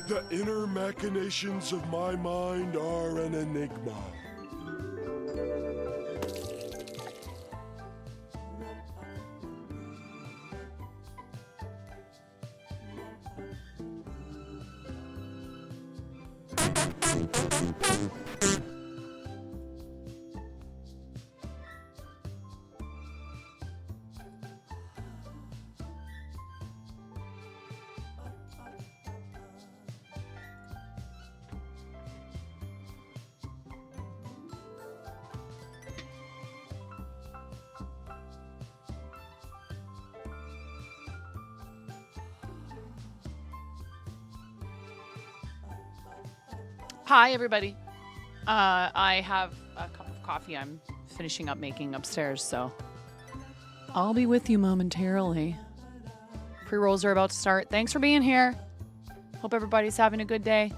The inner machinations of my mind are an enigma. Hi, everybody. I have a cup of coffee I'm finishing up making upstairs, so I'll be with you momentarily. Pre-rolls are about to start. Thanks for being here. Hope everybody's having a good day.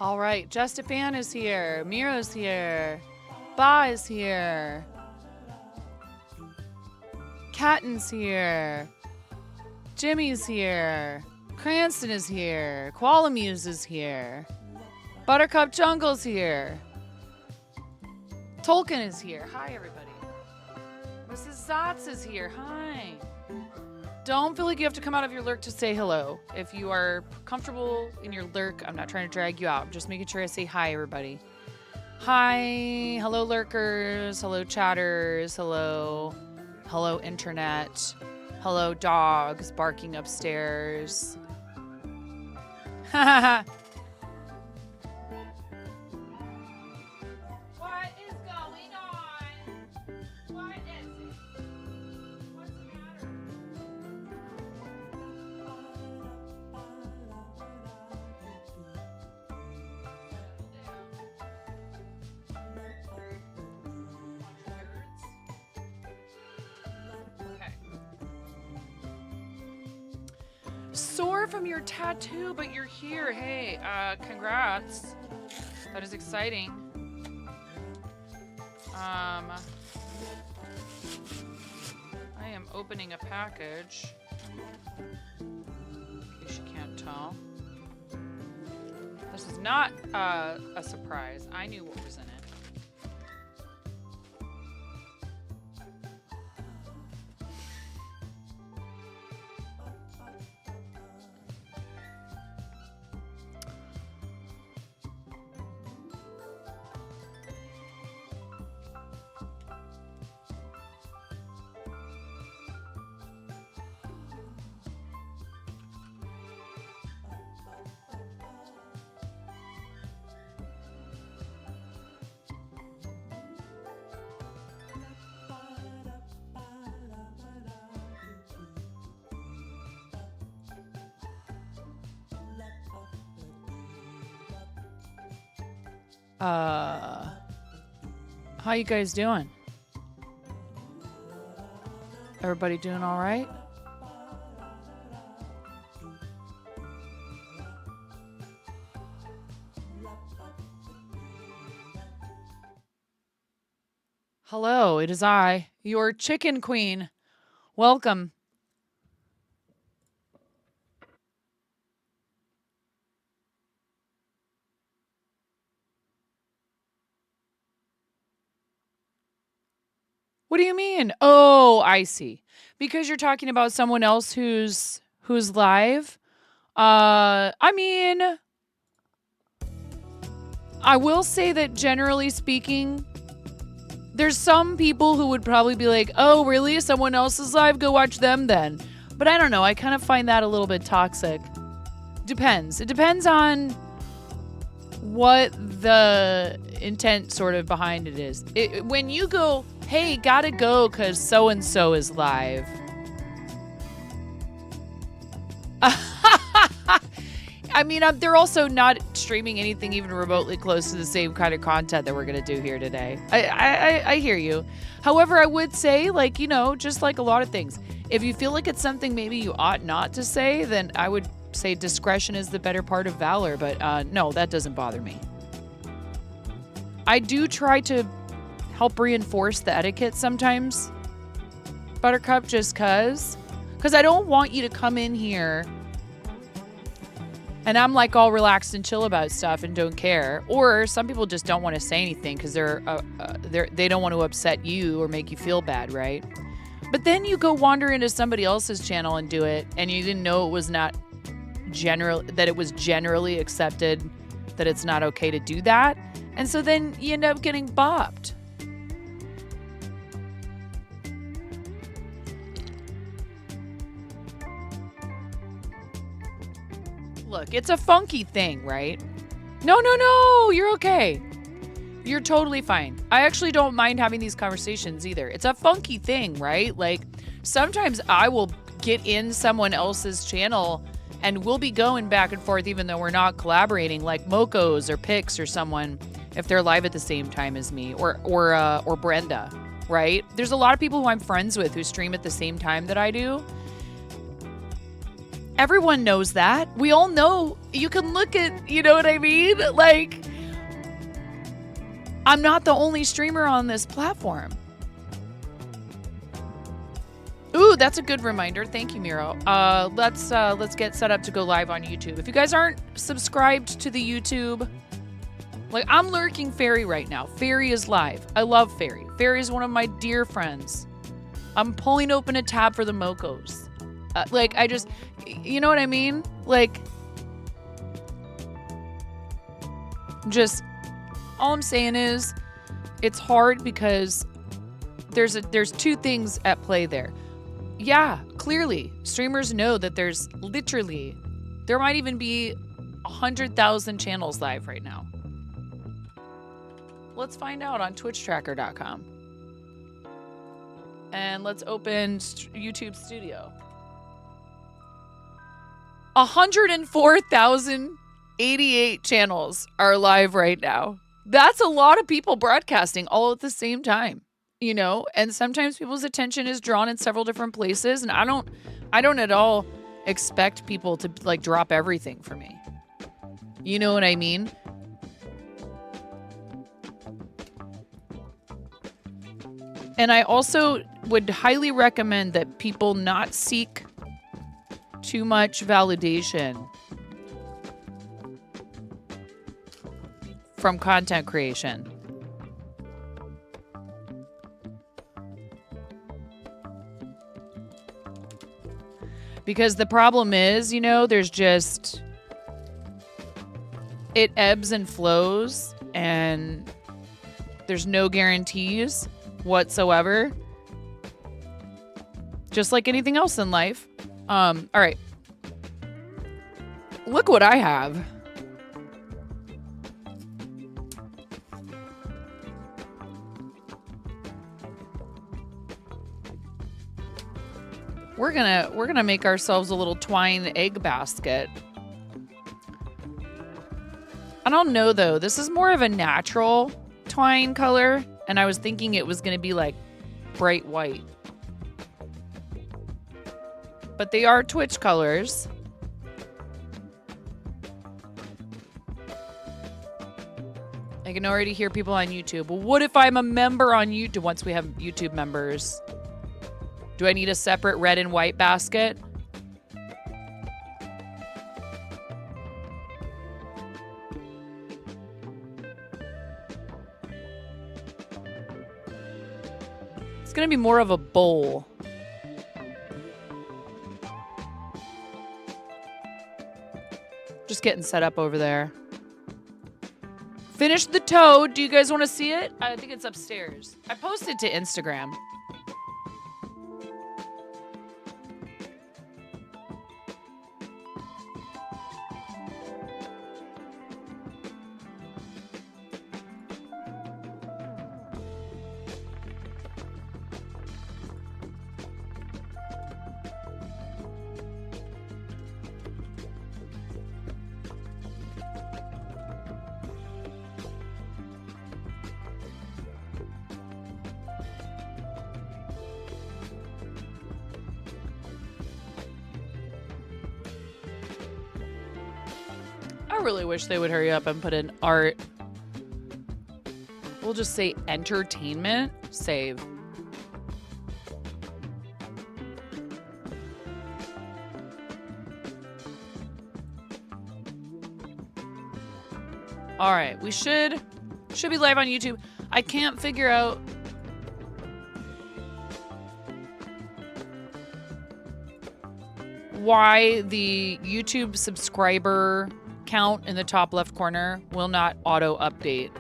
All right, Justifan is here. Miro's here. Ba is here. Catton's here. Jimmy's here. Cranston is here. Qualamuse is here. Buttercup Jungle's here. Tolkien is here. Hi, everybody. Mrs. Zotz is here. Hi. Don't feel like you have to come out of your lurk to say hello. If you are comfortable in your lurk, I'm not trying to drag you out. I'm just making sure I say hi, everybody. Hi. Hello, lurkers. Hello, chatters. Hello. Hello, internet. Hello, dogs barking upstairs. Ha ha ha. What is going on? What is it? What's the matter? Okay. Sore from your tattoo, but you're here. Hey, congrats. That is exciting. I am opening a package. In case you can't tell. This is not a surprise. I knew what was in it. How you guys doing? Everybody doing all right? Hello, it is I, your chicken queen. Welcome. What do you mean? Oh, I see. Because you're talking about someone else who's live. I mean, I will say that generally speaking, there's some people who would probably be like, "Oh, really? Someone else is live? Go watch them then." But I don't know. I kind of find that a little bit toxic. Depends. It depends on what the intent sort of behind it is. When you go, hey, gotta go because so-and-so is live. I mean, they're also not streaming anything even remotely close to the same kind of content that we're going to do here today. I hear you. However, I would say, like, you know, just like a lot of things, if you feel like it's something maybe you ought not to say, then I would say discretion is the better part of valor. But no, that doesn't bother me. I do try to help reinforce the etiquette sometimes, Buttercup, just because I don't want you to come in here and I'm like all relaxed and chill about stuff and don't care. Or some people just don't want to say anything because they don't want to upset you or make you feel bad, right? But then you go wander into somebody else's channel and do it, and you didn't know it was not that it was generally accepted that it's not okay to do that, and so then you end up getting bopped. Look, it's a funky thing, right? No, you're okay. You're totally fine. I actually don't mind having these conversations either. It's a funky thing, right? Like, sometimes I will get in someone else's channel and we'll be going back and forth even though we're not collaborating, like Moco's or Pix or someone, if they're live at the same time as me, or Brenda, right? There's a lot of people who I'm friends with who stream at the same time that I do. Everyone knows that. We all know. You can look at, you know what I mean? Like, I'm not the only streamer on this platform. Ooh, that's a good reminder. Thank you, Miro. Let's get set up to go live on YouTube. If you guys aren't subscribed to the YouTube, like, I'm lurking Fairy right now. Fairy is live. I love Fairy. Fairy is one of my dear friends. I'm pulling open a tab for the Mocos. Like, I just, you know what I mean? Like, just, all I'm saying is, it's hard because there's two things at play there. Yeah, clearly, streamers know that there might even be 100,000 channels live right now. Let's find out on twitchtracker.com. And let's open YouTube Studio. 104,088 channels are live right now. That's a lot of people broadcasting all at the same time, you know? And sometimes people's attention is drawn in several different places, and I don't at all expect people to like drop everything for me. You know what I mean? And I also would highly recommend that people not seek too much validation from content creation. Because the problem is, you know, there's just, it ebbs and flows and there's no guarantees whatsoever. Just like anything else in life. All right. Look what I have. We're gonna make ourselves a little twine egg basket. I don't know though. This is more of a natural twine color, and I was thinking it was gonna be like bright white. But they are Twitch colors. I can already hear people on YouTube. Well, what if I'm a member on YouTube once we have YouTube members? Do I need a separate red and white basket? It's gonna be more of a bowl. Just getting set up over there. Finished the toad. Do you guys want to see it? I think it's upstairs. I posted to Instagram. I really wish they would hurry up and put in art. We'll just say entertainment. Save. All right, we should be live on YouTube. I can't figure out why the YouTube subscriber count in the top left corner will not auto update.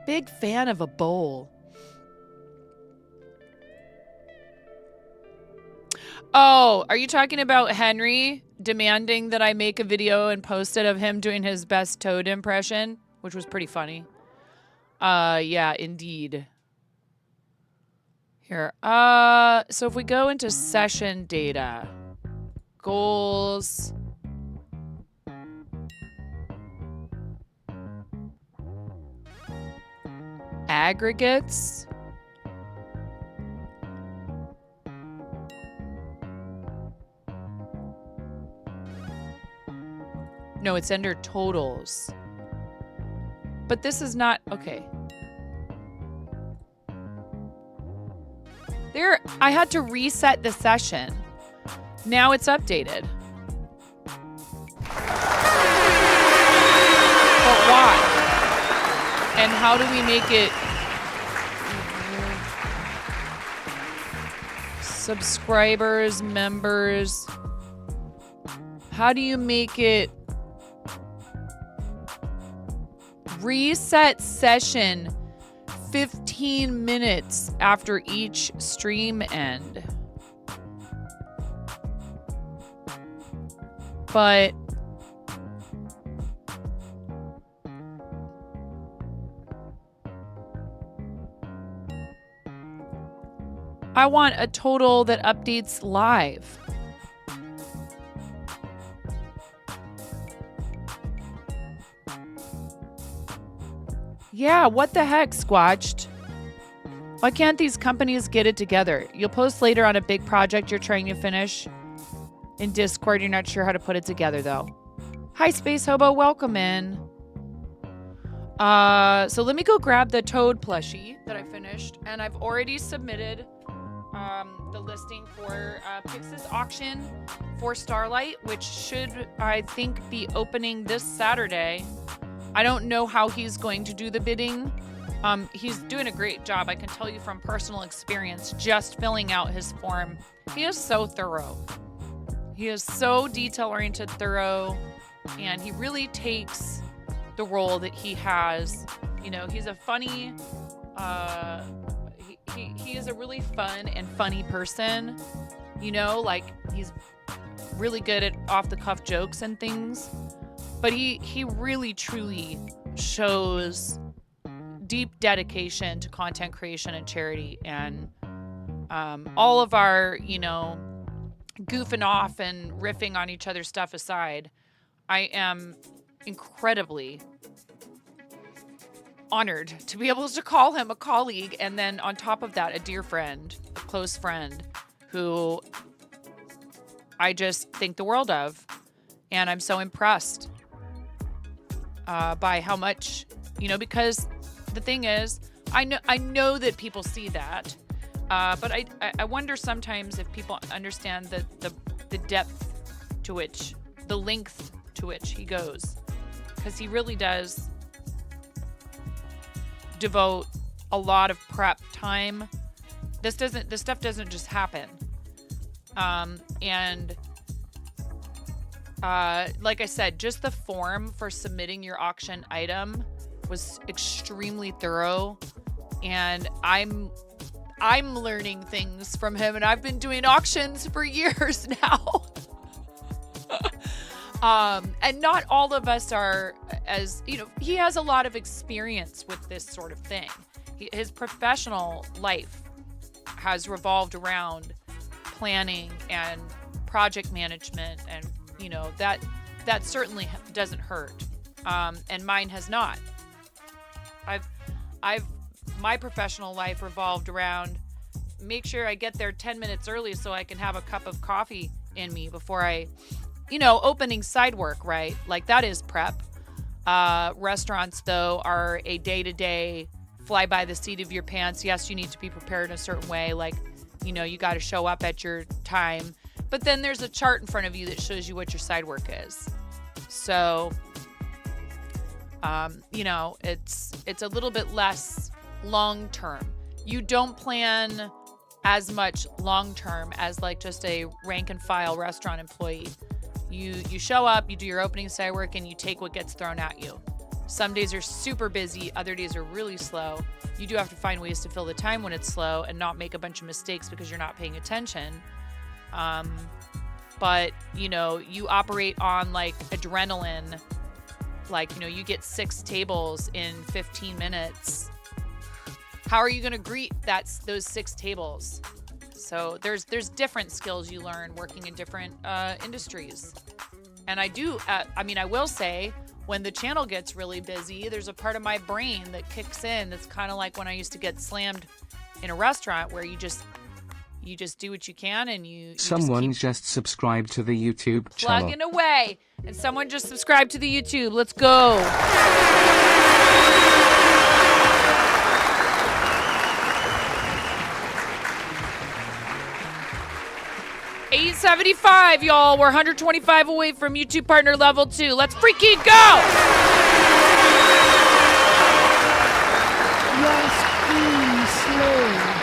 Big fan of a bowl. Oh, are you talking about Henry demanding that I make a video and post it of him doing his best Toad impression? Which was pretty funny. Yeah, indeed. Here. So if we go into session data, goals. aggregates. No, it's under totals. But this is not, okay. There, I had to reset the session. Now it's updated. But why? And how do we make it subscribers, members? How do you make it reset session 15 minutes after each stream end? But I want a total that updates live. Yeah, what the heck, Squatched? Why can't these companies get it together? You'll post later on a big project you're trying to finish. In Discord, you're not sure how to put it together, though. Hi, Space Hobo. Welcome in. So let me go grab the Toad plushie that I finished. And I've already submitted the listing for Pix's auction for Starlight, which should, I think, be opening this Saturday. I don't know how he's going to do the bidding. He's doing a great job. I can tell you from personal experience, just filling out his form. He is so thorough. He is so detail-oriented, thorough, and he really takes the role that he has. You know, he's a funny, he is a really fun and funny person. You know, like, he's really good at off-the-cuff jokes and things. But he really, truly shows deep dedication to content creation and charity. And all of our, you know, goofing off and riffing on each other's stuff aside, I am incredibly honored to be able to call him a colleague. And then on top of that, a dear friend, a close friend who I just think the world of. And I'm so impressed by how much, you know, because the thing is, I know that people see that, but I wonder sometimes if people understand the depth to which, the length to which he goes, because he really does devote a lot of prep time. This stuff doesn't just happen, and like I said, just the form for submitting your auction item was extremely thorough, and I'm learning things from him, and I've been doing auctions for years now. And not all of us are, as you know, he has a lot of experience with this sort of thing. His professional life has revolved around planning and project management, and you know, that certainly doesn't hurt. And mine has not. My professional life revolved around make sure I get there 10 minutes early so I can have a cup of coffee in me before I, you know, opening side work, right? Like, that is prep. Restaurants, though, are a day-to-day fly by the seat of your pants. Yes, you need to be prepared in a certain way. Like, you know, you got to show up at your time. But then there's a chart in front of you that shows you what your side work is. So, you know, it's a little bit less long-term. You don't plan as much long-term as like just a rank-and-file restaurant employee. You show up, you do your opening side work, and you take what gets thrown at you. Some days are super busy, other days are really slow. You do have to find ways to fill the time when it's slow and not make a bunch of mistakes because you're not paying attention. But, you know, you operate on like adrenaline. Like, you know, you get 6 tables in 15 minutes. How are you going to greet those 6 tables? So there's different skills you learn working in different industries. And I will say, when the channel gets really busy, there's a part of my brain that kicks in. That's kind of like when I used to get slammed in a restaurant where you just do what you can and you Someone just subscribed to the YouTube channel. plugging away. And someone just subscribed to the YouTube. Let's go. $8.75, y'all. We're 125 away from YouTube partner level 2. Let's freaking go! Yes, please, slow.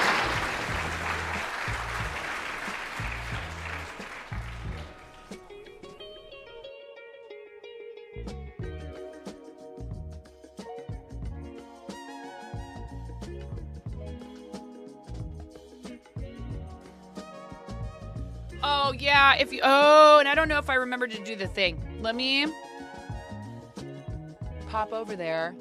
Oh, yeah. And I don't know if I remember to do the thing. Let me pop over there.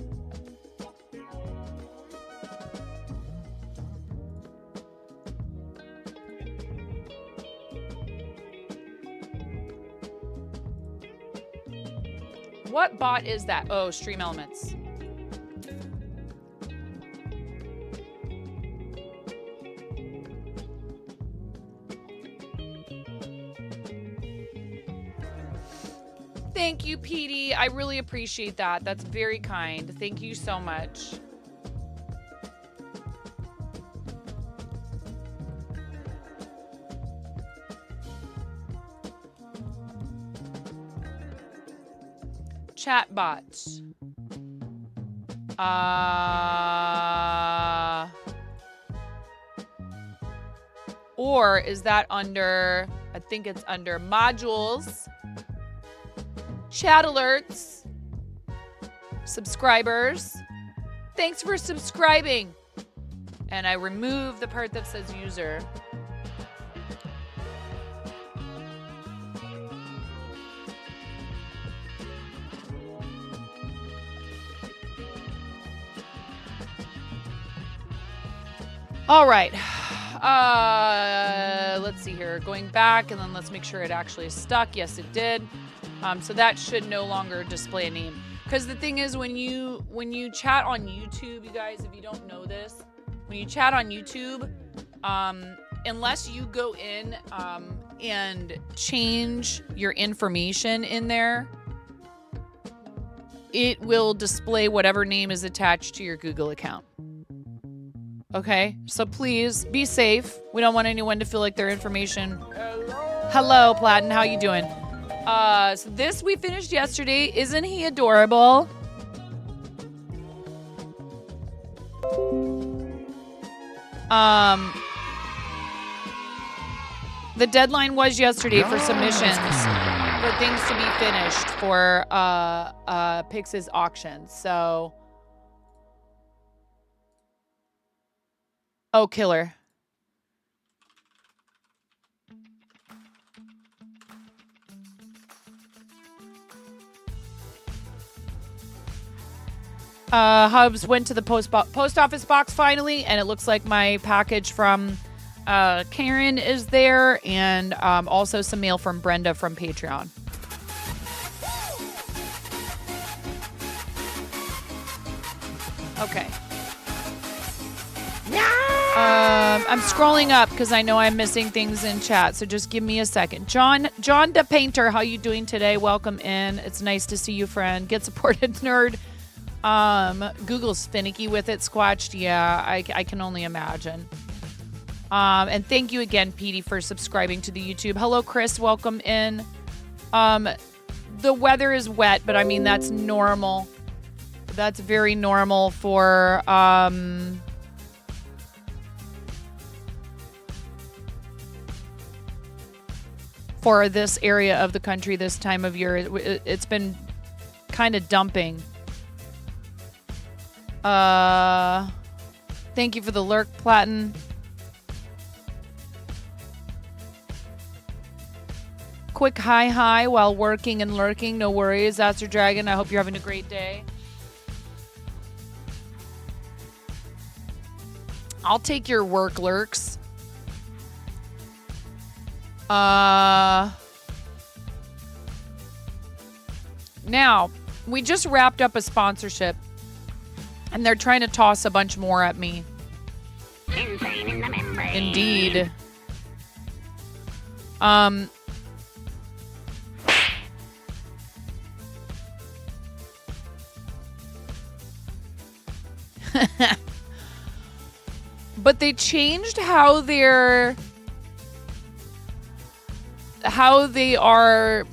What bot is that? Oh, Stream Elements. Thank you, Petey. I really appreciate that. That's very kind. Thank you so much. Chatbot. Or is that under, I think it's under modules, chat alerts, subscribers. Thanks for subscribing. And I remove the part that says user. All right. Let's see here. Going back, and then let's make sure it actually is stuck. Yes, it did. So that should no longer display a name. Because the thing is, when you chat on YouTube, you guys, if you don't know this, when you chat on YouTube, unless you go in and change your information in there, it will display whatever name is attached to your Google account. Okay, so please be safe. We don't want anyone to feel like their information. Hello, Platin. How you doing? So this we finished yesterday. Isn't he adorable? The deadline was yesterday for submissions for things to be finished for Pix's auction. So. Oh, killer. Hubs went to the post office box finally, and it looks like my package from Karen is there, and also some mail from Brenda from Patreon. Okay. I'm scrolling up because I know I'm missing things in chat, so just give me a second. John the Painter, how you doing today? Welcome in. It's nice to see you, friend. Get supported, nerd. Google's finicky with it, Squatched. Yeah, I can only imagine. And thank you again, Petey, for subscribing to the YouTube. Hello, Chris. Welcome in. The weather is wet, but I mean, that's normal. That's very normal for, for this area of the country this time of year. It's been kind of dumping. Thank you for the lurk, Platin. Quick hi while working and lurking. No worries. That's your dragon. I hope you're having a great day. I'll take your work lurks. Now, we just wrapped up a sponsorship, and they're trying to toss a bunch more at me. Insane in the membrane. Indeed. But they changed how they are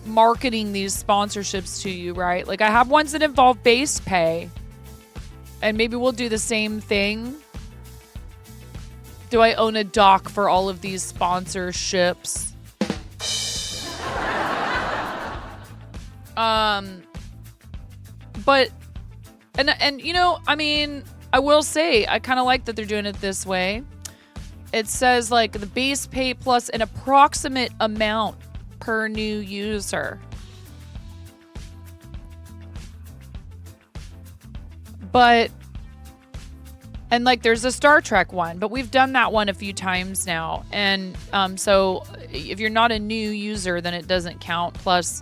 marketing these sponsorships to you, right? Like I have ones that involve base pay. And maybe we'll do the same thing. Do I own a doc for all of these sponsorships? But and you know, I mean, I will say I kind of like that they're doing it this way. It says like the base pay plus an approximate amount per new user. But and like there's a Star Trek one, but we've done that one a few times now. And so if you're not a new user, then it doesn't count. Plus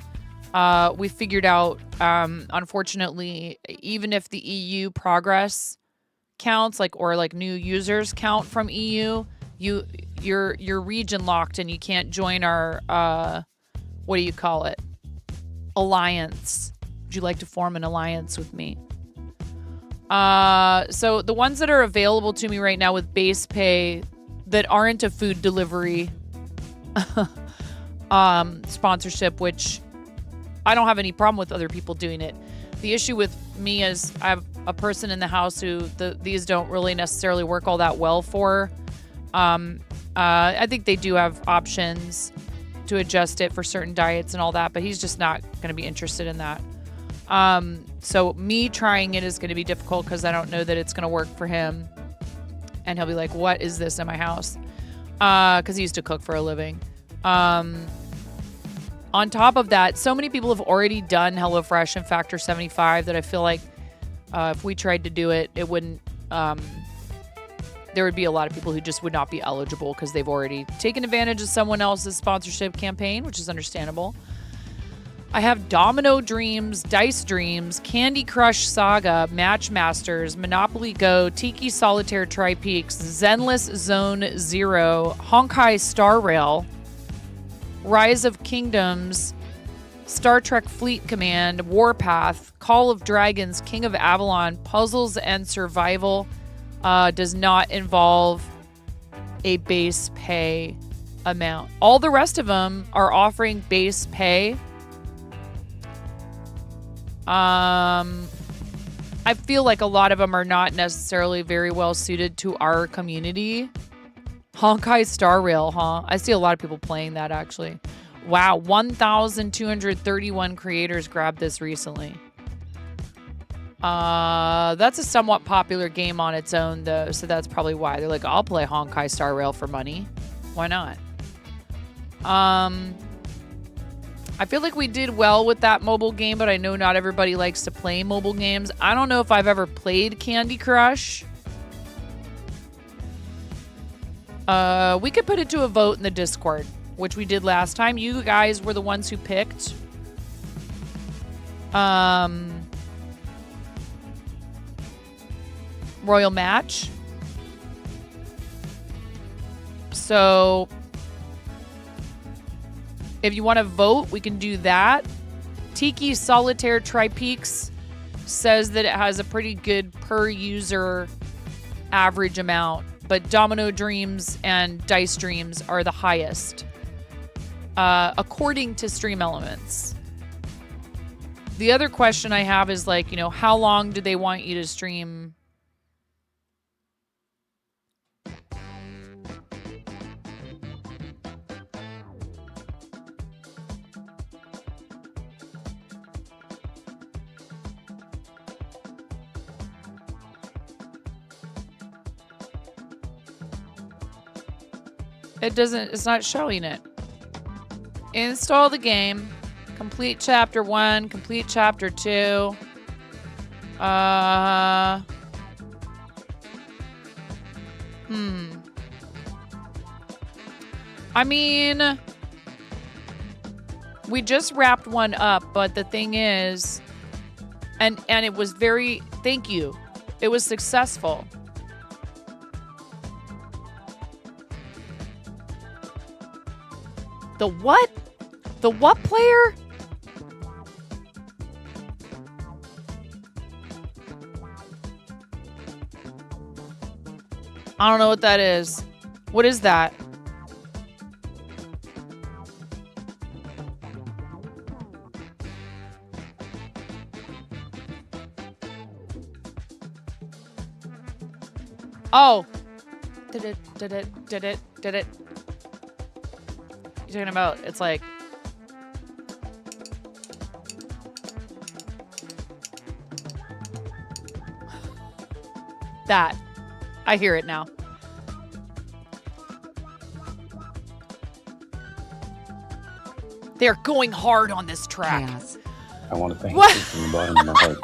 we figured out, unfortunately, even if the EU progress counts, like or like new users count from EU, you're region locked and you can't join our what do you call it? Alliance. Would you like to form an alliance with me? So the ones that are available to me right now with base pay that aren't a food delivery sponsorship, which I don't have any problem with other people doing it. The issue with me is I have a person in the house who these don't really necessarily work all that well for. I think they do have options to adjust it for certain diets and all that, but he's just not going to be interested in that. So me trying it is going to be difficult because I don't know that it's going to work for him. And he'll be like, what is this in my house? Because he used to cook for a living. On top of that, so many people have already done HelloFresh and Factor 75 that I feel like if we tried to do it, it wouldn't, there would be a lot of people who just would not be eligible because they've already taken advantage of someone else's sponsorship campaign, which is understandable. I have Domino Dreams, Dice Dreams, Candy Crush Saga, Match Masters, Monopoly Go, Tiki Solitaire Tri-Peaks, Zenless Zone Zero, Honkai Star Rail, Rise of Kingdoms, Star Trek Fleet Command, Warpath, Call of Dragons, King of Avalon, Puzzles and Survival. Does not involve a base pay amount. All the rest of them are offering base pay. I feel like a lot of them are not necessarily very well suited to our community. Honkai Star Rail, huh? I see a lot of people playing that actually. Wow, 1,231 creators grabbed this recently. That's a somewhat popular game on its own though, so that's probably why. They're like, I'll play Honkai Star Rail for money. Why not? I feel like we did well with that mobile game, but I know not everybody likes to play mobile games. I don't know if I've ever played Candy Crush. We could put it to a vote in the Discord, which we did last time. You guys were the ones who picked. Royal Match. So if you want to vote, we can do that. Tiki Solitaire Tri-Peaks says that it has a pretty good per user average amount, but Domino Dreams and Dice Dreams are the highest, according to Stream Elements. The other question I have is like, you know, how long do they want you to stream? It's not showing it. Install the game. Complete chapter 1. Complete chapter 2. I mean, we just wrapped one up, but the thing is, And it was very, thank you. It was successful. The what? The what player? I don't know what that is. What is that? Oh. Did it. You're talking about, it's like. That. I hear it now. They're going hard on this track. Chaos. I want to thank What? you from the bottom of my heart.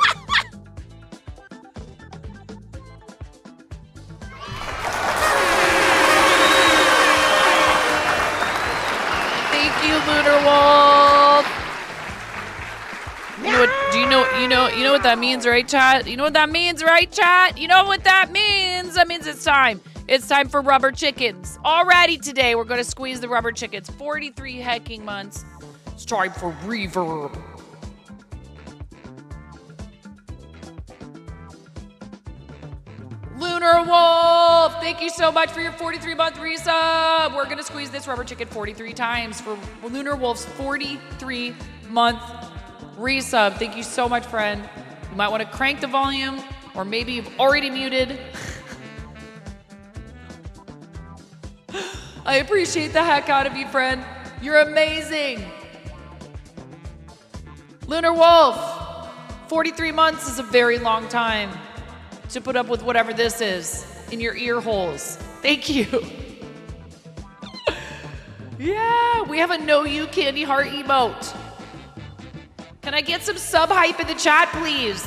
Thank you, Lunar Wolf. You know what? Do you know what that means, right, chat? You know what that means, right, chat? You know what that means? That means it's time. It's time for rubber chickens. Already today, we're going to squeeze the rubber chickens. 43 hecking months. It's time for reverb. Lunar Wolf, thank you so much for your 43-month resub. We're going to squeeze this rubber chicken 43 times for Lunar Wolf's 43-month resub. Thank you so much, friend. You might want to crank the volume, or maybe you've already muted. I appreciate the heck out of you, friend. You're amazing. Lunar Wolf, 43 months is a very long time to put up with whatever this is in your ear holes. Thank you. Yeah, we have a no you candy heart emote. Can I get some sub hype in the chat, please?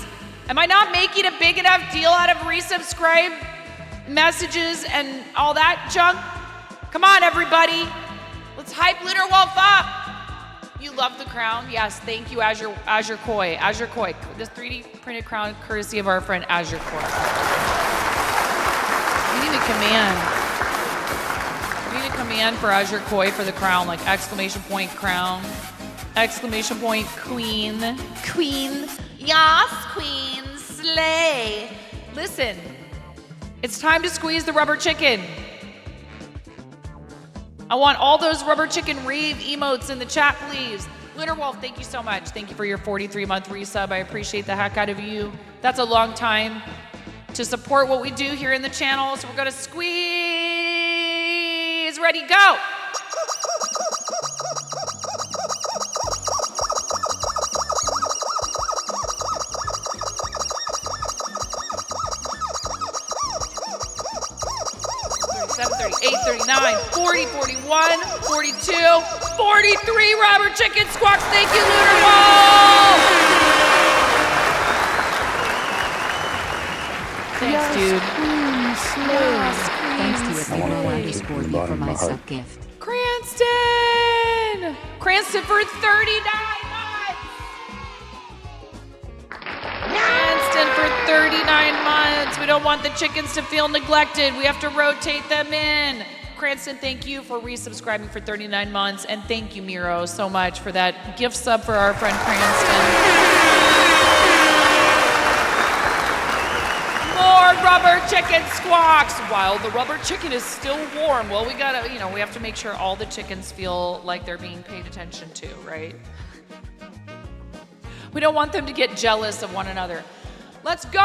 Am I not making a big enough deal out of resubscribe messages and all that junk? Come on, everybody. Let's hype Lunar Wolf up. You love the crown? Yes, thank you, Azure Koi. Azure Koi, this 3D printed crown courtesy of our friend Azure Koi. We need a command. We need a command for Azure Koi for the crown, like exclamation point crown, exclamation point queen. Queen, yas, queen, slay. Listen, it's time to squeeze the rubber chicken. I want all those rubber chicken rave emotes in the chat, please. Lunar Wolf, thank you so much. Thank you for your 43-month resub. I appreciate the heck out of you. That's a long time to support what we do here in the channel. So we're gonna squeeze. Ready, go. 38, 39, 40, 41, 42, 43 rubber chicken squawks. Thank you, Lunar Wolf. Thanks, dude. Thanks to I want to Ethereal thank you underscore from the you for bottom of my my heart. sub gift. Cranston! Cranston for 39 months! Cranston for 39 months. We don't want the chickens to feel neglected. We have to rotate them in. Cranston, thank you for resubscribing for 39 months. And thank you, Miro, so much for that gift sub for our friend Cranston. More rubber chicken squawks while the rubber chicken is still warm. Well, we gotta, we have to make sure all the chickens feel like they're being paid attention to, right? We don't want them to get jealous of one another. Let's go!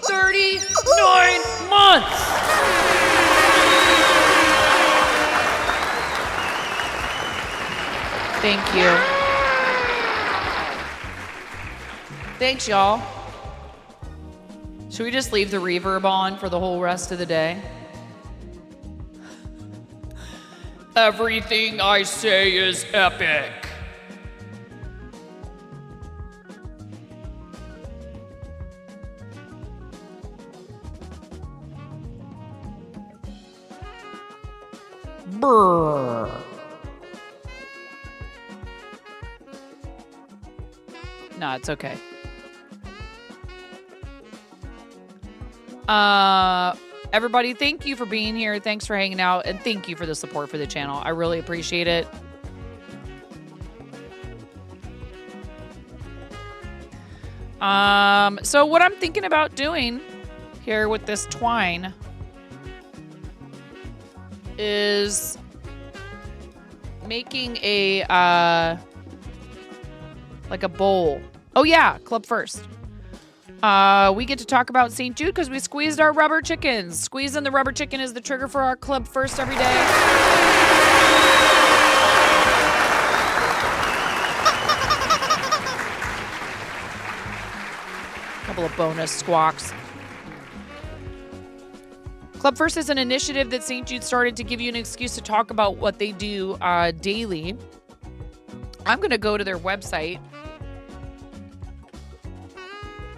39 months. Thank you. Thanks, y'all. Should we just leave the reverb on for the whole rest of the day? Everything I say is epic. Brr. No, it's okay. Everybody, thank you for being here. Thanks for hanging out, and thank you for the support for the channel. I really appreciate it. So what I'm thinking about doing here with this twine is making a like a bowl. Oh yeah, Club First. We get to talk about St. Jude because we squeezed our rubber chickens. Squeezing the rubber chicken is the trigger for our Club First every day. Couple of bonus squawks. Club First is an initiative that St. Jude started to give you an excuse to talk about what they do daily. I'm going to go to their website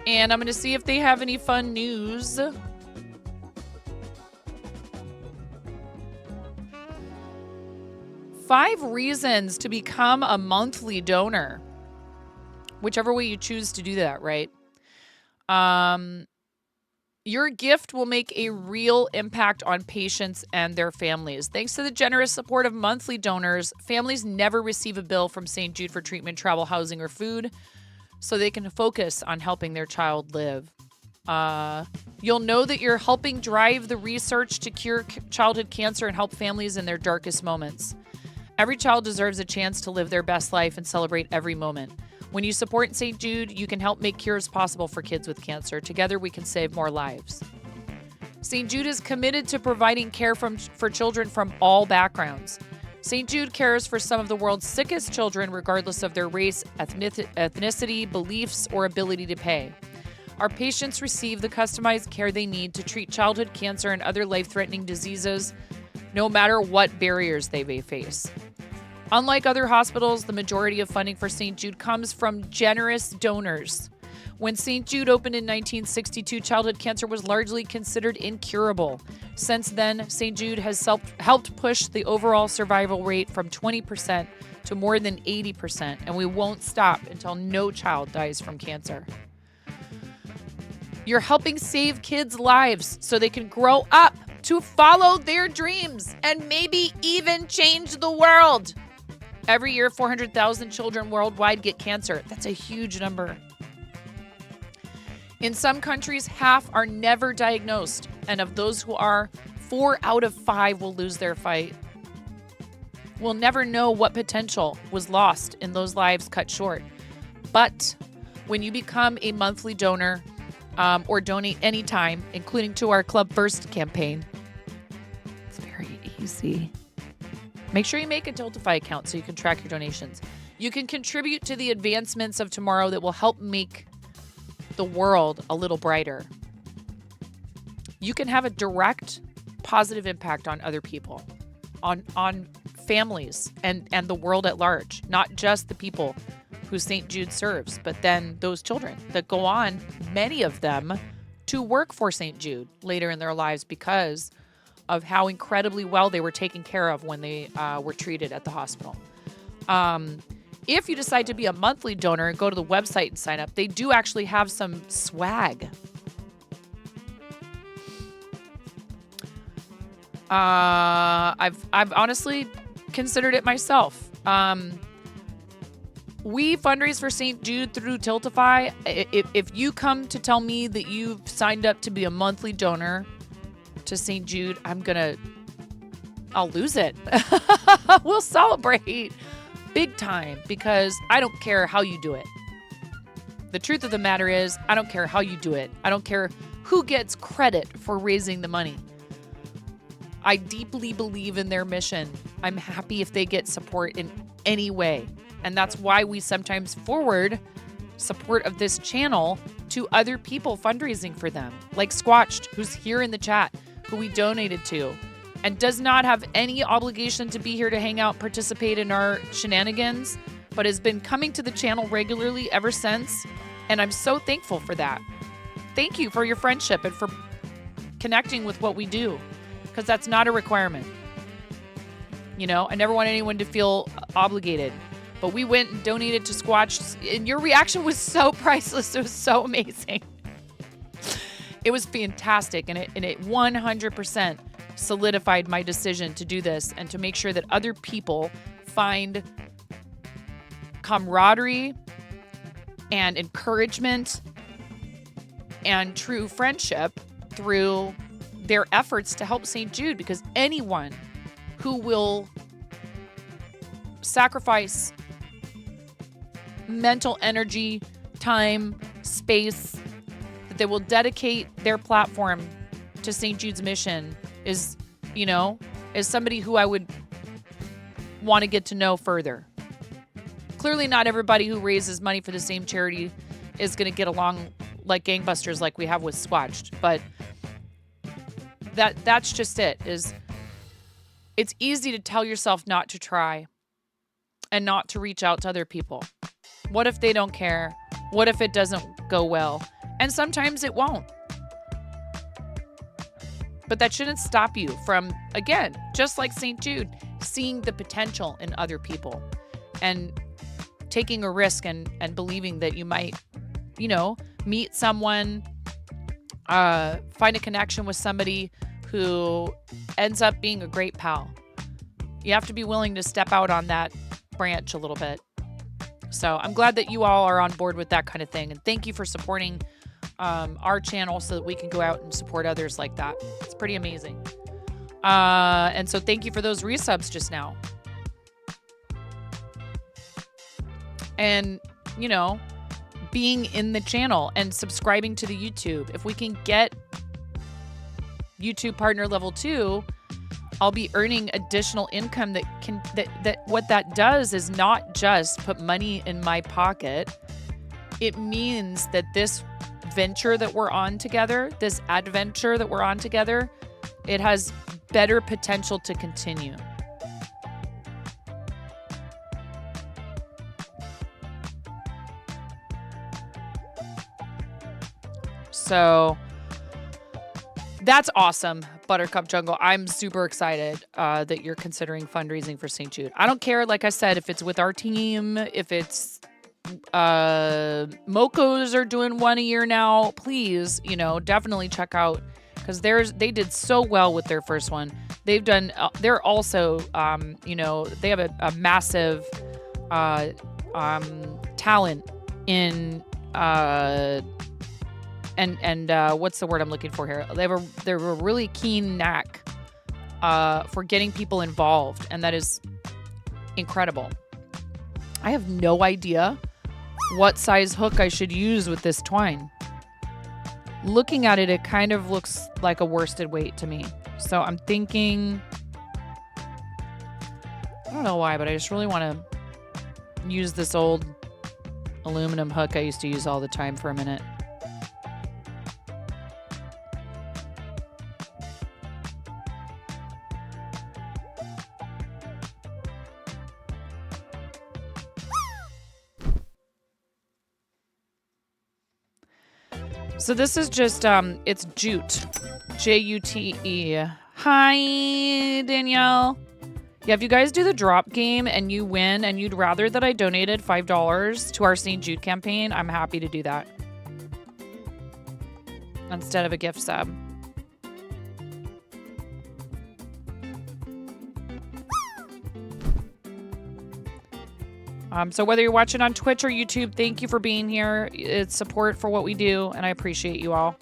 and I'm going to see if they have any fun news. Five reasons to become a monthly donor. Whichever way you choose to do that, right? Your gift will make a real impact on patients and their families. Thanks to the generous support of monthly donors, families never receive a bill from St. Jude for treatment, travel, housing, or food, so they can focus on helping their child live. You'll know that you're helping drive the research to cure childhood cancer and help families in their darkest moments. Every child deserves a chance to live their best life and celebrate every moment. When you support St. Jude, you can help make cures possible for kids with cancer. Together, we can save more lives. St. Jude is committed to providing care for children from all backgrounds. St. Jude cares for some of the world's sickest children, regardless of their race, ethnicity, beliefs, or ability to pay. Our patients receive the customized care they need to treat childhood cancer and other life-threatening diseases, no matter what barriers they may face. Unlike other hospitals, the majority of funding for St. Jude comes from generous donors. When St. Jude opened in 1962, childhood cancer was largely considered incurable. Since then, St. Jude has helped push the overall survival rate from 20% to more than 80%, and we won't stop until no child dies from cancer. You're helping save kids' lives so they can grow up to follow their dreams and maybe even change the world. Every year, 400,000 children worldwide get cancer. That's a huge number. In some countries, half are never diagnosed, and of those who are, 4 out of 5 will lose their fight. We'll never know what potential was lost in those lives cut short. But when you become a monthly donor or donate anytime, including to our Club First campaign, it's very easy. Make sure you make a Tiltify account so you can track your donations. You can contribute to the advancements of tomorrow that will help make the world a little brighter. You can have a direct positive impact on other people, on families and the world at large, not just the people who St. Jude serves, but then those children that go on, many of them, to work for St. Jude later in their lives because of how incredibly well they were taken care of when they were treated at the hospital. If you decide to be a monthly donor and go to the website and sign up, they do actually have some swag. I've honestly considered it myself. We fundraise for St. Jude through Tiltify. If you come to tell me that you've signed up to be a monthly donor to St. Jude, I'll lose it. We'll celebrate big time because I don't care how you do it. The truth of the matter is, I don't care how you do it. I don't care who gets credit for raising the money. I deeply believe in their mission. I'm happy if they get support in any way. And that's why we sometimes forward support of this channel to other people fundraising for them, like Squatched, who's here in the chat, who we donated to, and does not have any obligation to be here to hang out, participate in our shenanigans, but has been coming to the channel regularly ever since, and I'm so thankful for that. Thank you for your friendship and for connecting with what we do, because that's not a requirement. You know, I never want anyone to feel obligated. But we went and donated to Squatch, and your reaction was so priceless. It was so amazing. It was fantastic, and it 100% solidified my decision to do this and to make sure that other people find camaraderie and encouragement and true friendship through their efforts to help St. Jude, because anyone who will sacrifice mental energy, time, space, that they will dedicate their platform to St. Jude's mission is, you know, is somebody who I would want to get to know further. Clearly not everybody who raises money for the same charity is going to get along like gangbusters like we have with Squatched, but that's just it. Is it's easy to tell yourself not to try and not to reach out to other people. What if they don't care? What if it doesn't go well? And sometimes it won't. But that shouldn't stop you from, again, just like St. Jude, seeing the potential in other people and taking a risk and believing that you might, you know, meet someone, find a connection with somebody who ends up being a great pal. You have to be willing to step out on that branch a little bit. So I'm glad that you all are on board with that kind of thing. And thank you for supporting our channel so that we can go out and support others like that. It's pretty amazing. And so thank you for those resubs just now. And, you know, being in the channel and subscribing to the YouTube. If we can get YouTube partner level 2, I'll be earning additional income that what that does is not just put money in my pocket. It means that this venture that we're on together, this adventure that we're on together, it has better potential to continue. So that's awesome, Buttercup Jungle. I'm super excited that you're considering fundraising for St. Jude. I don't care, like I said, if it's with our team, if it's Mocos are doing one a year now. Please, you know, definitely check out, because they did so well with their first one. They've done. They're also, you know, they have a massive talent in and what's the word I'm looking for here? They're a really keen knack for getting people involved, and that is incredible. I have no idea what size hook I should use with this twine. Looking at it, it kind of looks like a worsted weight to me. So I'm thinking, I don't know why, but I just really want to use this old aluminum hook I used to use all the time for a minute. So this is just, it's jute, Jute. Hi, Danielle. Yeah, if you guys do the drop game and you win and you'd rather that I donated $5 to our St. Jude campaign, I'm happy to do that instead of a gift sub. So whether you're watching on Twitch or YouTube, thank you for being here. It's support for what we do, and I appreciate you all.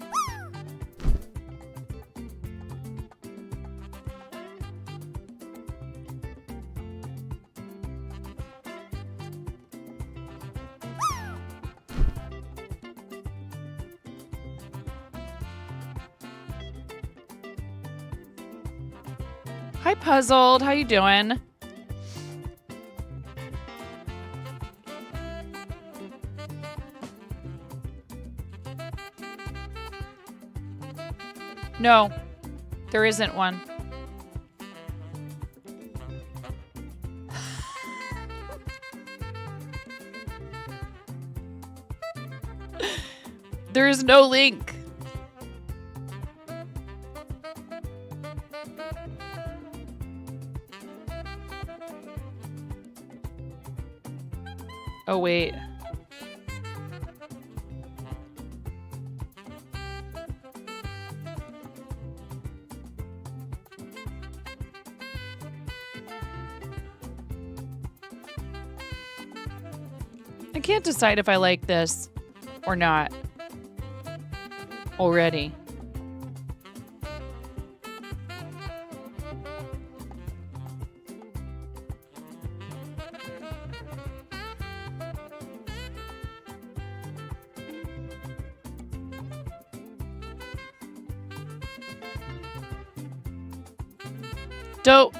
Hi, Puzzled. How you doing? No, there isn't one. There is no link. Oh, wait. I can't decide if I like this or not already. Dope.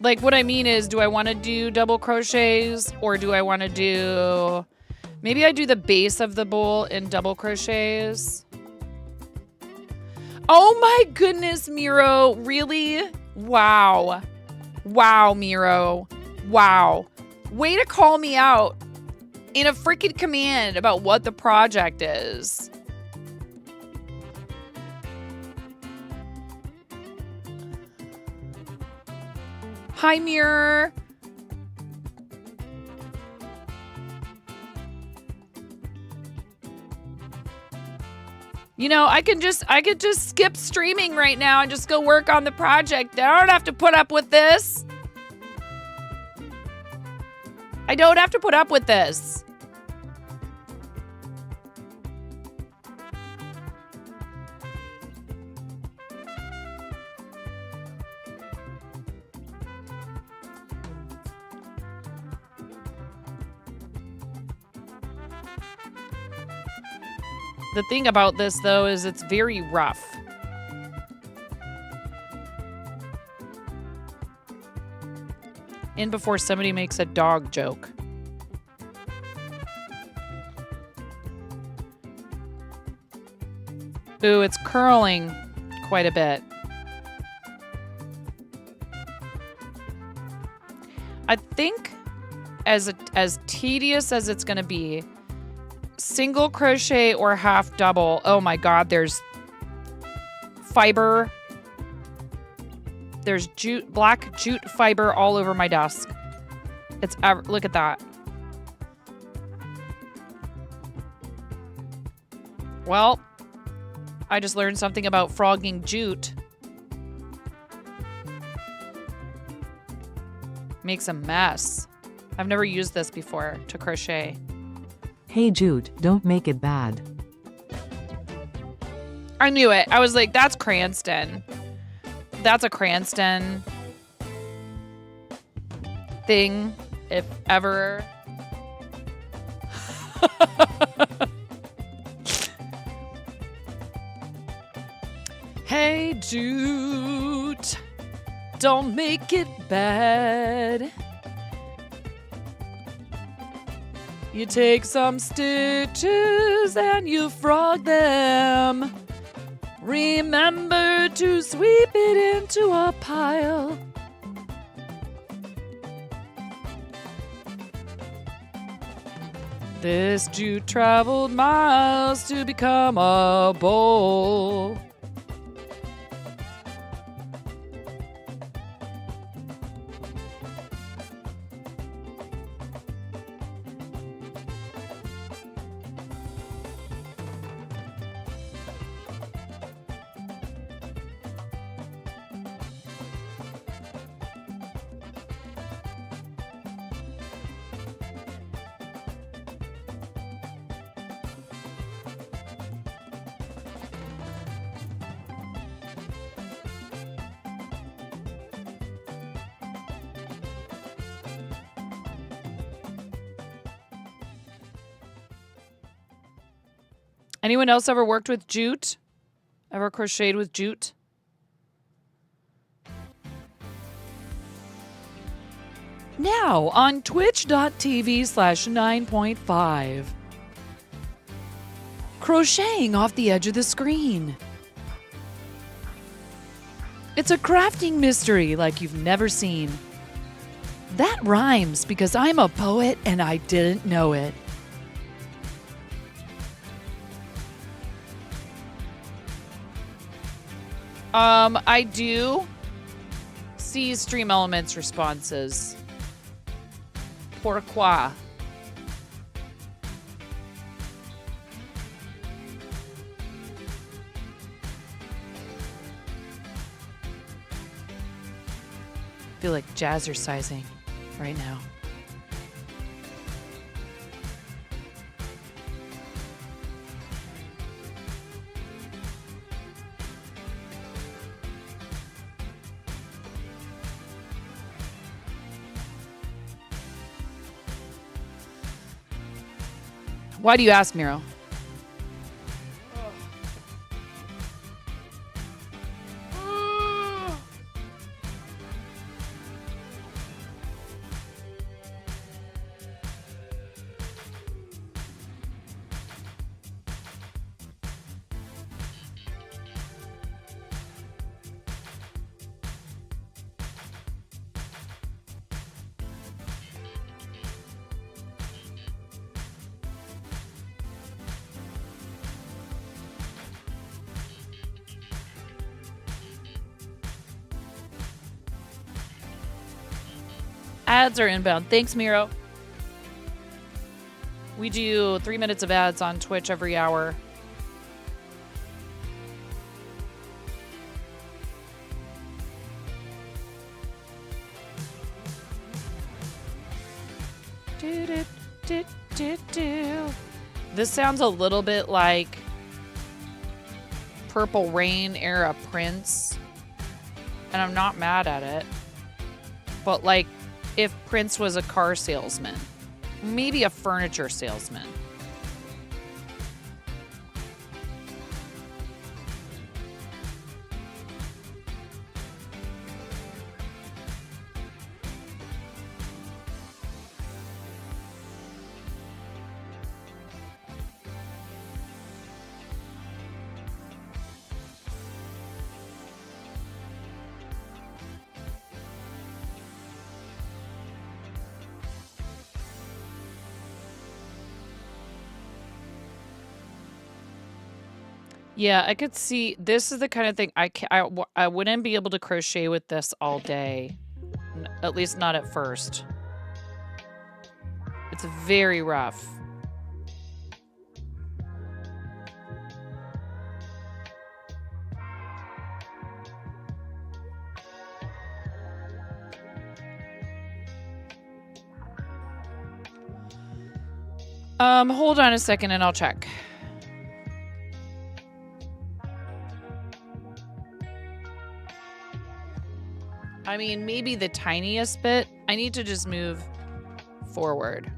Like, what I mean is, do I want to do double crochets or do I want to do... Maybe I do the base of the bowl in double crochets. Oh my goodness, Miro. Really? Wow. Wow, Miro. Wow. Way to call me out in a freaking command about what the project is. Hi, Mirror. You know, I could just skip streaming right now and just go work on the project. I don't have to put up with this. I don't have to put up with this. The thing about this, though, is it's very rough. In before somebody makes a dog joke. Ooh, it's curling quite a bit. I think as tedious as it's going to be, single crochet or half double. Oh my God, there's fiber. There's black jute fiber all over my desk. Look at that. Well, I just learned something about frogging jute. Makes a mess. I've never used this before to crochet. Hey Jute, don't make it bad. I knew it. I was like, that's Cranston. That's a Cranston thing, if ever. Hey, Jute, don't make it bad. You take some stitches and you frog them. Remember to sweep it into a pile. This jute traveled miles to become a bowl. Anyone else ever worked with jute? Ever crocheted with jute? Now on twitch.tv/9.5. Crocheting off the edge of the screen. It's a crafting mystery like you've never seen. That rhymes because I'm a poet and I didn't know it. I do see Stream Elements responses. Pourquoi? I feel like jazzercising right now. Why do you ask, Miro? Ads are inbound. Thanks, Miro. We do 3 minutes of ads on Twitch every hour. This sounds a little bit like Purple Rain era Prince, and I'm not mad at it. But like if Prince was a car salesman, maybe a furniture salesman. Yeah, I could see this is the kind of thing I wouldn't be able to crochet with this all day. At least not at first. It's very rough. Hold on a second and I'll check. I mean, maybe the tiniest bit. I need to just move forward.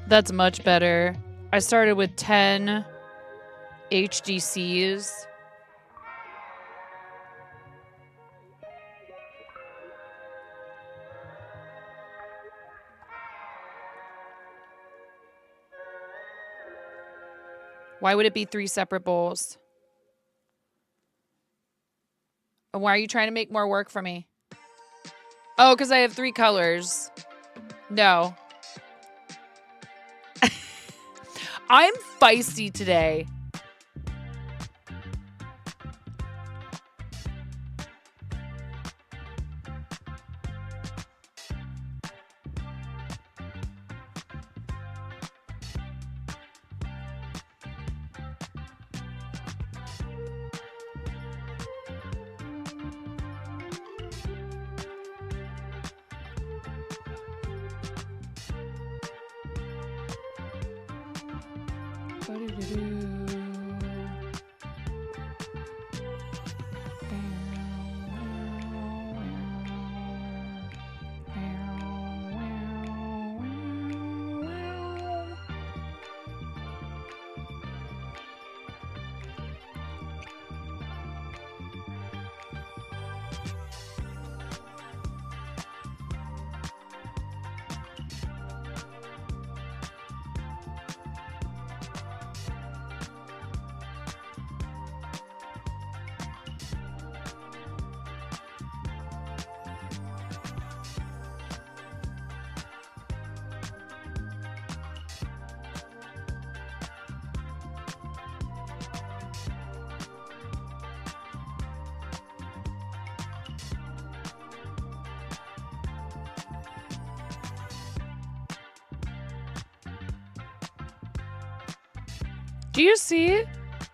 That's much better. I started with 10 HDCs. Why would it be 3 separate bowls? And why are you trying to make more work for me? Oh, because I have 3 colors. No. I'm feisty today. Do you see?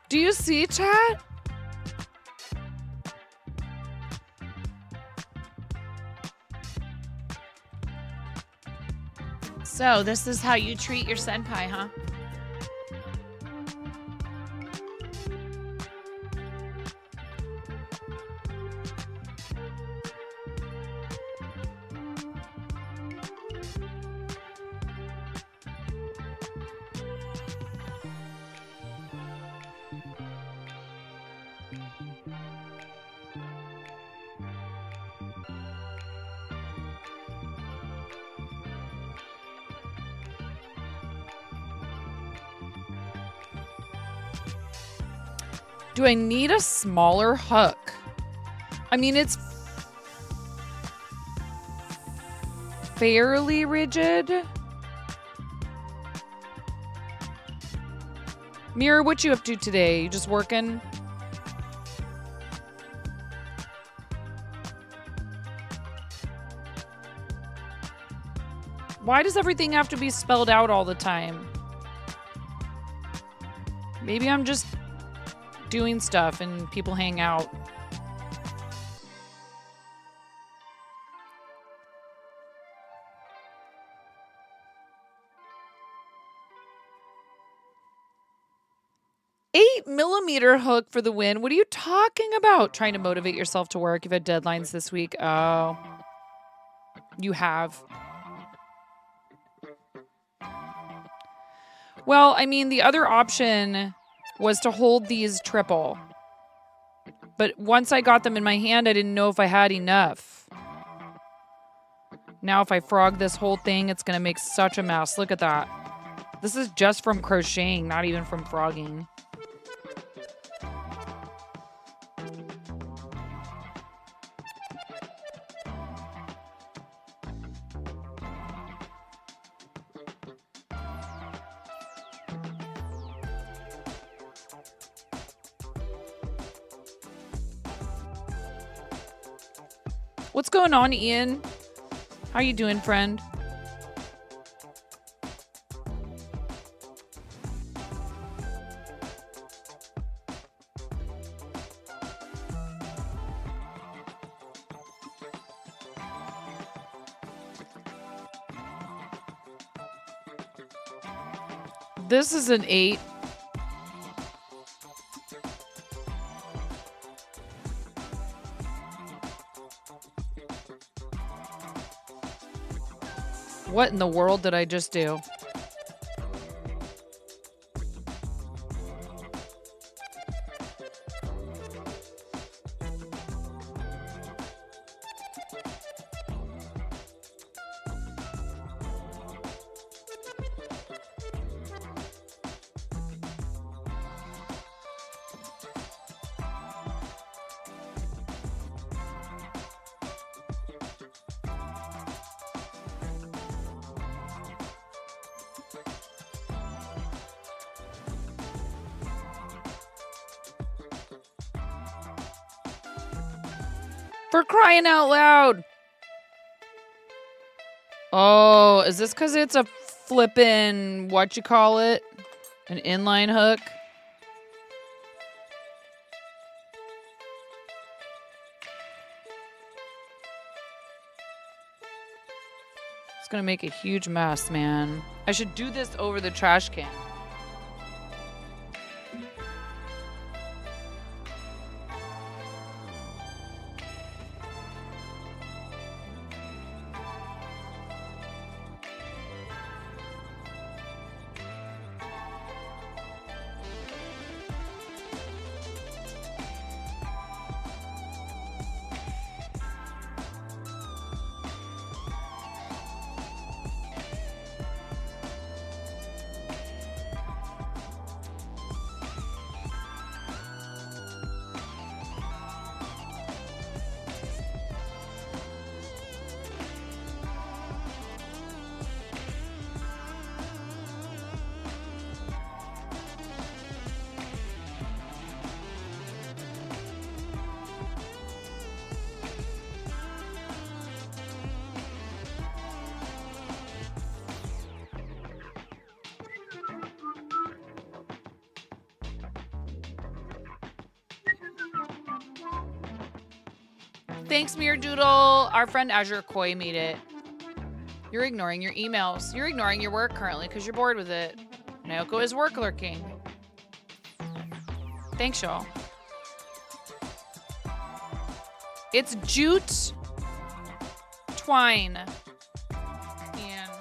Do you see, chat? So this is how you treat your senpai, huh? Do I need a smaller hook? I mean, it's fairly rigid. Mirror, what you up to today? You just working? Why does everything have to be spelled out all the time? Maybe I'm just doing stuff and people hang out. $8mm hook for the win. What are you talking about? Trying to motivate yourself to work. You've had deadlines this week. Oh, you have. Well, I mean, the other option was to hold these triple. But once I got them in my hand, I didn't know if I had enough. Now if I frog this whole thing, it's going to make such a mess. Look at that. This is just from crocheting, not even from frogging. What's going on, Ian? How you doing, friend? This is an 8. What in the world did I just do? For crying out loud. Oh, is this because it's a flippin' what you call it? An inline hook? It's gonna make a huge mess, man. I should do this over the trash can. Thanks, Doodle. Our friend Azure Koi made it. You're ignoring your emails. You're ignoring your work currently because you're bored with it. Naoko is work lurking. Thanks, y'all. It's jute twine. And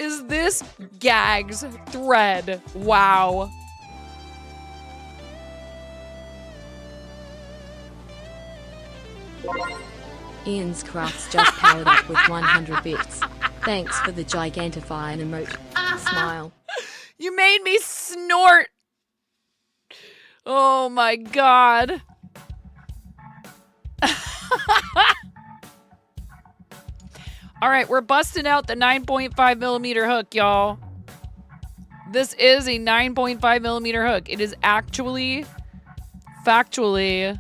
is this Gag's thread? Wow. Ian's crafts just powered up with 100 bits. Thanks for the gigantify and emote. Smile. You made me snort. Oh my god. All right, we're busting out the 9.5 millimeter hook, y'all. This is a 9.5 millimeter hook. It is actually, factually,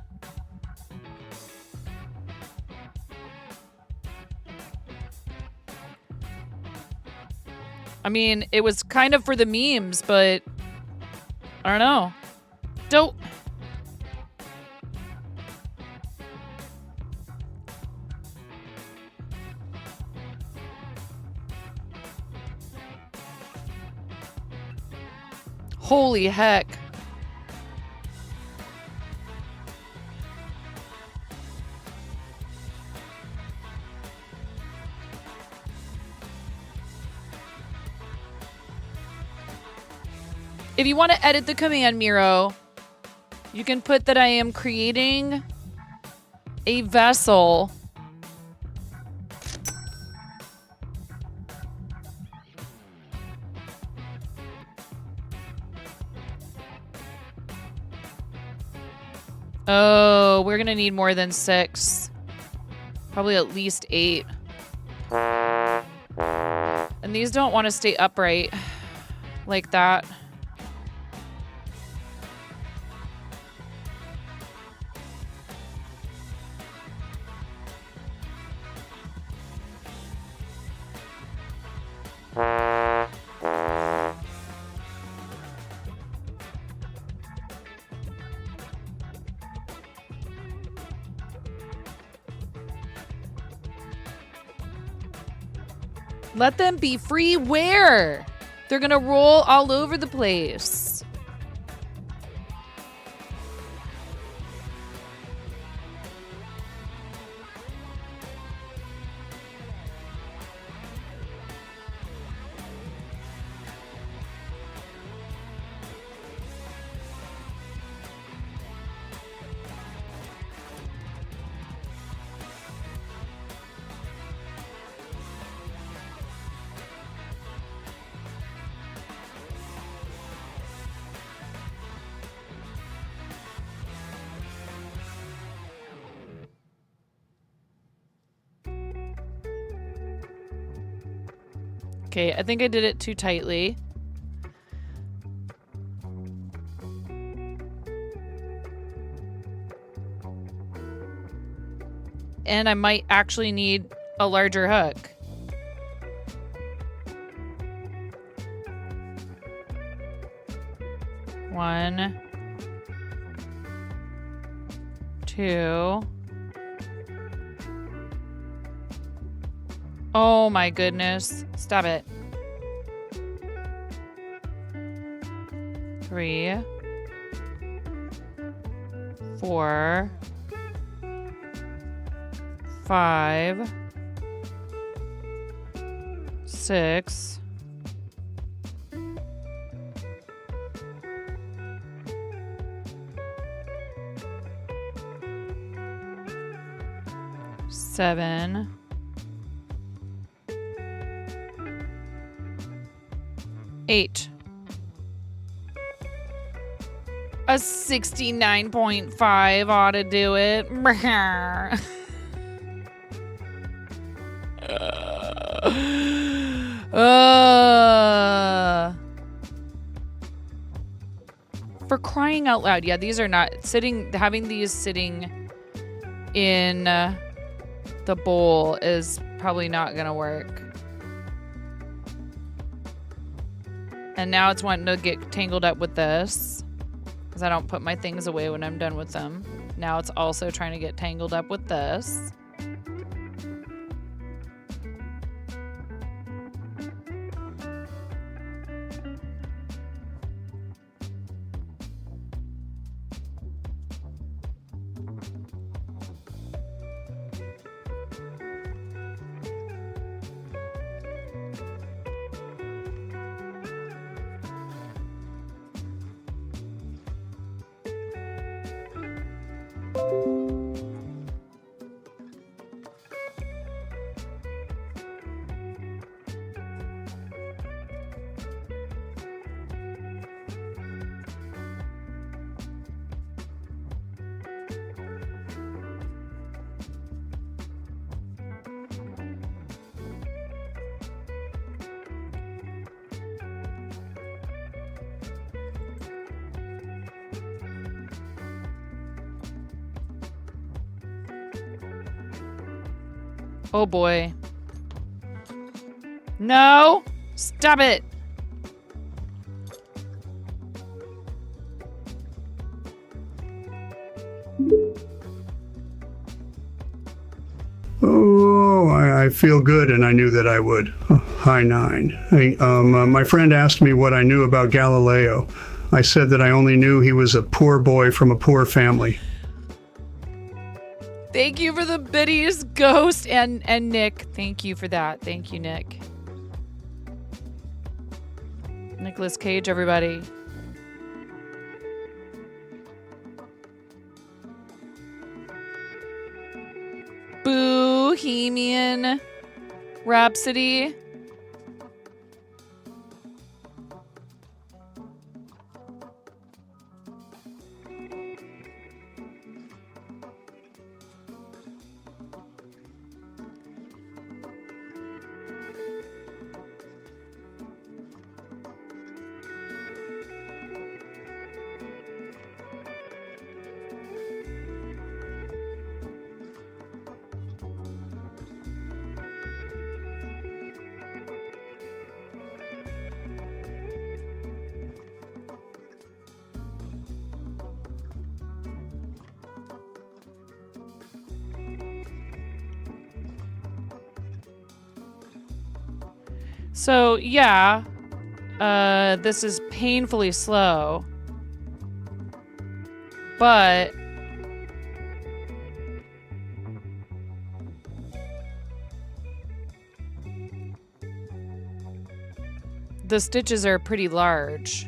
I mean, it was kind of for the memes, but I don't know. Don't. Holy heck. If you want to edit the command, Miro, you can put that I am creating a vessel. Oh, we're going to need more than 6. Probably at least 8. And these don't want to stay upright like that. Let them be free where? They're gonna roll all over the place. Okay, I think I did it too tightly. And I might actually need a larger hook. One, 2. Oh my goodness. Stop it. 3, 4, 5, 6, 7, 8. A 69.5 ought to do it. For crying out loud. Yeah, these are not having these sitting in the bowl is probably not gonna work. And now it's wanting to get tangled up with this. Because I don't put my things away when I'm done with them. Now it's also trying to get tangled up with this. Oh boy. No! Stop it! Oh, I feel good, and I knew that I would. Oh, hi, 9. Hey, my friend asked me what I knew about Galileo. I said that I only knew he was a poor boy from a poor family. Thank you for the biddies, Ghost and Nick. Thank you for that. Thank you, Nick. Nicolas Cage, everybody. Bohemian Rhapsody. So, yeah, this is painfully slow, but the stitches are pretty large.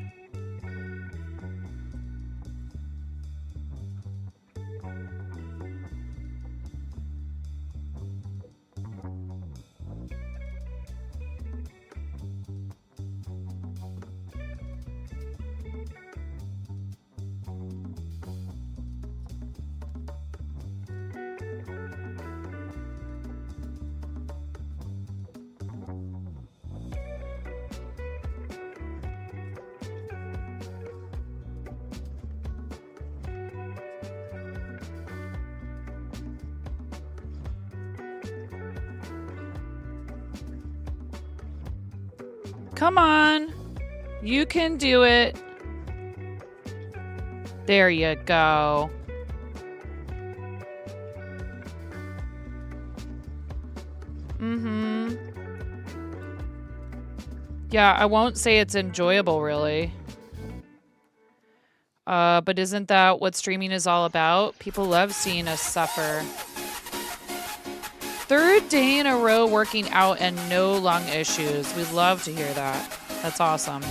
Come on. You can do it. There you go. Mm-hmm. Yeah, I won't say it's enjoyable, really. But isn't that what streaming is all about? People love seeing us suffer. 3rd day in a row working out and no lung issues. We'd love to hear that. That's awesome.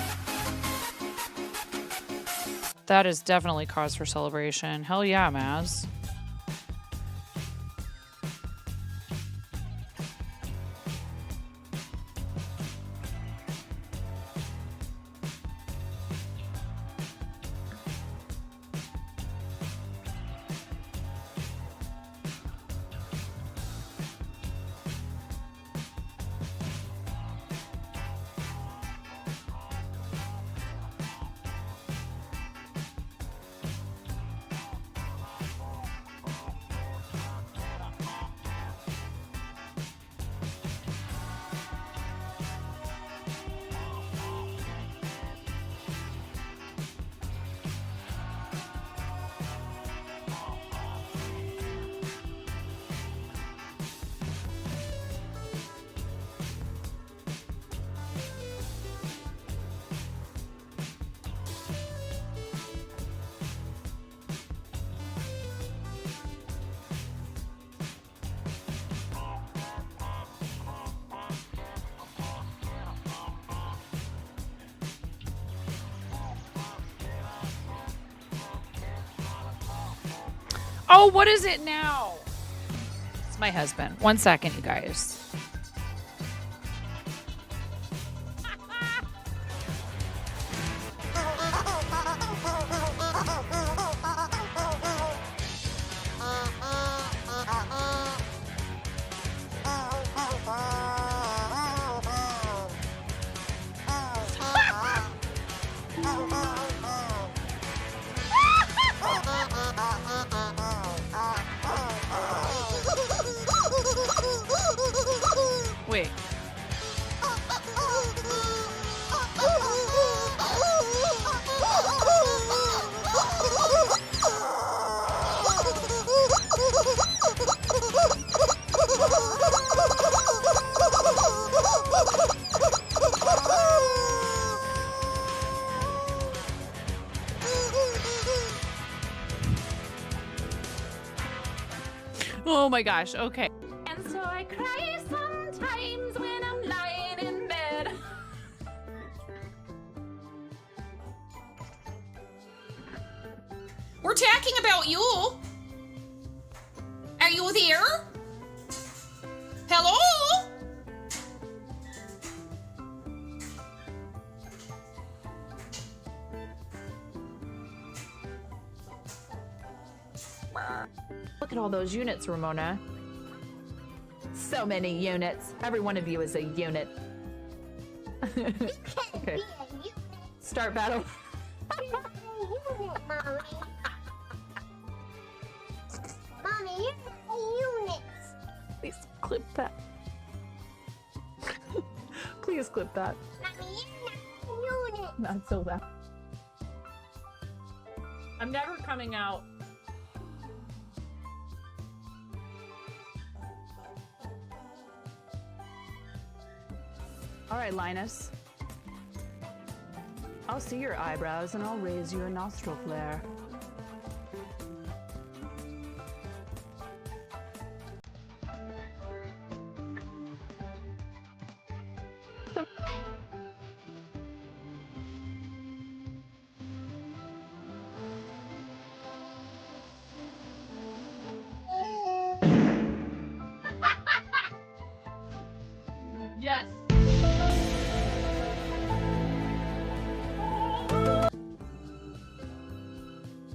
That is definitely cause for celebration. Hell yeah, Maz. Oh, what is it now? It's my husband. 1 second, you guys. Wait. Oh my gosh, okay. And so I cry sometimes when I'm lying in bed. We're talking about you. Are you there? Hello? Look at all those units, Ramona. So many units. Every one of you is a unit. Okay. Start battle. Mommy, you're a unit. Please clip that. Please clip that. Mommy, you're not a unit. Not so loud. I'm never coming out. All right, Linus. I'll see your eyebrows and I'll raise your nostril flare. Yes.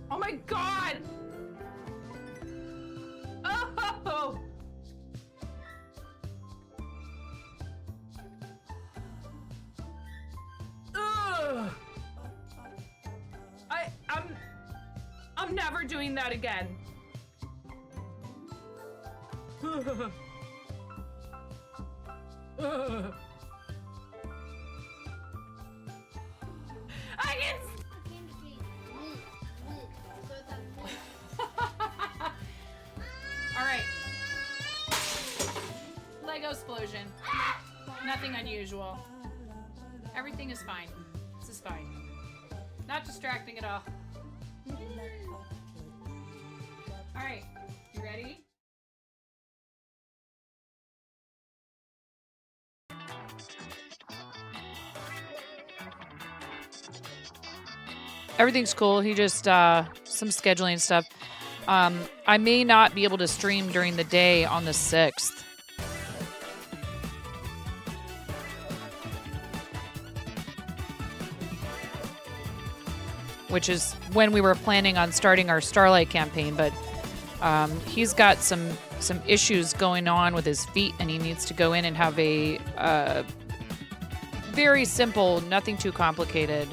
Oh my god. Oh. Ugh. I'm never doing that again. I can. All right. Lego explosion. Nothing unusual. Everything is fine. This is fine. Not distracting at all. All right. You ready? Everything's cool. He just some scheduling stuff. I may not be able to stream during the day on the 6th. Which is when we were planning on starting our Starlight campaign, but he's got some issues going on with his feet, and he needs to go in and have a very simple, nothing too complicated,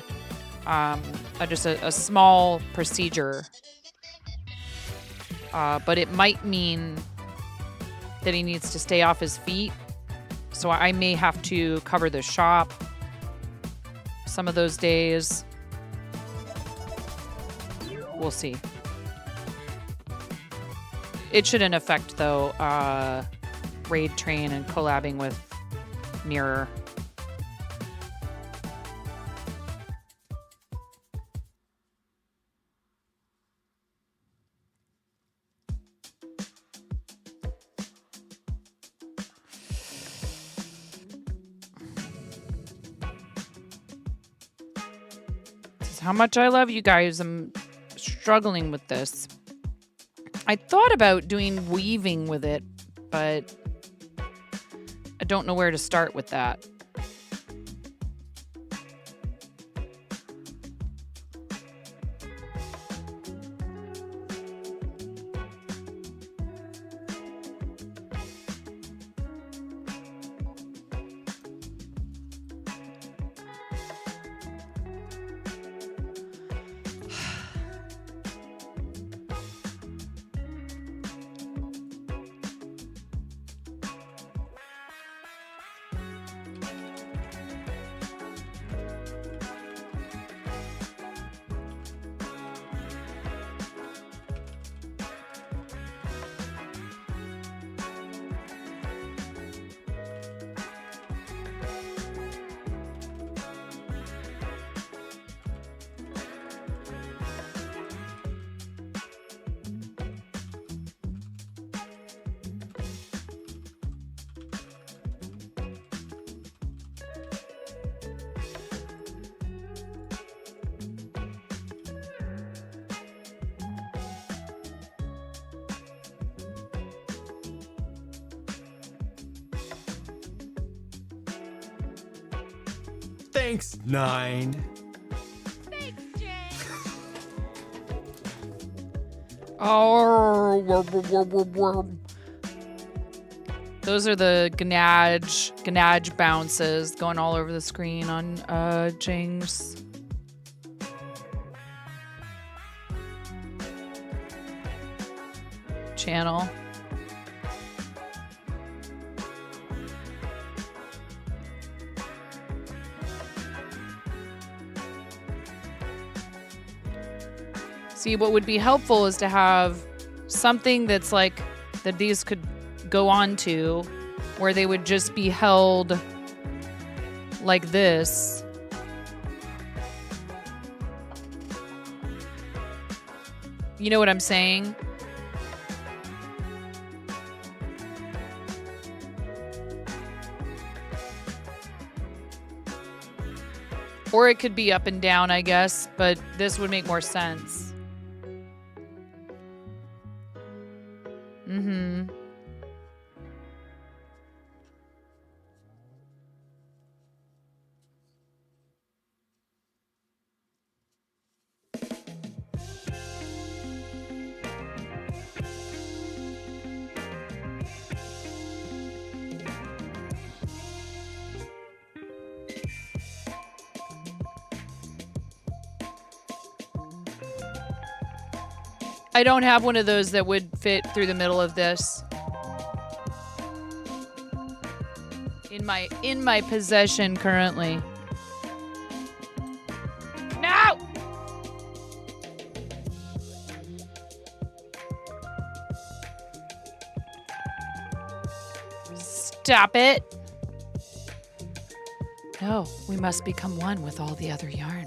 just a small procedure. But it might mean that he needs to stay off his feet, so I may have to cover the shop some of those days. We'll see. It shouldn't affect, though, Raid Train and collabing with Mirror. This is how much I love you guys. I'm struggling with this. I thought about doing weaving with it, but I don't know where to start with that. Thanks, 9. Oh, those are the Gnage bounces going all over the screen on Jing's channel. See, what would be helpful is to have something that's like that these could go on to, where they would just be held like this. You know what I'm saying? Or it could be up and down, I guess, but this would make more sense. Mm-hmm. I don't have one of those that would fit through the middle of this. In my possession currently. No! Stop it. No, we must become one with all the other yarn.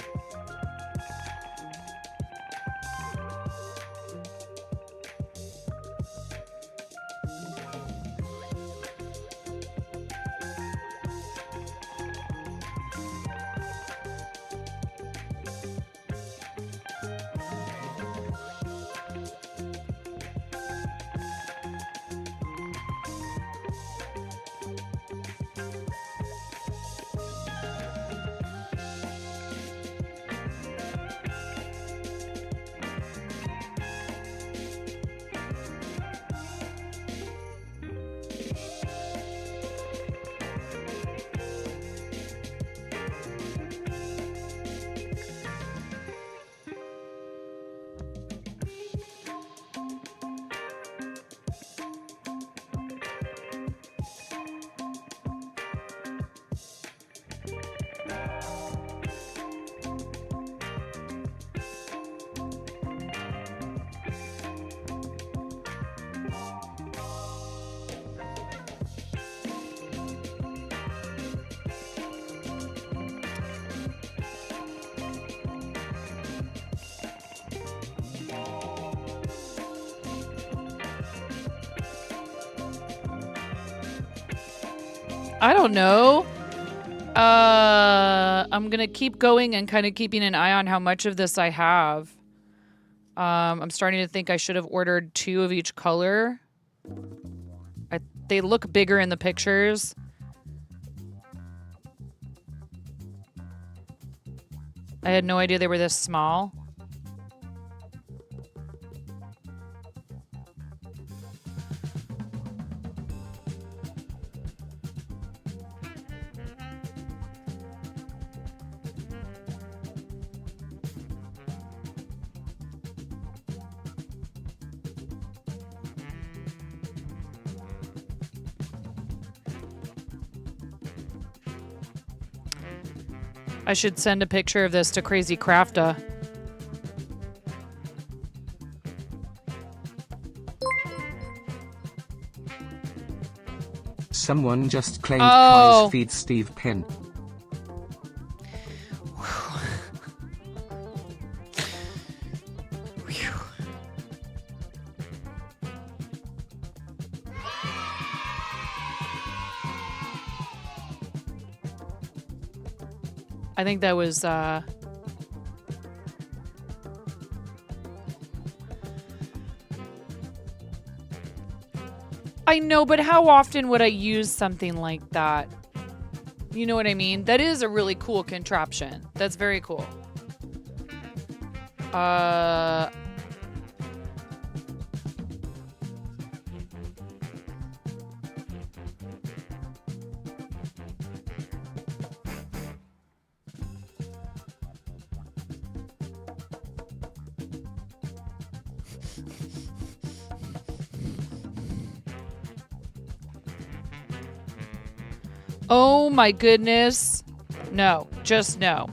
I don't know. I'm gonna keep going and kind of keeping an eye on how much of this I have. I'm starting to think I should have ordered 2 of each color. They look bigger in the pictures. I had no idea they were this small. I should send a picture of this to Crazy Crafta. Someone just claimed Oh. Kai's feed Steve Pin. I think that was I know, but how often would I use something like that? You know what I mean? That is a really cool contraption. That's very cool. Oh my goodness. No, just no.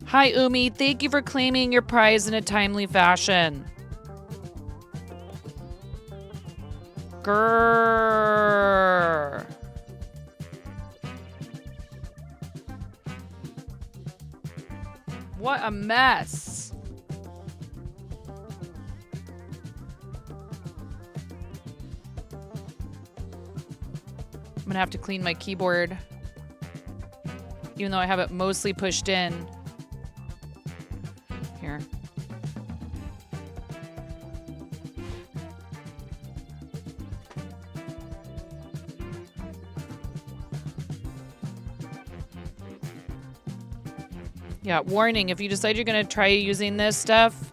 Hi, Umi. Thank you for claiming your prize in a timely fashion. Grrr. What a mess. I'm gonna have to clean my keyboard, even though I have it mostly pushed in. Here. Yeah, warning, if you decide you're gonna try using this stuff,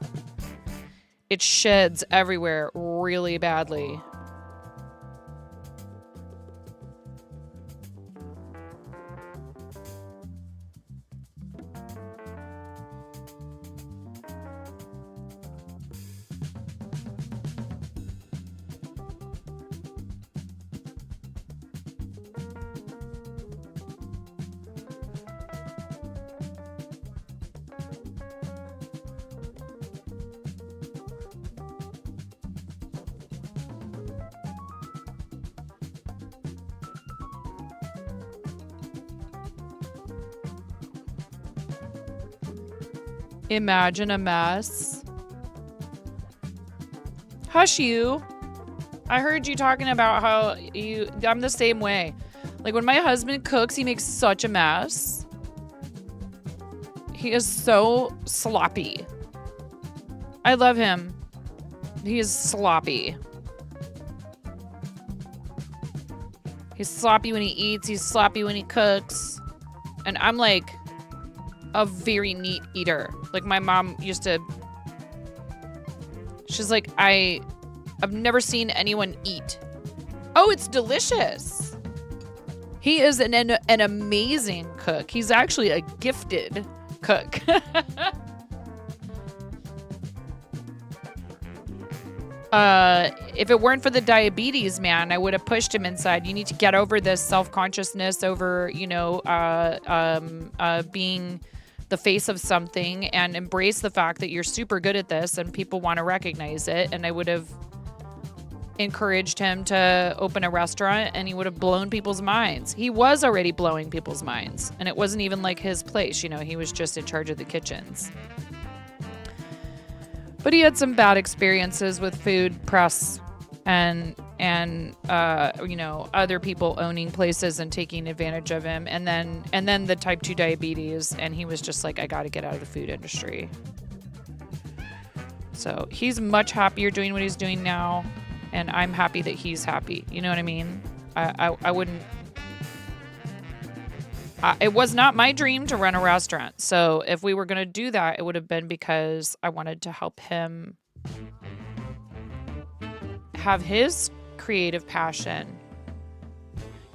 it sheds everywhere really badly. Imagine a mess. Hush you. I heard you talking about how I'm the same way. Like when my husband cooks, he makes such a mess. He is so sloppy. I love him. He is sloppy. He's sloppy when he eats. He's sloppy when he cooks. And I'm like a very neat eater. Like my mom used to, she's like, I've never seen anyone eat. Oh, it's delicious. He is an amazing cook. He's actually a gifted cook. If it weren't for the diabetes, man, I would have pushed him inside. You need to get over this self-consciousness over, you know, being the face of something and embrace the fact that you're super good at this and people want to recognize it. And I would have encouraged him to open a restaurant and he would have blown people's minds. He was already blowing people's minds and it wasn't even like his place. You know, he was just in charge of the kitchens. But he had some bad experiences with food press and and other people owning places and taking advantage of him, and then the type 2 diabetes, and he was just like, I got to get out of the food industry. So he's much happier doing what he's doing now, and I'm happy that he's happy. You know what I mean? I wouldn't. It was not my dream to run a restaurant. So if we were going to do that, it would have been because I wanted to help him have his creative passion.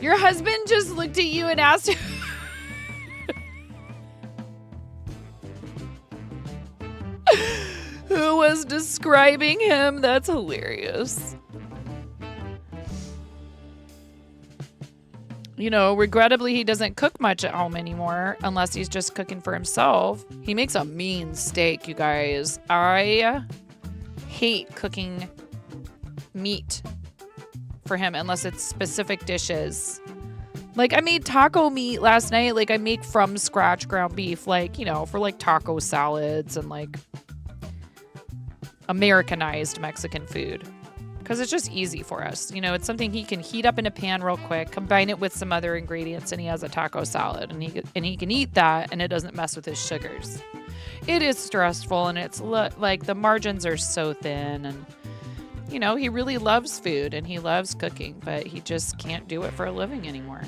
Your husband just looked at you and asked who was describing him. That's hilarious. Regrettably, he doesn't cook much at home anymore unless he's just cooking for himself. He makes a mean steak, you guys. I hate cooking meat for him unless it's specific dishes. Like, I made taco meat last night. Like, I make from scratch ground beef, for taco salads and Americanized Mexican food. Because it's just easy for us. It's something he can heat up in a pan real quick, combine it with some other ingredients, and he has a taco salad. And he can eat that, and it doesn't mess with his sugars. It is stressful, and it's the margins are so thin. And, he really loves food, and he loves cooking, but he just can't do it for a living anymore.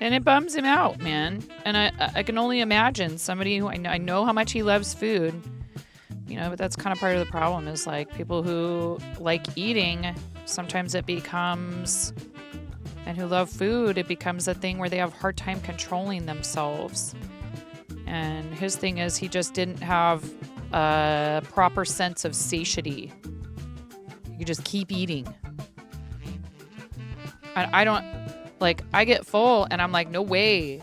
And it bums him out, man. And I can only imagine somebody who I know how much he loves food, but that's kind of part of the problem is people who like eating, sometimes it becomes, and who love food, it becomes a thing where they have a hard time controlling themselves. And his thing is he just didn't have a proper sense of satiety. You could just keep eating. I don't... I get full and I'm like, no way.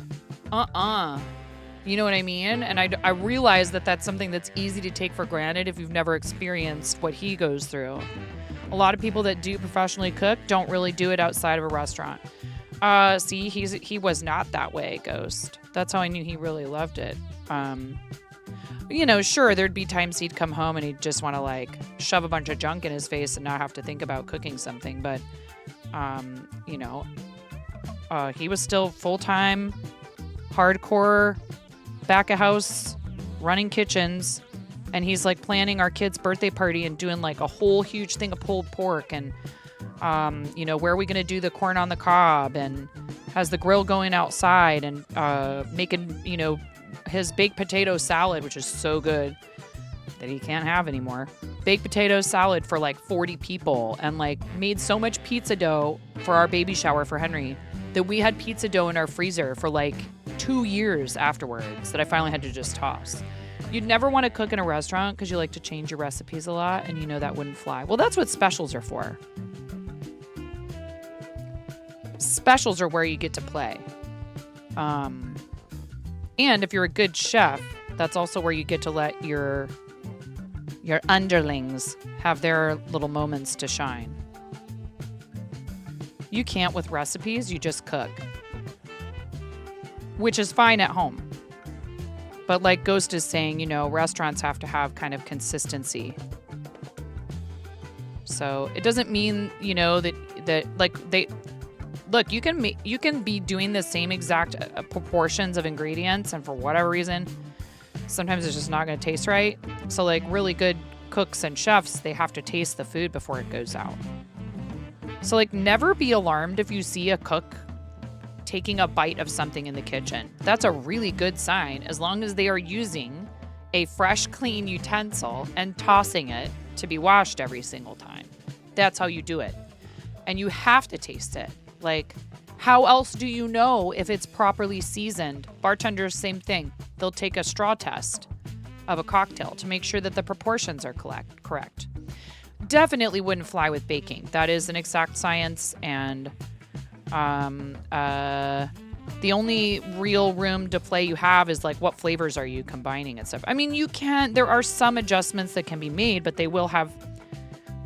You know what I mean? And I realize that that's something that's easy to take for granted if you've never experienced what he goes through. A lot of people that do professionally cook don't really do it outside of a restaurant. See, he was not that way, Ghost. That's how I knew he really loved it. Sure, there'd be times he'd come home and he'd just want to shove a bunch of junk in his face and not have to think about cooking something. But, he was still full-time, hardcore, back-of-house, running kitchens, and he's planning our kid's birthday party and doing a whole huge thing of pulled pork and, where are we going to do the corn on the cob, and has the grill going outside and making, his baked potato salad, which is so good that he can't have anymore. Baked potato salad for 40 people and made so much pizza dough for our baby shower for Henry that we had pizza dough in our freezer for 2 years afterwards that I finally had to just toss. You'd never want to cook in a restaurant because you like to change your recipes a lot, and that wouldn't fly. Well, that's what specials are for. Specials are where you get to play. And if you're a good chef, that's also where you get to let your underlings have their little moments to shine. You can't with recipes, you just cook. Which is fine at home. But like Ghost is saying, restaurants have to have kind of consistency. So it doesn't mean, look, you can be doing the same exact proportions of ingredients, and for whatever reason, sometimes it's just not going to taste right. So really good cooks and chefs, they have to taste the food before it goes out. So never be alarmed if you see a cook taking a bite of something in the kitchen. That's a really good sign, as long as they are using a fresh, clean utensil and tossing it to be washed every single time. That's how you do it. And you have to taste it. How else do you know if it's properly seasoned? Bartenders, same thing. They'll take a straw test of a cocktail to make sure that the proportions are correct. Definitely wouldn't fly with baking. That is an exact science, and The only real room to play you have is like what flavors are you combining and stuff. I mean, there are some adjustments that can be made, but they will have,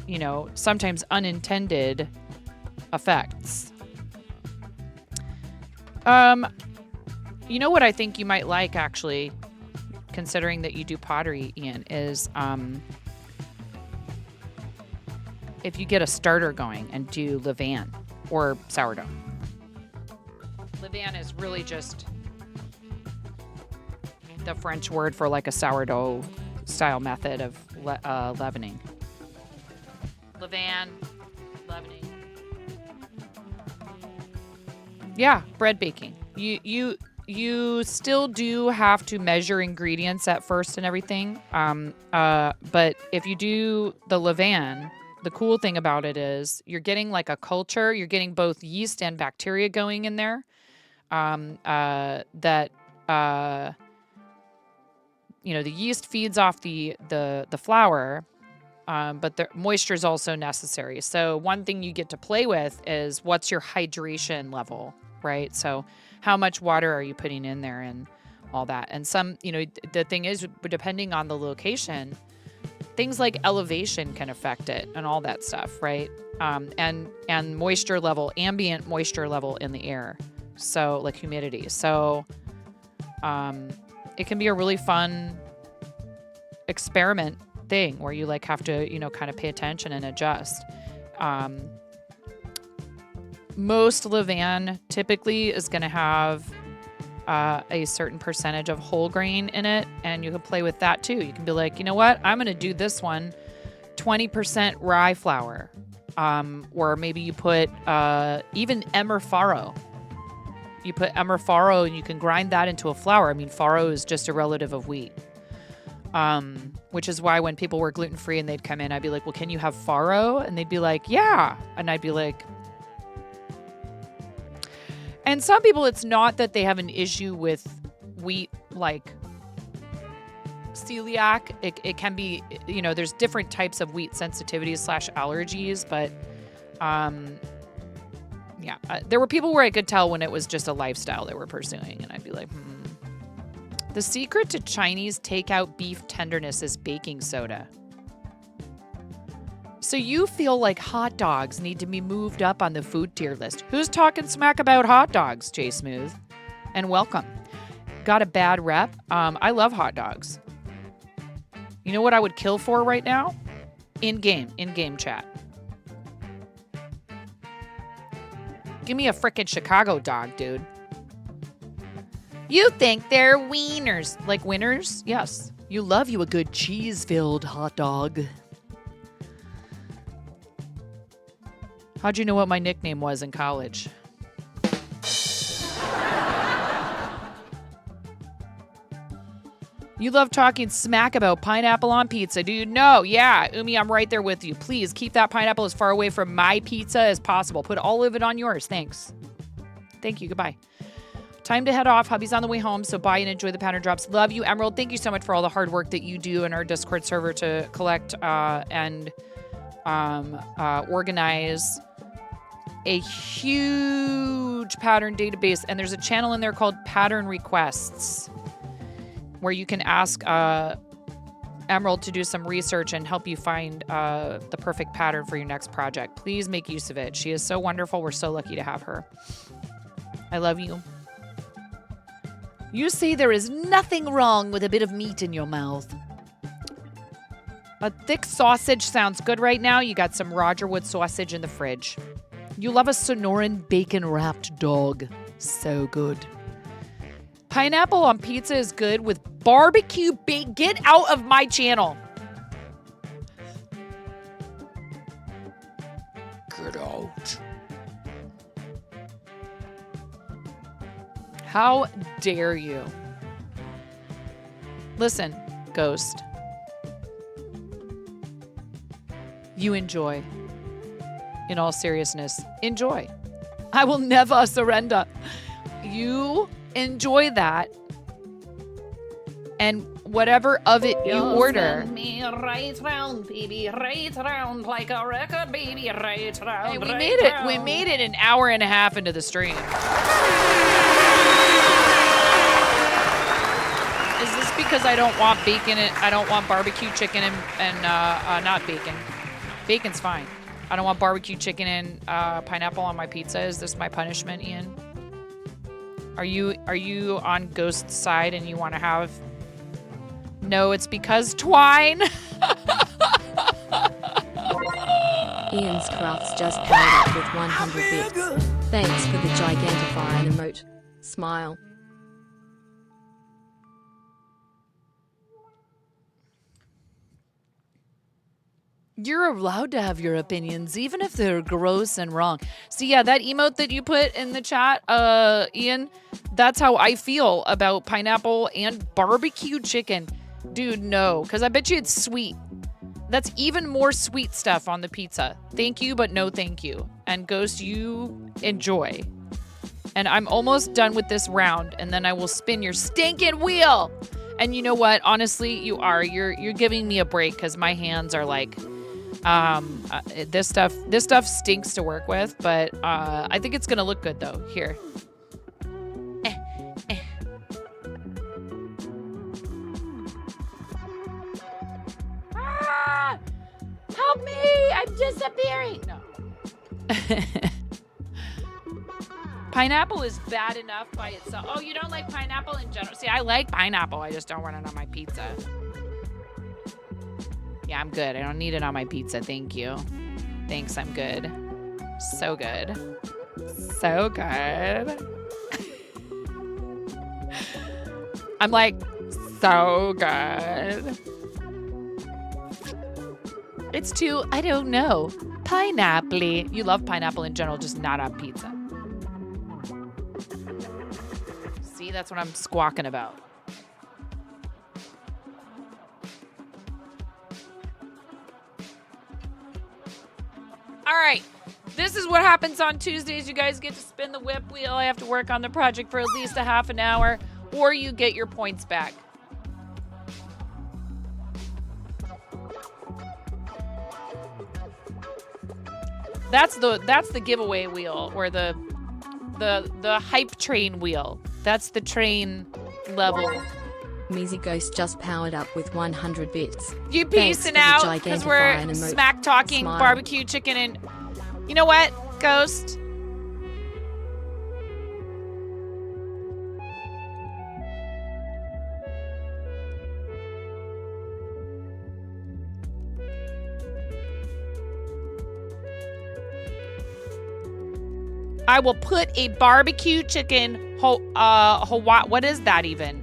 you know, sometimes unintended effects. You know what I think you might like, actually, considering that you do pottery, Ian, is if you get a starter going and do levain or sourdough. Levain is really just the French word for like a sourdough style method of leavening. Levain, leavening. Yeah, bread baking. You still do have to measure ingredients at first and everything. But if you do the levain, the cool thing about it is you're getting like a culture. You're getting both yeast and bacteria going in there. The yeast feeds off the flour, but the moisture is also necessary. So one thing you get to play with is what's your hydration level, right? So how much water are you putting in there and all that. And some, the thing is, depending on the location, things like elevation can affect it and all that stuff, right? And moisture level, ambient moisture level in the air. So like humidity. So it can be a really fun experiment thing where you like have to, kind of pay attention and adjust. Most levain typically is going to have a certain percentage of whole grain in it, and you can play with that too. You can be like, you know what? I'm going to do this one 20% rye flour. Or maybe you put even emmer farro. You put emmer farro and you can grind that into a flour. I mean, farro is just a relative of wheat. Which is why when people were gluten-free and they'd come in, I'd be like, well, can you have farro? And they'd be like, yeah. And I'd be like... And some people, it's not that they have an issue with wheat, like celiac. It can be, there's different types of wheat sensitivities / allergies, but there were people where I could tell when it was just a lifestyle they were pursuing, and I'd be like, The secret to Chinese takeout beef tenderness is baking soda. So you feel like hot dogs need to be moved up on the food tier list. Who's talking smack about hot dogs, Jay Smooth? And welcome. Got a bad rep? I love hot dogs. You know what I would kill for right now? In-game chat. Give me a frickin' Chicago dog, dude. You think they're wieners. Like winners? Yes. You love you a good cheese-filled hot dog. How'd you know what my nickname was in college? You love talking smack about pineapple on pizza, dude. No, yeah. Umi, I'm right there with you. Please keep that pineapple as far away from my pizza as possible. Put all of it on yours. Thanks. Thank you. Goodbye. Time to head off. Hubby's on the way home, so bye and enjoy the pattern drops. Love you, Emerald. Thank you so much for all the hard work that you do in our Discord server to collect and organize a huge pattern database. And there's a channel in there called Pattern Requests, where you can ask Emerald to do some research and help you find the perfect pattern for your next project. Please make use of it. She is so wonderful. We're so lucky to have her. I love you. You say there is nothing wrong with a bit of meat in your mouth. A thick sausage sounds good right now. You got some Rogerwood sausage in the fridge. You love a Sonoran bacon-wrapped dog. So good. Pineapple on pizza is good with barbecue bacon. Get out of my channel. Get out. How dare you? Listen, Ghost. You enjoy. In all seriousness, enjoy. I will never surrender. You enjoy that. And whatever of it you order. Send me right round, baby, right round, like a record, baby, right round. Hey, we made it an hour and a half into the stream. because I don't want bacon. I don't want barbecue chicken and not bacon. Bacon's fine. I don't want barbecue chicken and pineapple on my pizza. Is this my punishment, Ian? Are you on Ghost's side and you want to have? No, it's because twine. Ian's Crafts just powered up with 100 bits. Thanks for the gigantifying emote. Smile. You're allowed to have your opinions, even if they're gross and wrong. See, yeah, that emote that you put in the chat, Ian, that's how I feel about pineapple and barbecue chicken. Dude, no, because I bet you it's sweet. That's even more sweet stuff on the pizza. Thank you, but no thank you. And Ghost, you enjoy. And I'm almost done with this round, and then I will spin your stinking wheel. And you know what? Honestly, you are. You're giving me a break because my hands are like, this stuff stinks to work with, but I think it's gonna look good though. Here. Ah! Help me! I'm disappearing. No. Pineapple is bad enough by itself. Oh, you don't like pineapple in general? See, I like pineapple. I just don't want it on my pizza. Yeah, I'm good. I don't need it on my pizza. Thank you. Thanks, I'm good. So good. So good. I'm like, so good. It's too, I don't know, pineapple-y. You love pineapple in general, just not on pizza. See, that's what I'm squawking about. All right, this is what happens on Tuesdays. You guys get to spin the whip wheel. I have to work on the project for at least a half an hour, or you get your points back. That's the giveaway wheel, or the hype train wheel. That's the train level. Measy Ghost just powered up with 100 bits. You peacing out because we're smack talking barbecue chicken and you know what, Ghost? I will put a barbecue chicken, what is that even?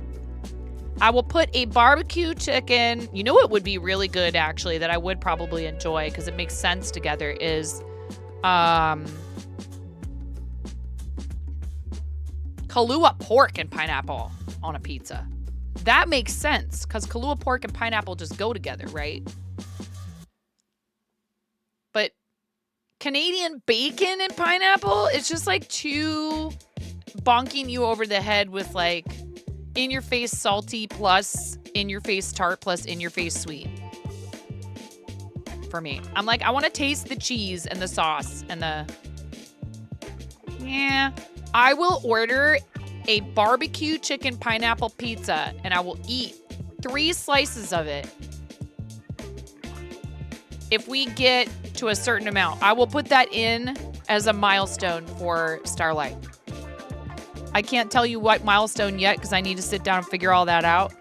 I will put a barbecue chicken, you know what would be really good actually that I would probably enjoy because it makes sense together is Kahlua pork and pineapple on a pizza. That makes sense because Kahlua pork and pineapple just go together, right? But Canadian bacon and pineapple, it's just like too bonking you over the head with like in your face salty plus in your face tart plus in your face sweet. For me, I'm like, I want to taste the cheese and the sauce and the. Yeah, I will order a barbecue chicken pineapple pizza and I will eat 3 slices of it. If we get to a certain amount, I will put that in as a milestone for Starlight. I can't tell you what milestone yet because I need to sit down and figure all that out.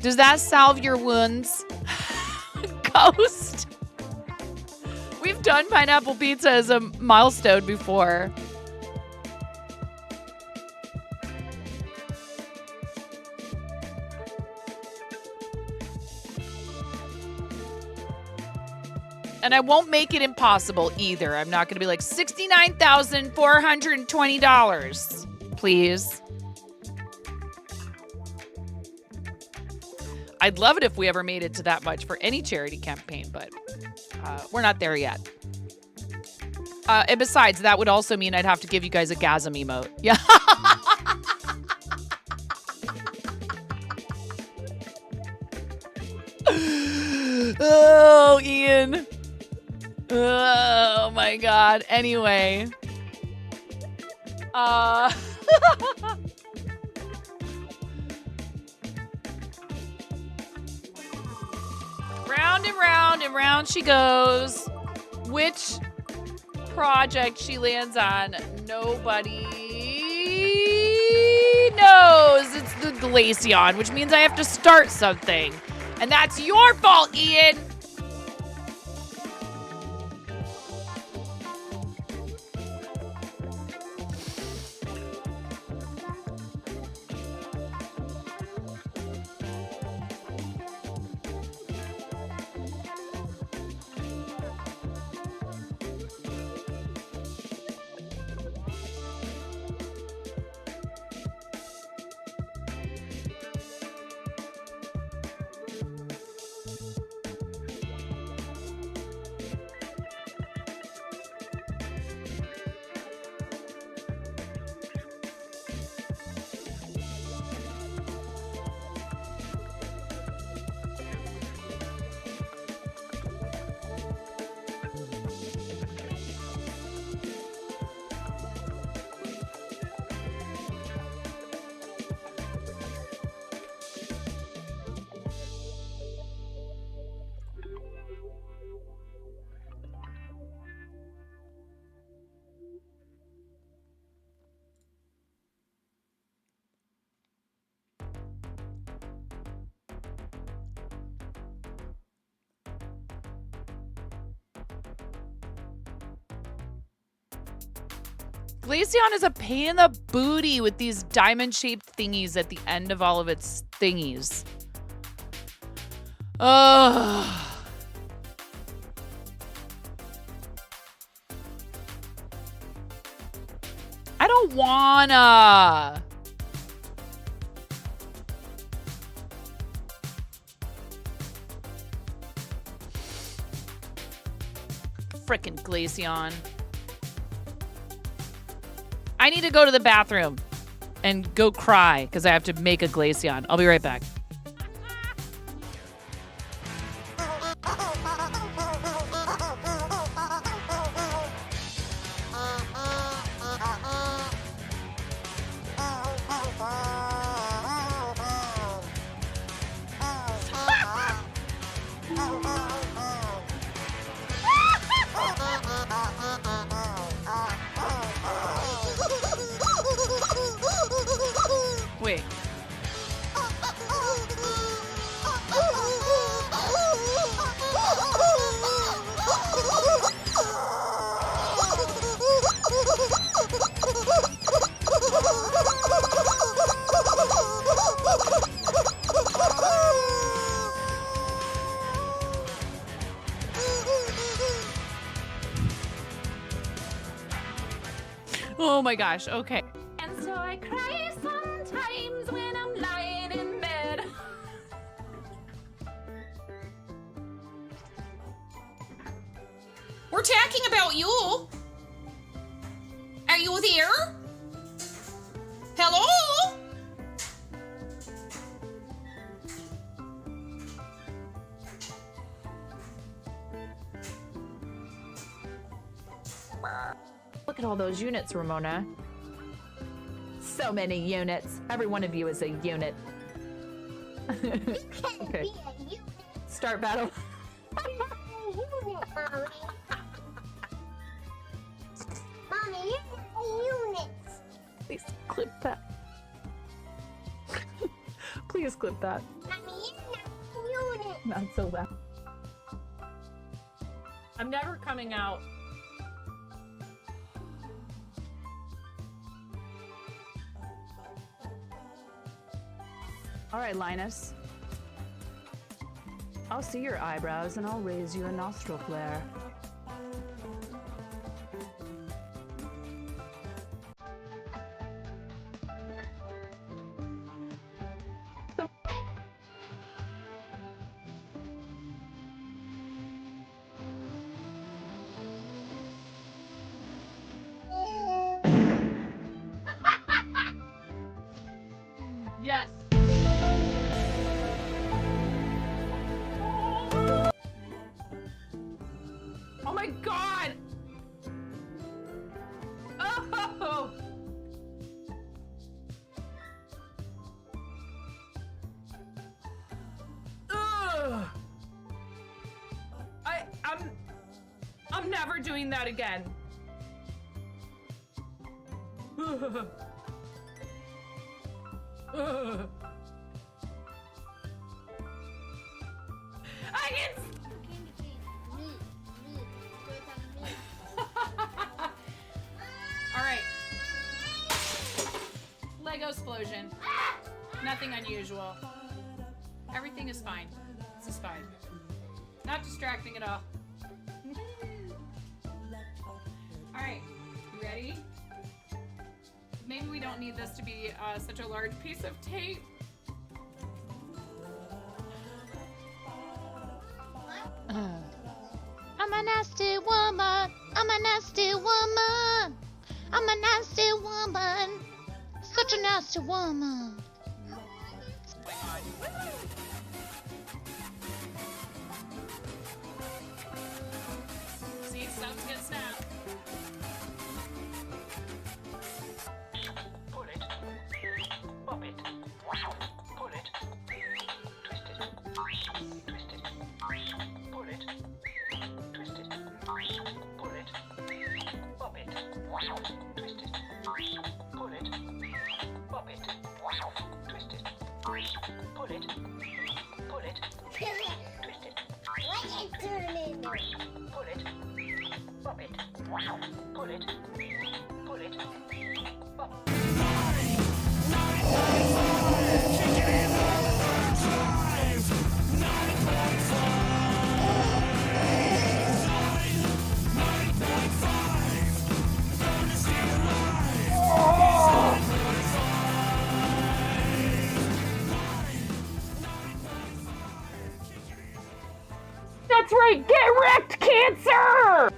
Does that salve your wounds? Ghost. We've done pineapple pizza as a milestone before. And I won't make it impossible either. I'm not going to be like $69,420. Please. I'd love it if we ever made it to that much for any charity campaign, but we're not there yet. And besides, that would also mean I'd have to give you guys a gasm emote. Yeah. Oh, Ian. Oh my God. Anyway. and round she goes. Which project she lands on, nobody knows. It's the Glaceon, which means I have to start something. And that's your fault, Ian. Glaceon is a pain in the booty with these diamond-shaped thingies at the end of all of its thingies. Ugh. I don't wanna. Frickin' Glaceon. I need to go to the bathroom and go cry because I have to make a Glaceon. I'll be right back. Wait. Oh my gosh, okay. And so I cry sometimes when I'm lying in bed. We're talking about you. Are you there? Hello? Look at all those units, Ramona. So many units. Every one of you is a unit. Okay. Start battle. Mommy, you're a unit. Please clip that. Please clip that. Mommy, you're not a unit. Not so loud. I'm never coming out. All right, Linus. I'll see your eyebrows and I'll raise you a nostril flare. Yes. Oh my god. Oh. Ugh. never doing that again. I can. All right. Lego explosion. Nothing unusual. Everything is fine. This is fine. Not distracting at all. All right. You ready? Maybe we don't need this to be such a large piece of tape. I'm a nasty woman. I'm a nasty woman. I'm a nasty woman. Such a nasty woman. See, stuff's gonna snap. Pull it, pop it, pull it, twist it, twist it, pull it, twist it, pull it, pop it, twist it, pull it, pop it, twist it, pull it, pull it, twist it, What is turning? pull it, pop it, pull it, pull it, pop it. That's right, get wrecked, Cancer!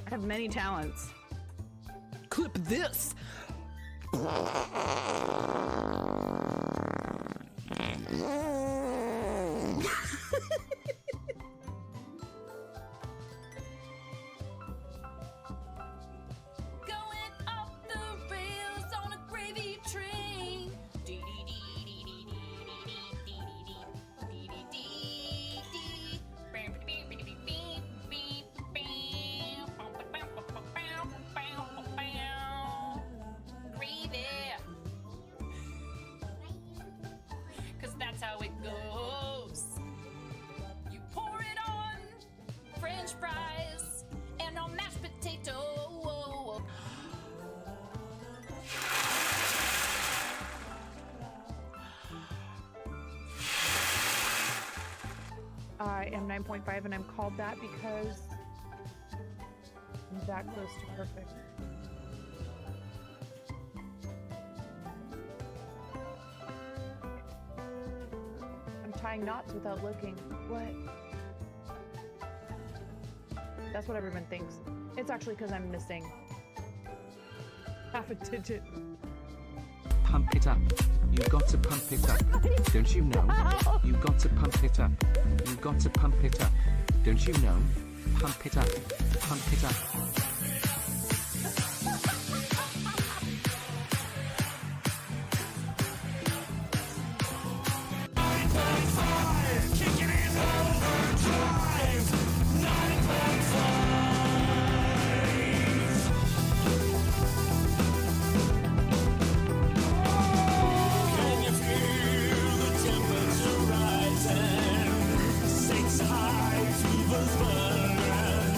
I have many talents. Clip this. Going off the rails on a gravy train. Gravy. 'Cause that's how it goes. You pour it on French fries and on mashed potato. I am 9.5 and I'm called that because I'm that close to perfect. I'm tying knots without looking. What? That's what everyone thinks. It's actually because I'm missing half a digit. Pump it up. You got to pump it up. Don't you know? You got to pump it up. You got to pump it up. Don't you know? Pump it up. Pump it up. Six high fevers burning.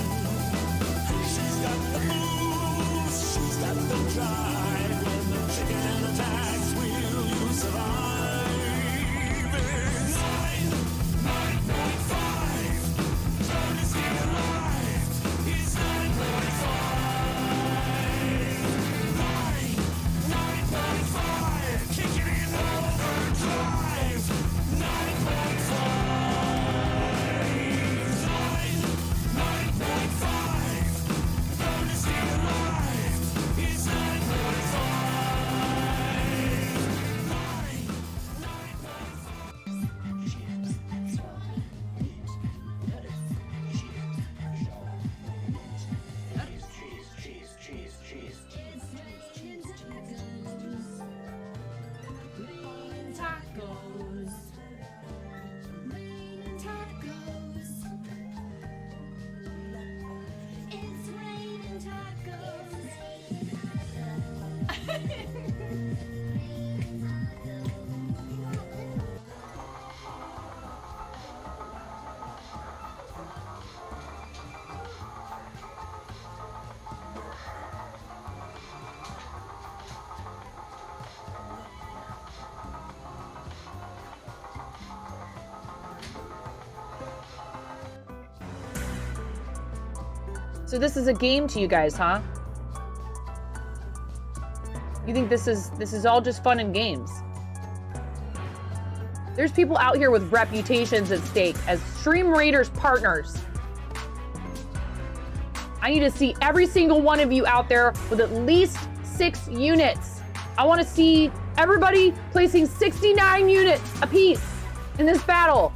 So this is a game to you guys, huh? You think this is all just fun and games? There's people out here with reputations at stake as Stream Raiders partners. I need to see every single one of you out there with at least 6 units. I want to see everybody placing 69 units apiece in this battle.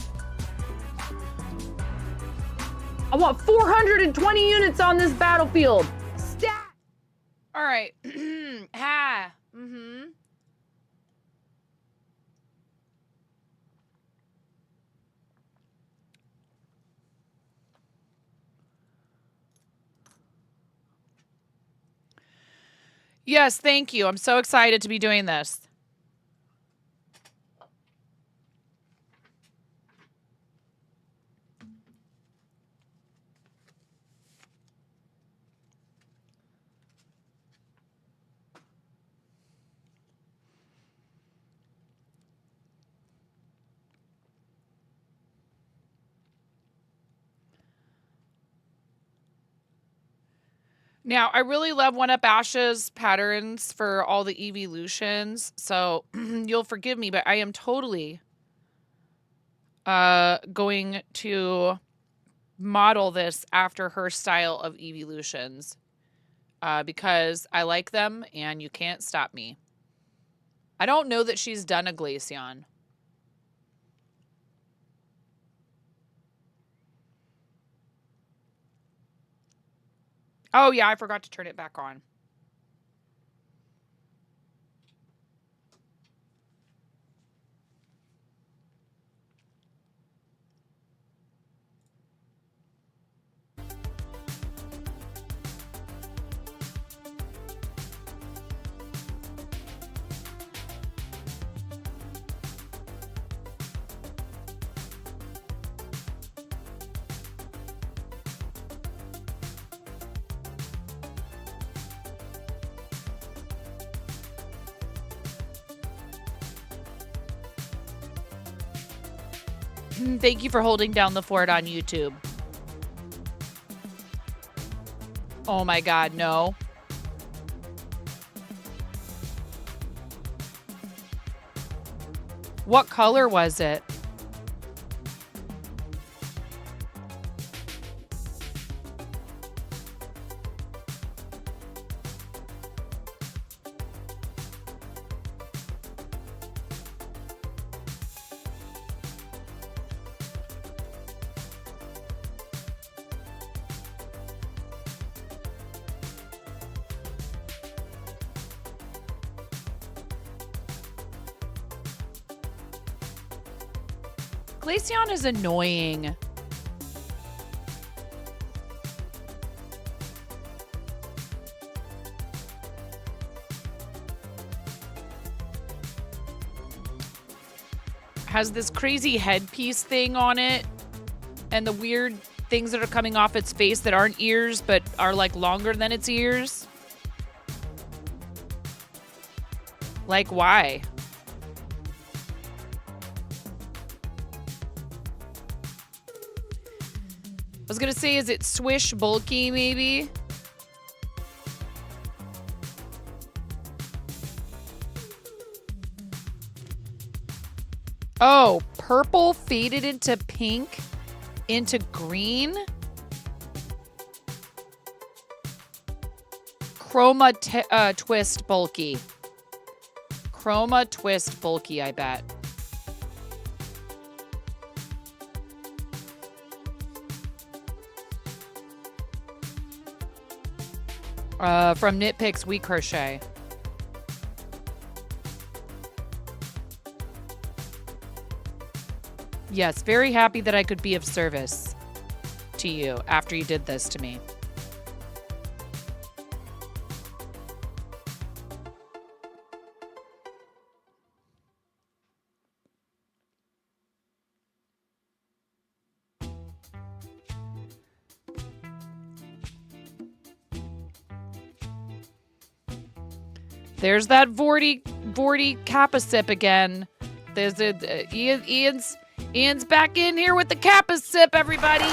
I want 420 units on this battlefield. Stat! All right. Ha. Mm-hmm. Yes, thank you. I'm so excited to be doing this. Now, I really love One Up Ash's patterns for all the evolutions, so you'll forgive me, but I am totally going to model this after her style of evolutions because I like them and you can't stop me. I don't know that she's done a Glaceon. Oh, yeah, I forgot to turn it back on. Thank you for holding down the fort on YouTube. Oh my God, no. What color was it? Glaceon is annoying. Has this crazy headpiece thing on it and the weird things that are coming off its face that aren't ears but are like longer than its ears. Like, why? I was gonna say, is it swish bulky maybe? Oh, purple faded into pink, into green. Chroma twist bulky. Chroma twist bulky, I bet. From Nitpicks We Crochet. Yes, very happy that I could be of service to you after you did this to me. There's that Vorty Kappa sip again. There's Ian's back in here with the Kappa sip, everybody.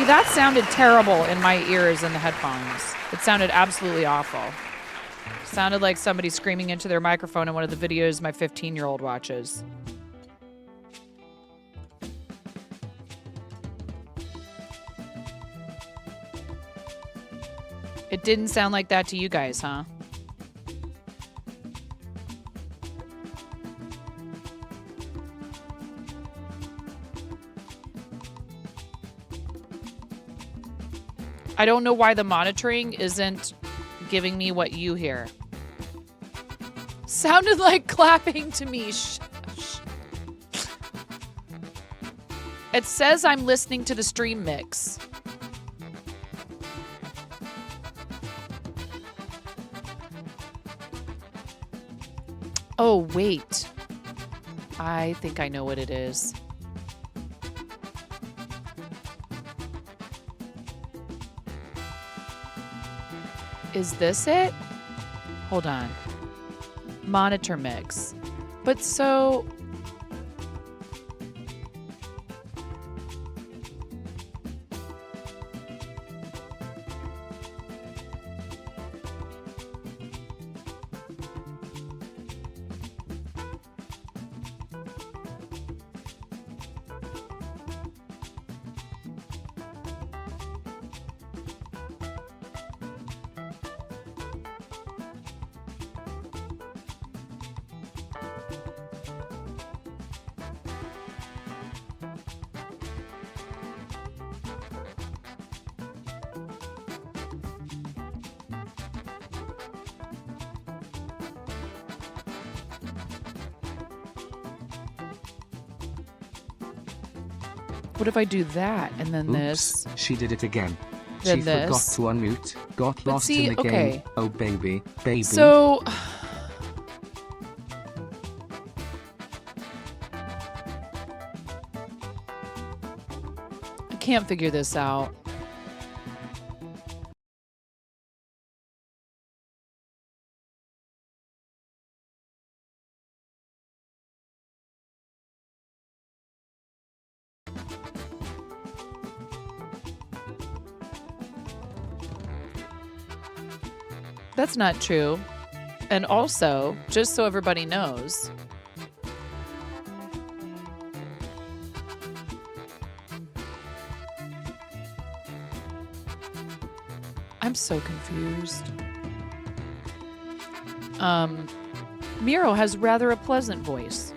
See, that sounded terrible in my ears in the headphones. It sounded absolutely awful. Sounded like somebody screaming into their microphone in one of the videos my 15-year-old watches. It didn't sound like that to you guys, huh? I don't know why the monitoring isn't giving me what you hear. Sounded like clapping to me. It says I'm listening to the stream mix. Oh, wait. I think I know what it is. Is this it? Hold on. Monitor mix. But so... What if I do that and then Oops, this? she did it again. Then She this. forgot to unmute, got But lost see, in the okay. game. Oh baby, baby. So... I can't figure this out. That's not true. And also, just so everybody knows, I'm so confused. Miro has rather a pleasant voice.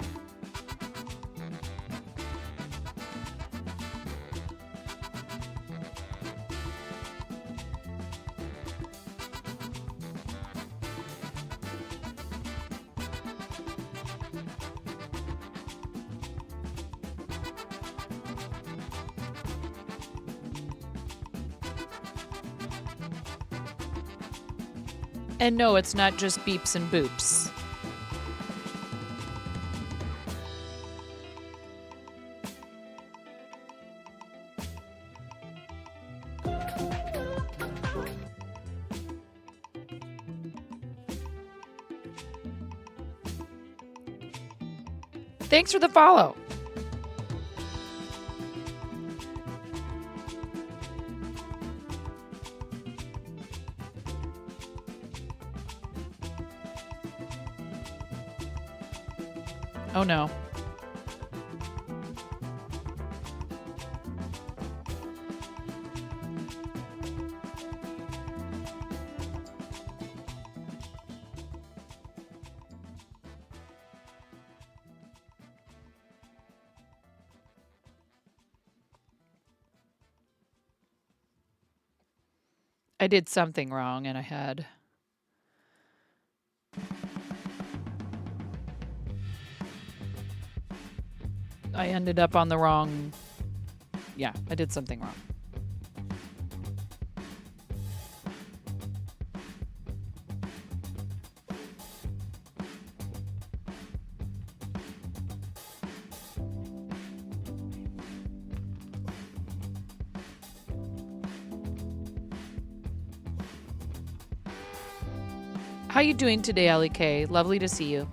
And no, it's not just beeps and boops. Thanks for the follow. Oh no. I did something wrong and I ended up on the wrong... Yeah, I did something wrong. How you doing today, Ellie K? Lovely to see you.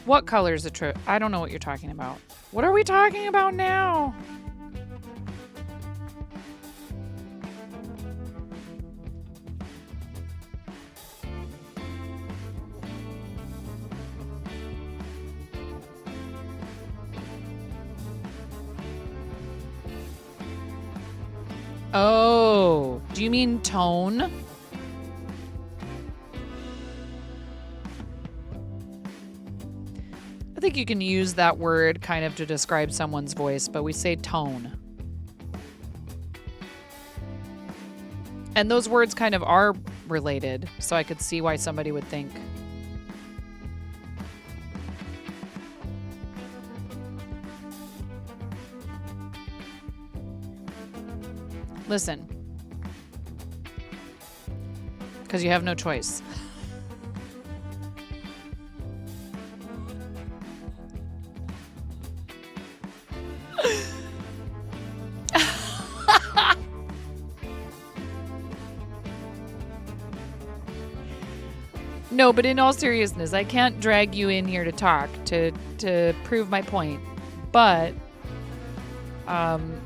What color is the I don't know what you're talking about. What are we talking about now? Oh, do you mean tone? I think you can use that word kind of to describe someone's voice, but we say tone. And those words kind of are related, so I could see why somebody would think. Listen. Because you have no choice. No, but in all seriousness, I can't drag you in here to talk to prove my point. But I'm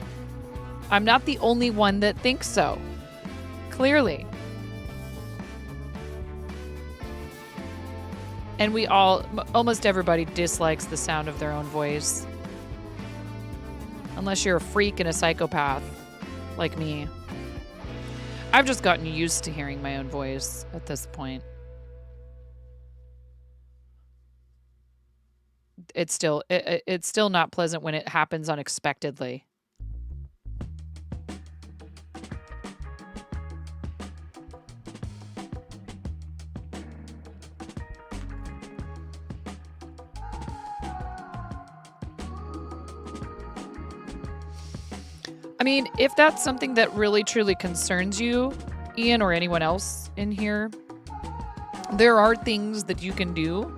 not the only one that thinks so. Clearly. And we all, almost everybody dislikes the sound of their own voice. Unless you're a freak and a psychopath like me. I've just gotten used to hearing my own voice at this point. It's still not pleasant when it happens unexpectedly. I mean, if that's something that really truly concerns you, Ian, or anyone else in here, there are things that you can do,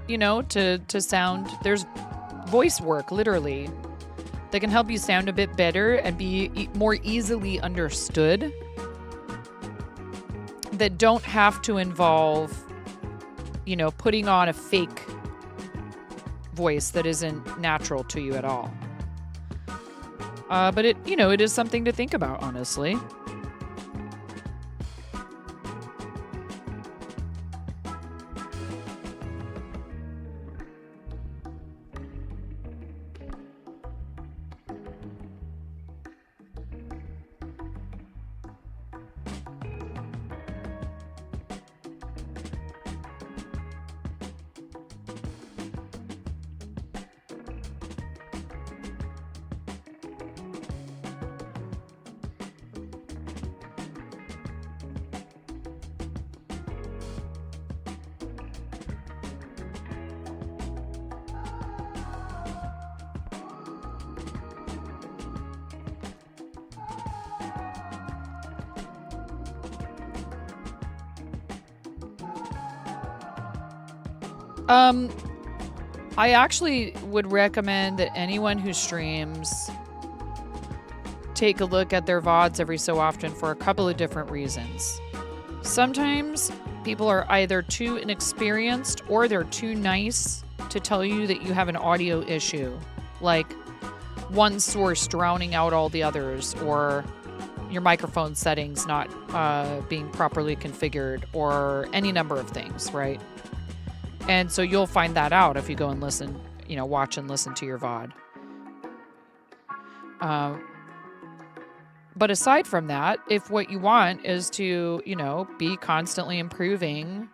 you know, to sound. There's voice work, literally, that can help you sound a bit better and be more easily understood, that don't have to involve, you know, putting on a fake voice that isn't natural to you at all. But it is something to think about, honestly. I actually would recommend that anyone who streams take a look at their VODs every so often for a couple of different reasons. Sometimes people are either too inexperienced or they're too nice to tell you that you have an audio issue, like one source drowning out all the others, or your microphone settings not being properly configured, or any number of things, right? And so you'll find that out if you go and listen, you know, watch and listen to your VOD. But aside from that, if what you want is to, you know, be constantly improving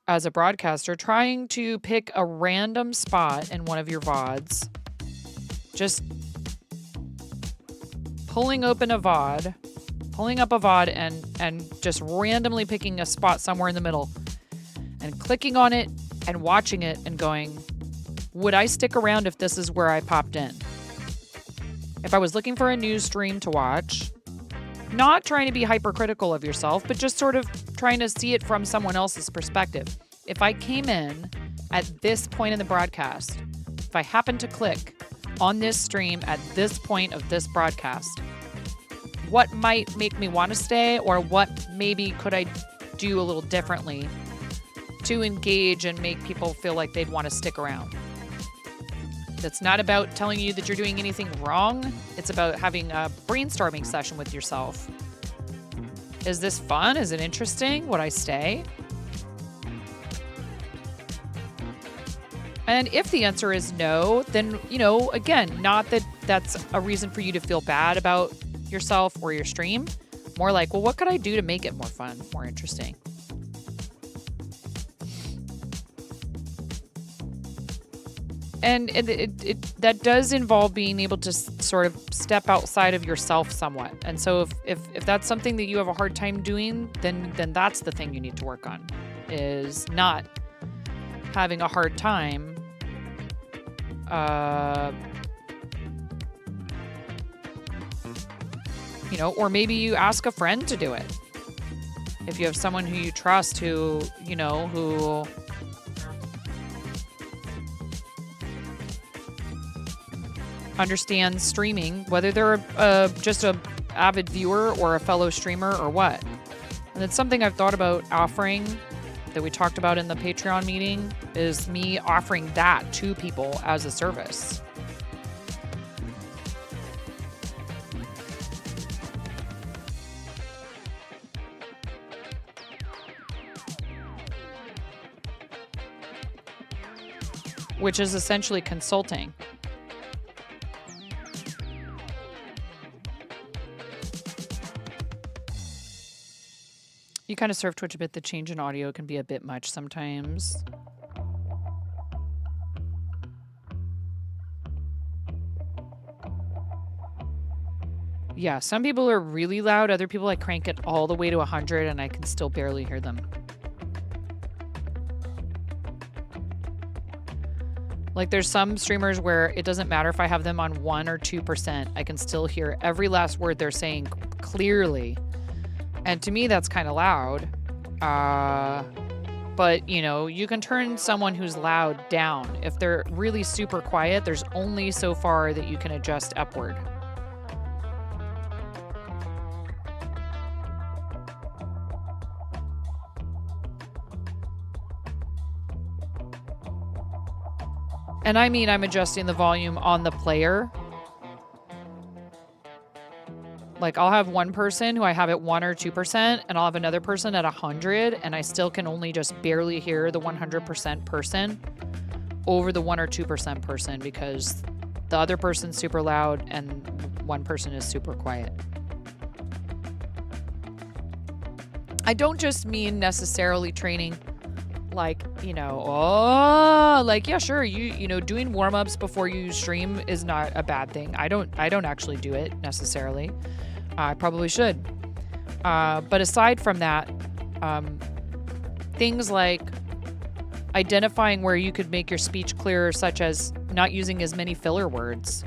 as a broadcaster, trying to pick a random spot in one of your VODs, just pulling up a VOD and just randomly picking a spot somewhere in the middle and clicking on it and watching it and going, would I stick around if this is where I popped in? If I was looking for a news stream to watch, not trying to be hypercritical of yourself, but just sort of trying to see it from someone else's perspective. If I came in at this point in the broadcast, if I happened to click on this stream at this point of this broadcast, what might make me want to stay, or what maybe could I do a little differently to engage and make people feel like they'd want to stick around. It's not about telling you that you're doing anything wrong. It's about having a brainstorming session with yourself. Is this fun? Is it interesting? Would I stay? And if the answer is no, then, you know, again, not that that's a reason for you to feel bad about yourself or your stream. More like, well, what could I do to make it more fun, more interesting? And that does involve being able to sort of step outside of yourself somewhat. And so if that's something that you have a hard time doing, then that's the thing you need to work on, is not having a hard time you know, or maybe you ask a friend to do it. If you have someone who you trust who, you know, who understands streaming, whether they're just a avid viewer or a fellow streamer or what. And it's something I've thought about offering, that we talked about in the Patreon meeting, is me offering that to people as a service. Which is essentially consulting. You kind of serve Twitch a bit. The change in audio can be a bit much sometimes. Yeah, some people are really loud. Other people, I crank it all the way to 100 and I can still barely hear them. Like, there's some streamers where it doesn't matter if I have them on 1 or 2%. I can still hear every last word they're saying clearly. And to me, that's kind of loud. But, you know, you can turn someone who's loud down. If they're really super quiet, there's only so far that you can adjust upward. And I mean, I'm adjusting the volume on the player. Like, I'll have one person who I have at 1 or 2%, and I'll have another person at 100, and I still can only just barely hear the 100% person over the 1 or 2% person, because the other person's super loud and one person is super quiet. I don't just mean necessarily training, like, you know, like, yeah, sure, you know, doing warm-ups before you stream is not a bad thing. I don't actually do it necessarily. I probably should. But aside from that, things like identifying where you could make your speech clearer, such as not using as many filler words.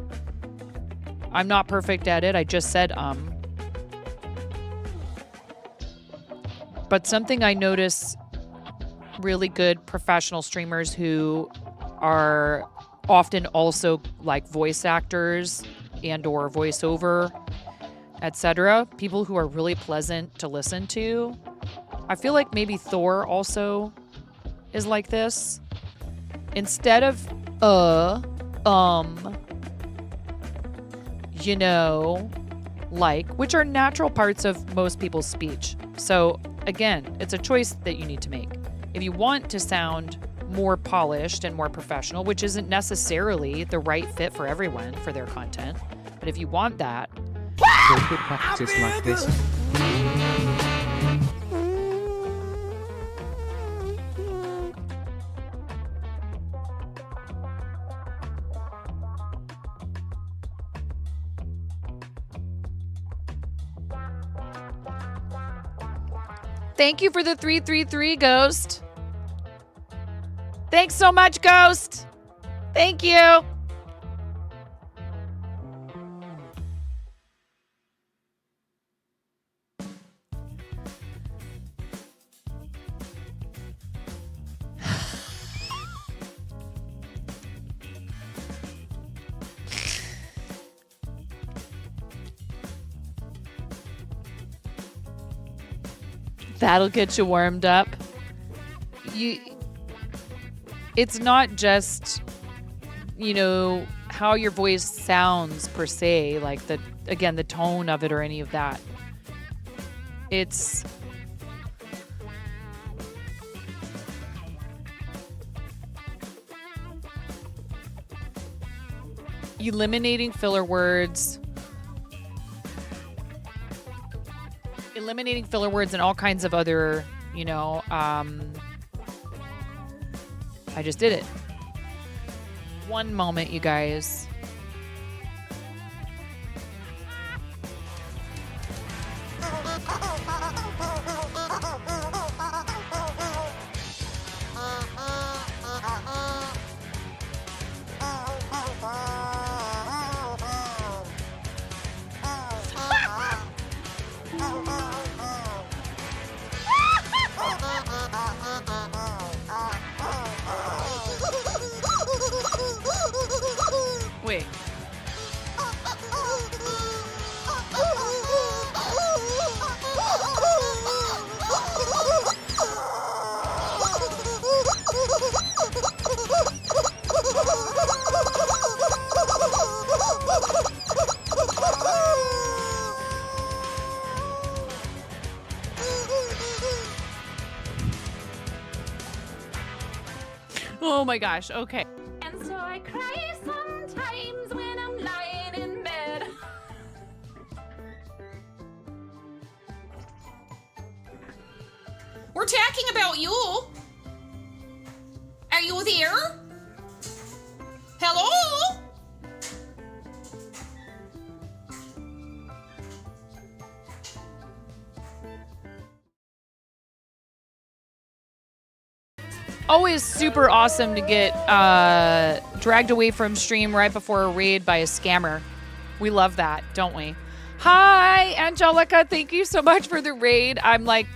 I'm not perfect at it. I just said But something I notice really good professional streamers who are often also like voice actors and or voiceover, etc. People who are really pleasant to listen to. I feel like maybe Thor also is like this. Instead of you know, like, which are natural parts of most people's speech. So again, it's a choice that you need to make. If you want to sound more polished and more professional, which isn't necessarily the right fit for everyone for their content, but if you want that, they could practice like this. thank you for the 333, Ghost. Thanks so much, Ghost. Thank you. That'll get you warmed up. it's not just, you know, how your voice sounds per se, like the tone of it or any of that. It's eliminating filler words. Eliminating filler words and all kinds of other, you know, I just did it. One moment, you guys. Wait. Oh my gosh, okay. And so I cry sometimes when I'm lying in bed. We're talking about you. Are you there? Hello? Always super awesome to get dragged away from stream right before a raid by a scammer. We love that, don't we? Hi, Angelica. Thank you so much for the raid. I'm like,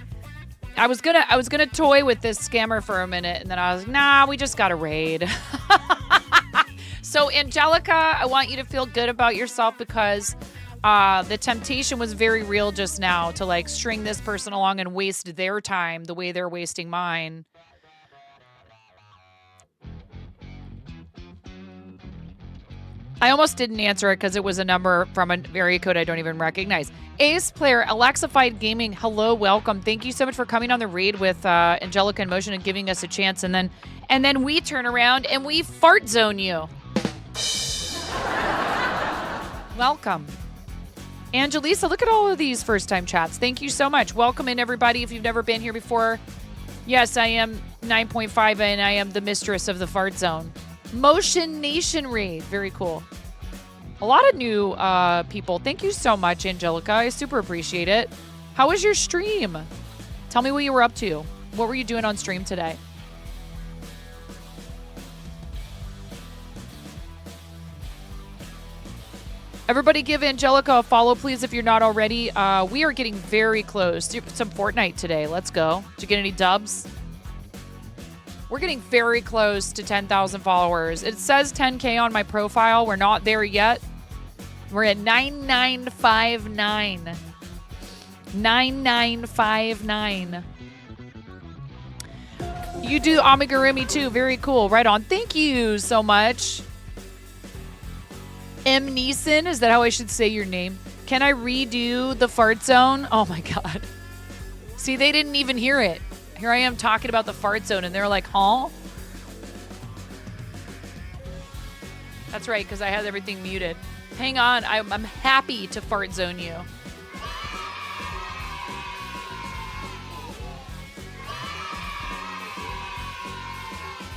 I was gonna toy with this scammer for a minute, and then I was like, nah, we just got a raid. So, Angelica, I want you to feel good about yourself because the temptation was very real just now to like string this person along and waste their time the way they're wasting mine. I almost didn't answer it because it was a number from an area code I don't even recognize. Ace player, Alexified Gaming, hello, welcome. Thank you so much for coming on the raid with Angelica in Motion and giving us a chance. And then we turn around and we fart zone you. Welcome. Angelisa, look at all of these first-time chats. Thank you so much. Welcome in, everybody, if you've never been here before. Yes, I am 9.5, and I am the mistress of the fart zone. Motion Nation raid. Very cool. A lot of new people. Thank you so much, Angelica. I super appreciate it. How was your stream? Tell me what you were up to. What were you doing on stream today? Everybody give Angelica a follow, please, if you're not already. We are getting very close to some Fortnite today. Let's go. Did you get any dubs? We're getting very close to 10,000 followers. It says 10K on my profile. We're not there yet. We're at 9959. 9959. You do amigurumi too. Very cool. Right on. Thank you so much. M. Neeson, is that how I should say your name? Can I redo the fart zone? Oh my God. See, they didn't even hear it. Here I am talking about the fart zone, and they're like, huh? That's right, because I had everything muted. Hang on, I'm happy to fart zone you.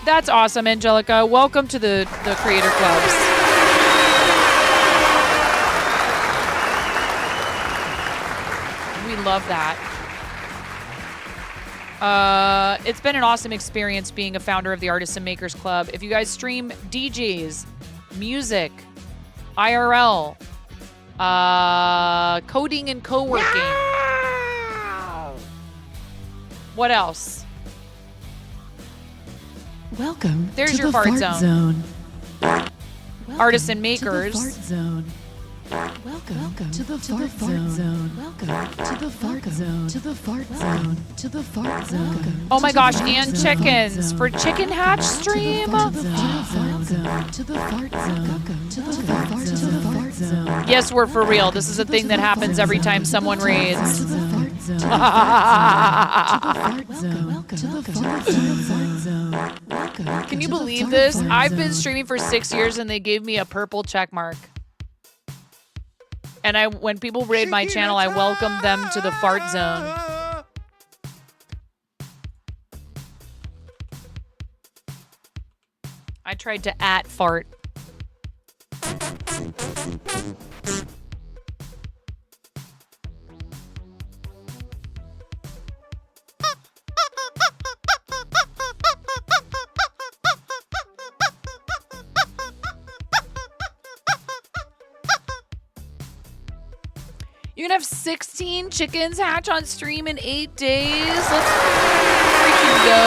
That's awesome, Angelica. Welcome to the Creator Clubs. We love that. It's been an awesome experience being a founder of the Artists and Makers Club. If you guys stream DJs, music, IRL, coding and co-working. Yeah! What else? Welcome There's to your the fart fart zone. zone. Artists and Makers. To the fart zone. Welcome to the fart zone. Welcome to the fart zone. To the fart zone. To the fart zone. Oh my gosh, and chickens for chicken hatch stream. To the fart zone. To the fart zone. To the fart zone. Yes, we're for real. This is a thing that happens every time someone reads. To the fart zone. To the fart zone. Can you believe this? I've been streaming for 6 years and they gave me a purple check mark. And when people raid my channel, I welcome them to the fart zone. I tried to @fart. You can have 16 chickens hatch on stream in 8 days. Let's freaking go.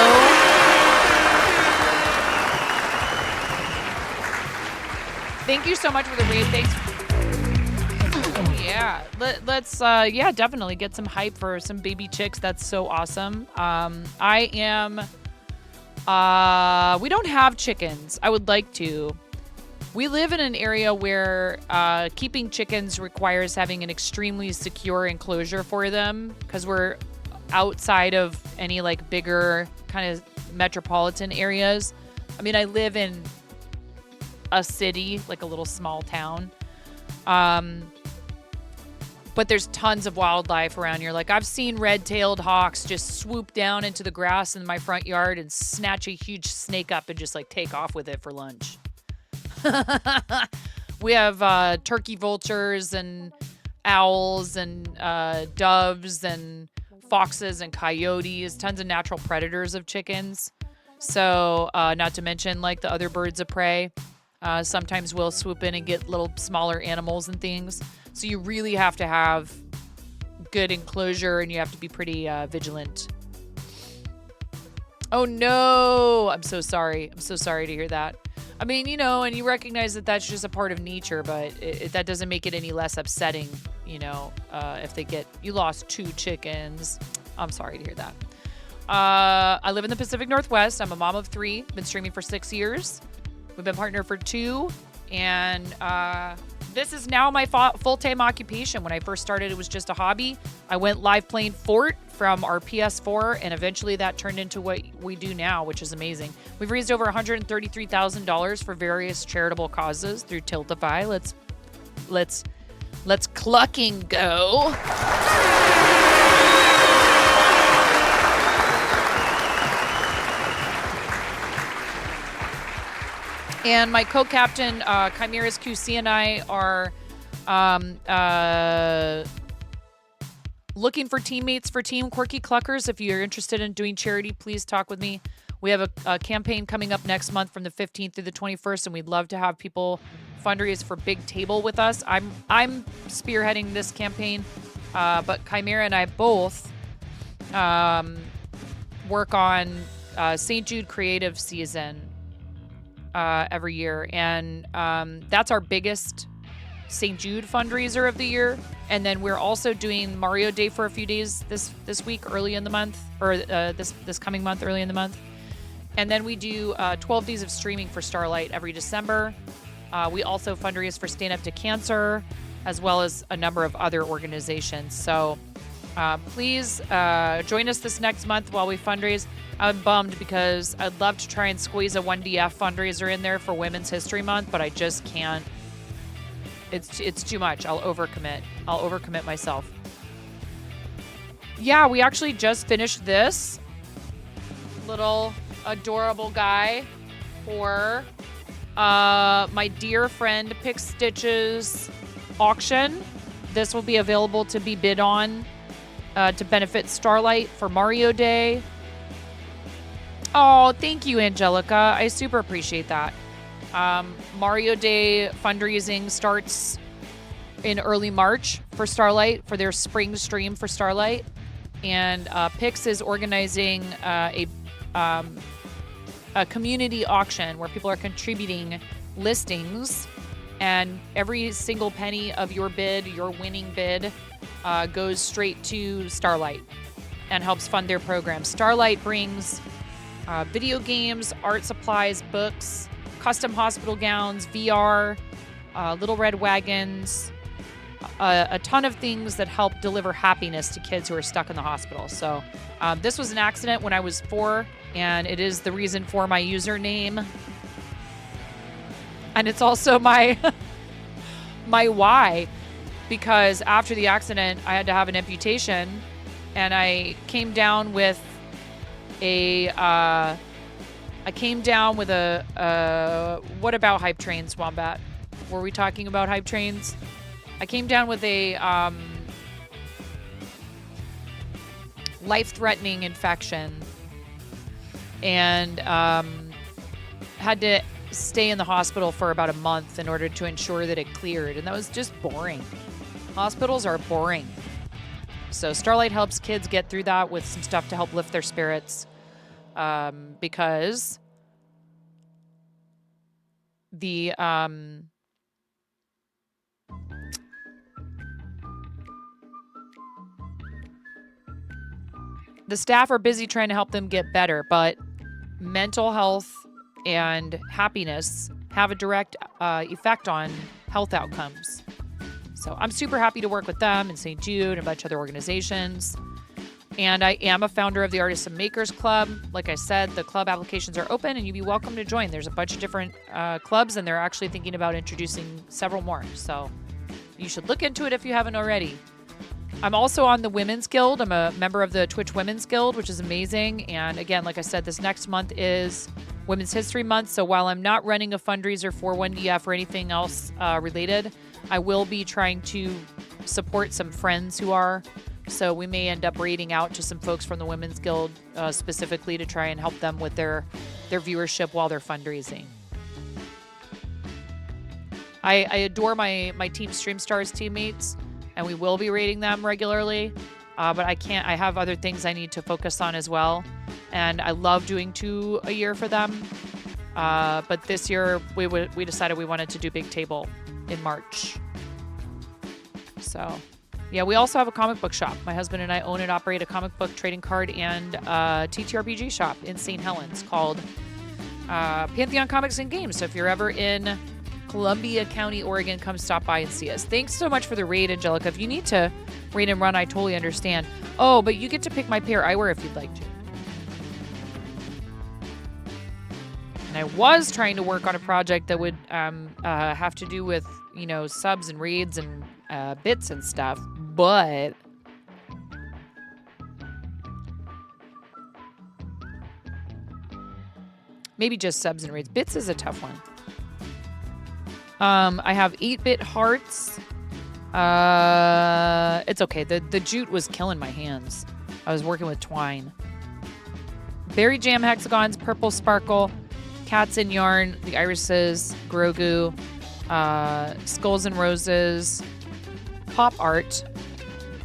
Thank you so much for the raid. Thanks. Oh, yeah. Let's definitely get some hype for some baby chicks. That's so awesome. We don't have chickens. I would like to. We live in an area where keeping chickens requires having an extremely secure enclosure for them because we're outside of any like bigger kind of metropolitan areas. I mean, I live in a city, like a little small town. But there's tons of wildlife around here. Like I've seen red-tailed hawks just swoop down into the grass in my front yard and snatch a huge snake up and just like take off with it for lunch. We have turkey vultures and owls and doves and foxes and coyotes, tons of natural predators of chickens. So not to mention like the other birds of prey. Sometimes we'll swoop in and get little smaller animals and things. So you really have to have good enclosure and you have to be pretty vigilant. Oh no, I'm so sorry. I'm so sorry to hear that. I mean, you know, and you recognize that that's just a part of nature, but that doesn't make it any less upsetting, you know, if you lost 2 chickens. I'm sorry to hear that. I live in the Pacific Northwest. I'm a mom of 3, been streaming for 6 years. We've been partnered for 2, and this is now my full-time occupation. When I first started, it was just a hobby. I went live playing Fort from our PS4, and eventually that turned into what we do now, which is amazing. We've raised over $133,000 for various charitable causes through Tiltify. Let's clucking go. And my co-captain, Chimera's QC, and I are looking for teammates for Team Quirky Cluckers. If you're interested in doing charity, please talk with me. We have a campaign coming up next month from the 15th through the 21st, and we'd love to have people fundraise for Big Table with us. I'm spearheading this campaign, but Chimera and I both work on St. Jude Creative Season every year, and that's our biggest St. Jude fundraiser of the year. And then we're also doing Mario Day for a few days this week early in the month, or this coming month early in the month. And then we do 12 days of streaming for Starlight every December. We also fundraise for Stand Up to Cancer, as well as a number of other organizations. So please join us this next month while we fundraise. I'm bummed because I'd love to try and squeeze a 1DF fundraiser in there for Women's History Month, but I just can't. It's too much. I'll overcommit myself. Yeah, we actually just finished this little adorable guy for my dear friend Pick Stitch's auction. This will be available to be bid on to benefit Starlight for Mario Day. Oh, thank you, Angelica. I super appreciate that. Mario Day fundraising starts in early March for Starlight, for their spring stream for Starlight. And Pix is organizing a community auction where people are contributing listings and every single penny of your bid, your winning bid, goes straight to Starlight and helps fund their program. Starlight brings video games, art supplies, books, custom hospital gowns, VR, little red wagons, a ton of things that help deliver happiness to kids who are stuck in the hospital. So this was an accident when I was 4, and it is the reason for my username. And it's also my my why, because after the accident, I had to have an amputation, and I came down with a what about hype trains, Wombat? Were we talking about hype trains? I came down with a life-threatening infection, and had to stay in the hospital for about a month in order to ensure that it cleared, and that was just boring. Hospitals are boring. So Starlight helps kids get through that with some stuff to help lift their spirits, because the staff are busy trying to help them get better, but mental health and happiness have a direct effect on health outcomes. So I'm super happy to work with them and St. Jude and a bunch of other organizations. And I am a founder of the Artists and Makers Club. Like I said, the club applications are open and you'd be welcome to join. There's a bunch of different clubs, and they're actually thinking about introducing several more. So you should look into it if you haven't already. I'm also on the Women's Guild. I'm a member of the Twitch Women's Guild, which is amazing. And again, like I said, this next month is Women's History Month. So while I'm not running a fundraiser for 1DF or anything else related, I will be trying to support some friends who are. So we may end up raiding out to some folks from the Women's Guild specifically to try and help them with their viewership while they're fundraising. I adore my Team Streamstars teammates, and we will be rating them regularly. But I can't. I have other things I need to focus on as well. And I love doing 2 a year for them. But this year we decided we wanted to do Big Table in March. So, yeah, we also have a comic book shop. My husband and I own and operate a comic book trading card and TTRPG shop in St. Helens called Pantheon Comics and Games. So if you're ever in Columbia County, Oregon, come stop by and see us. Thanks so much for the raid, Angelica. If you need to raid and run, I totally understand. Oh, but you get to pick my pair I wear if you'd like to. And I was trying to work on a project that would have to do with, subs and raids and bits and stuff, but maybe just subs and raids. Bits is a tough one. I have 8-bit hearts. It's okay. The jute was killing my hands. I was working with twine. Berry jam hexagons, purple sparkle, cats in yarn, the irises, Grogu, skulls and roses, pop art,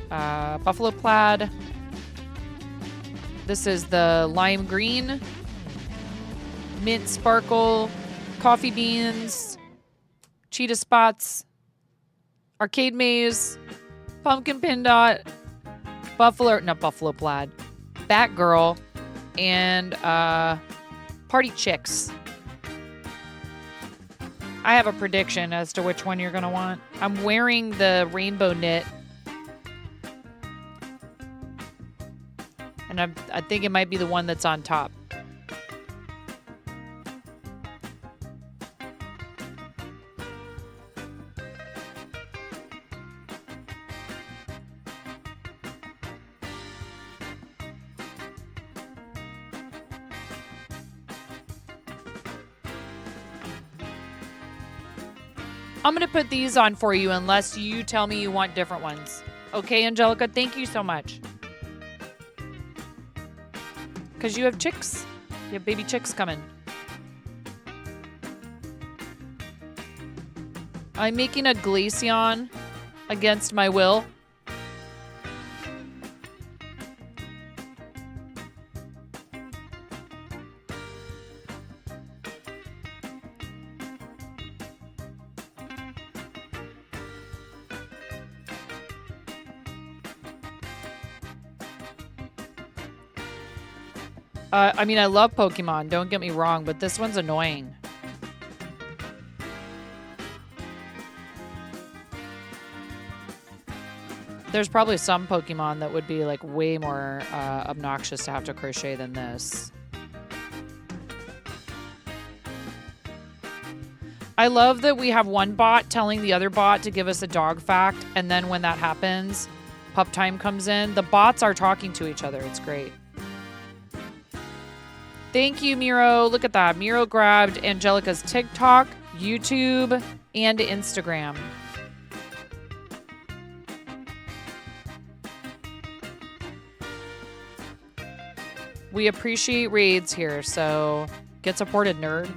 buffalo plaid. This is the lime green, mint sparkle, coffee beans, cheetah spots, arcade maze, pumpkin pin dot, not buffalo plaid, Batgirl, and party chicks. I have a prediction as to which one you're going to want. I'm wearing the rainbow knit. And I think it might be the one that's on top. I'm going to put these on for you unless you tell me you want different ones. Okay, Angelica, thank you so much. Because you have chicks. You have baby chicks coming. I'm making a Glaceon against my will. I mean, I love Pokemon, don't get me wrong, but this one's annoying. There's probably some Pokemon that would be like way more obnoxious to have to crochet than this. I love that we have one bot telling the other bot to give us a dog fact, and then when that happens, pup time comes in. The bots are talking to each other. It's great. Thank you, Miro. Look at that. Miro grabbed Angelica's TikTok, YouTube, and Instagram. We appreciate raids here, so get supported, nerd.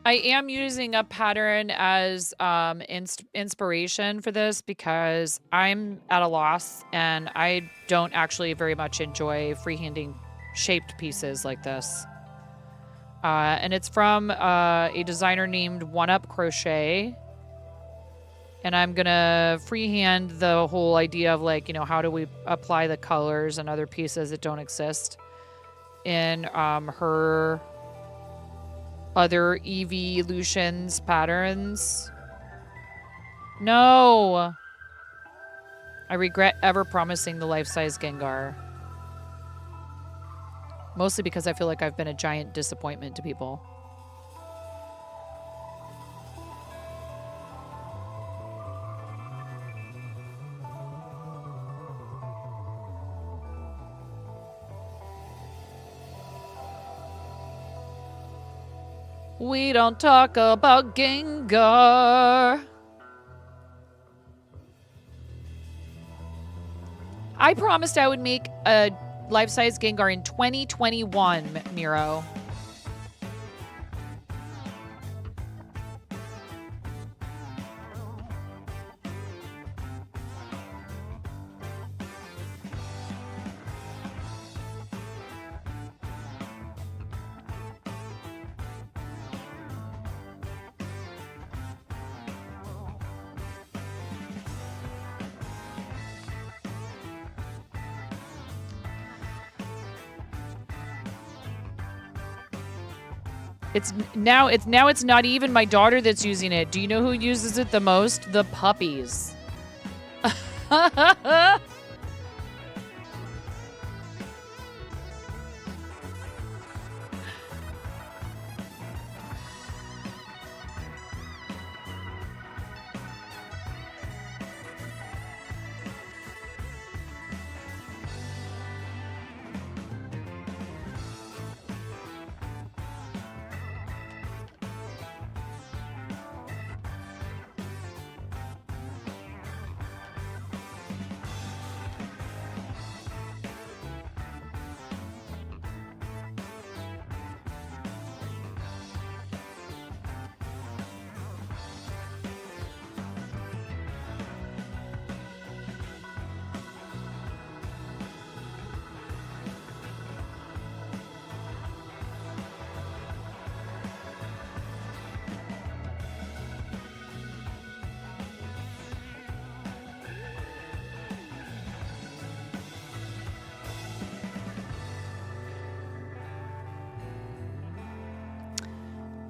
I am using a pattern as inspiration for this because I'm at a loss and I don't actually very much enjoy freehanding shaped pieces like this. And it's from a designer named One Up Crochet. And I'm going to freehand the whole idea of like, you know, how do we apply the colors and other pieces that don't exist in her other evolutions patterns. No. I regret ever promising the life-size Gengar. Mostly because I feel like I've been a giant disappointment to people. We don't talk about Gengar. I promised I would make a life-size Gengar in 2021, Miro. It's not even my daughter that's using it. Do you know who uses it the most? The puppies.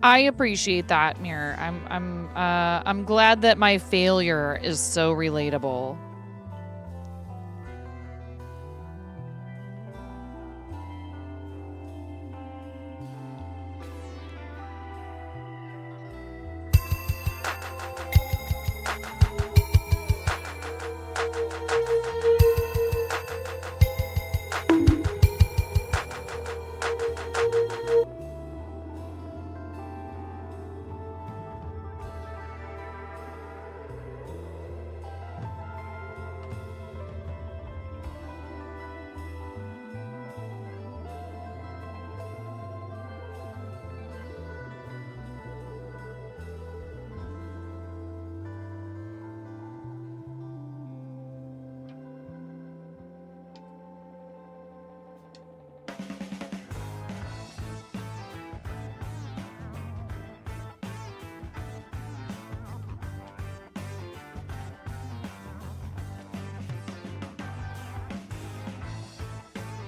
I appreciate that, Mirror. I'm glad that my failure is so relatable.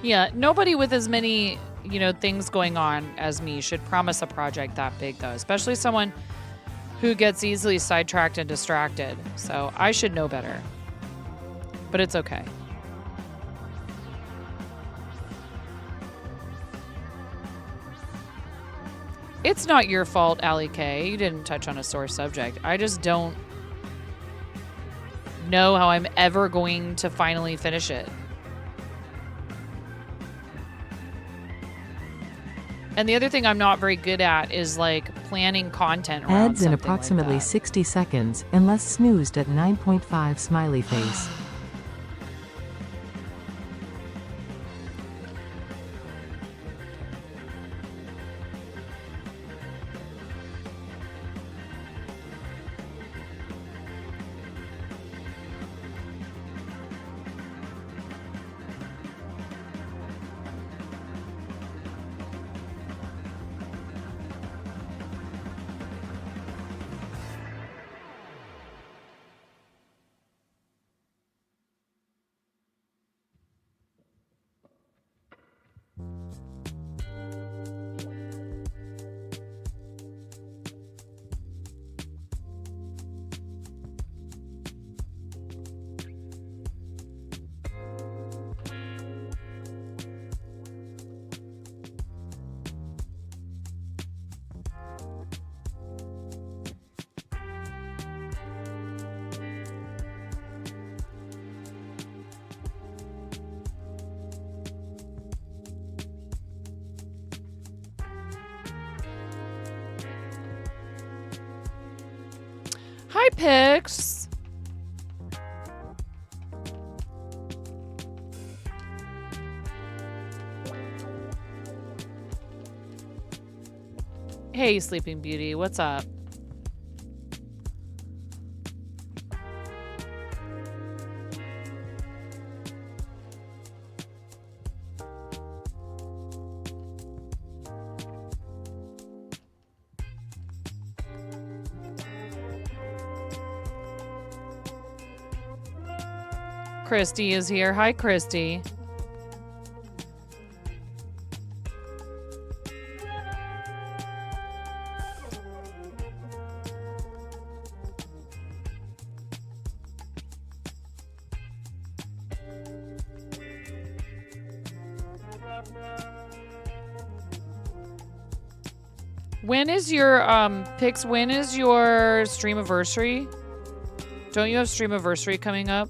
Yeah, nobody with as many, things going on as me should promise a project that big, though, especially someone who gets easily sidetracked and distracted. So I should know better. But it's okay. It's not your fault, Allie K. You didn't touch on a sore subject. I just don't know how I'm ever going to finally finish it. And the other thing I'm not very good at is like planning content around Ads in something approximately like that. 60 seconds, unless snoozed at 9.5 smiley face. Hi, Pix. Hey, Sleeping Beauty. What's up? Christy is here. Hi, Christy. When is your Pix? When is your streamiversary? Don't you have streamiversary coming up?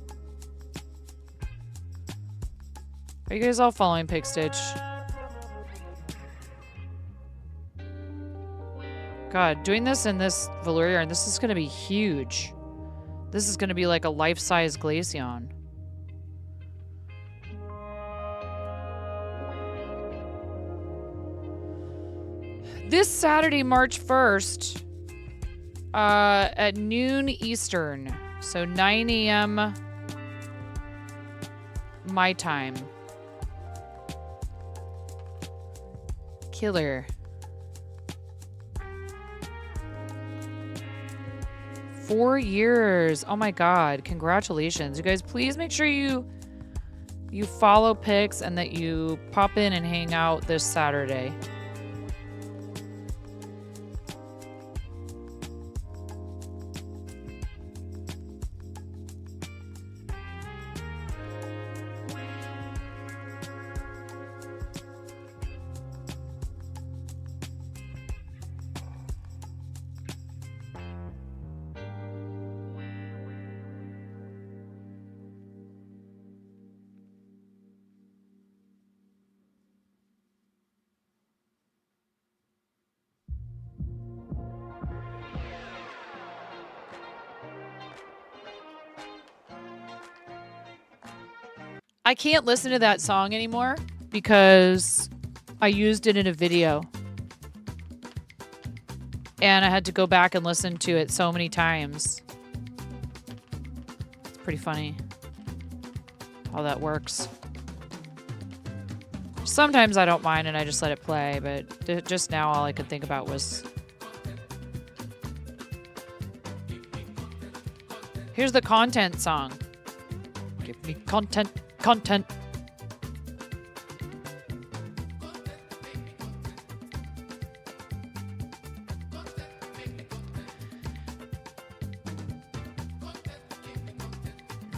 Are you guys all following Pig Stitch? God, doing this in this Valyria, and this is going to be huge. This is going to be like a life-size Glaceon. This Saturday, March 1st, at noon Eastern, so 9 a.m. my time. Killer. 4 years. Oh my God. Congratulations. You guys, please make sure you follow Pix and that you pop in and hang out this Saturday. I can't listen to that song anymore because I used it in a video. And I had to go back and listen to it so many times. It's pretty funny how that works. Sometimes I don't mind and I just let it play, but just now all I could think about was... Here's the content song. Give me content. Content.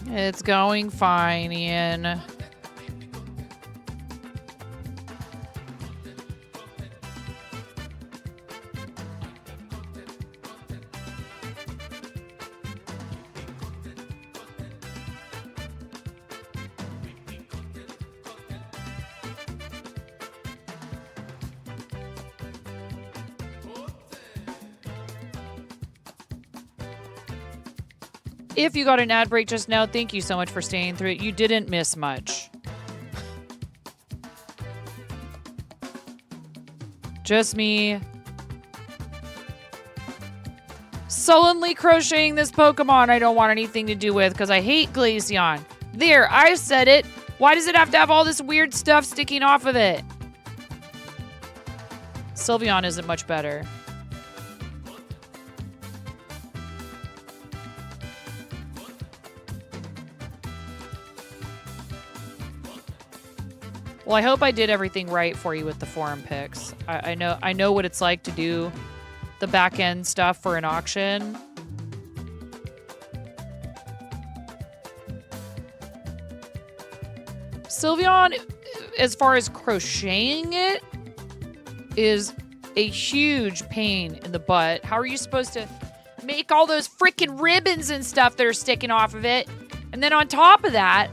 It's going fine, Ian. If you got an ad break just now, thank you so much for staying through it. You didn't miss much. Just me sullenly crocheting this Pokemon I don't want anything to do with because I hate Glaceon. There, I said it. Why does it have to have all this weird stuff sticking off of it? Sylveon isn't much better. Well, I hope I did everything right for you with the forum picks. I know what it's like to do the back end stuff for an auction. Sylveon, as far as crocheting it, is a huge pain in the butt. How are you supposed to make all those freaking ribbons and stuff that are sticking off of it? And then on top of that,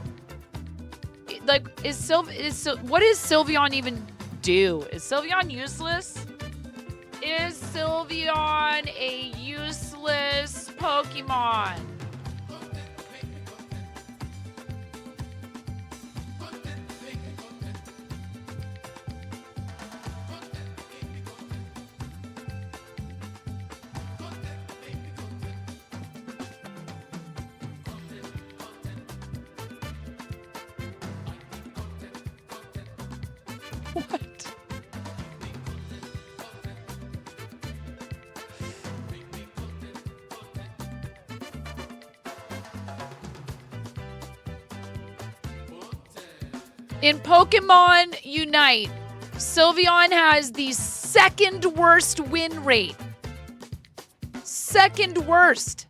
like, what does Sylveon even do? Is Sylveon useless? Is Sylveon a useless Pokemon? In Pokemon Unite, Sylveon has the second worst win rate. Second worst.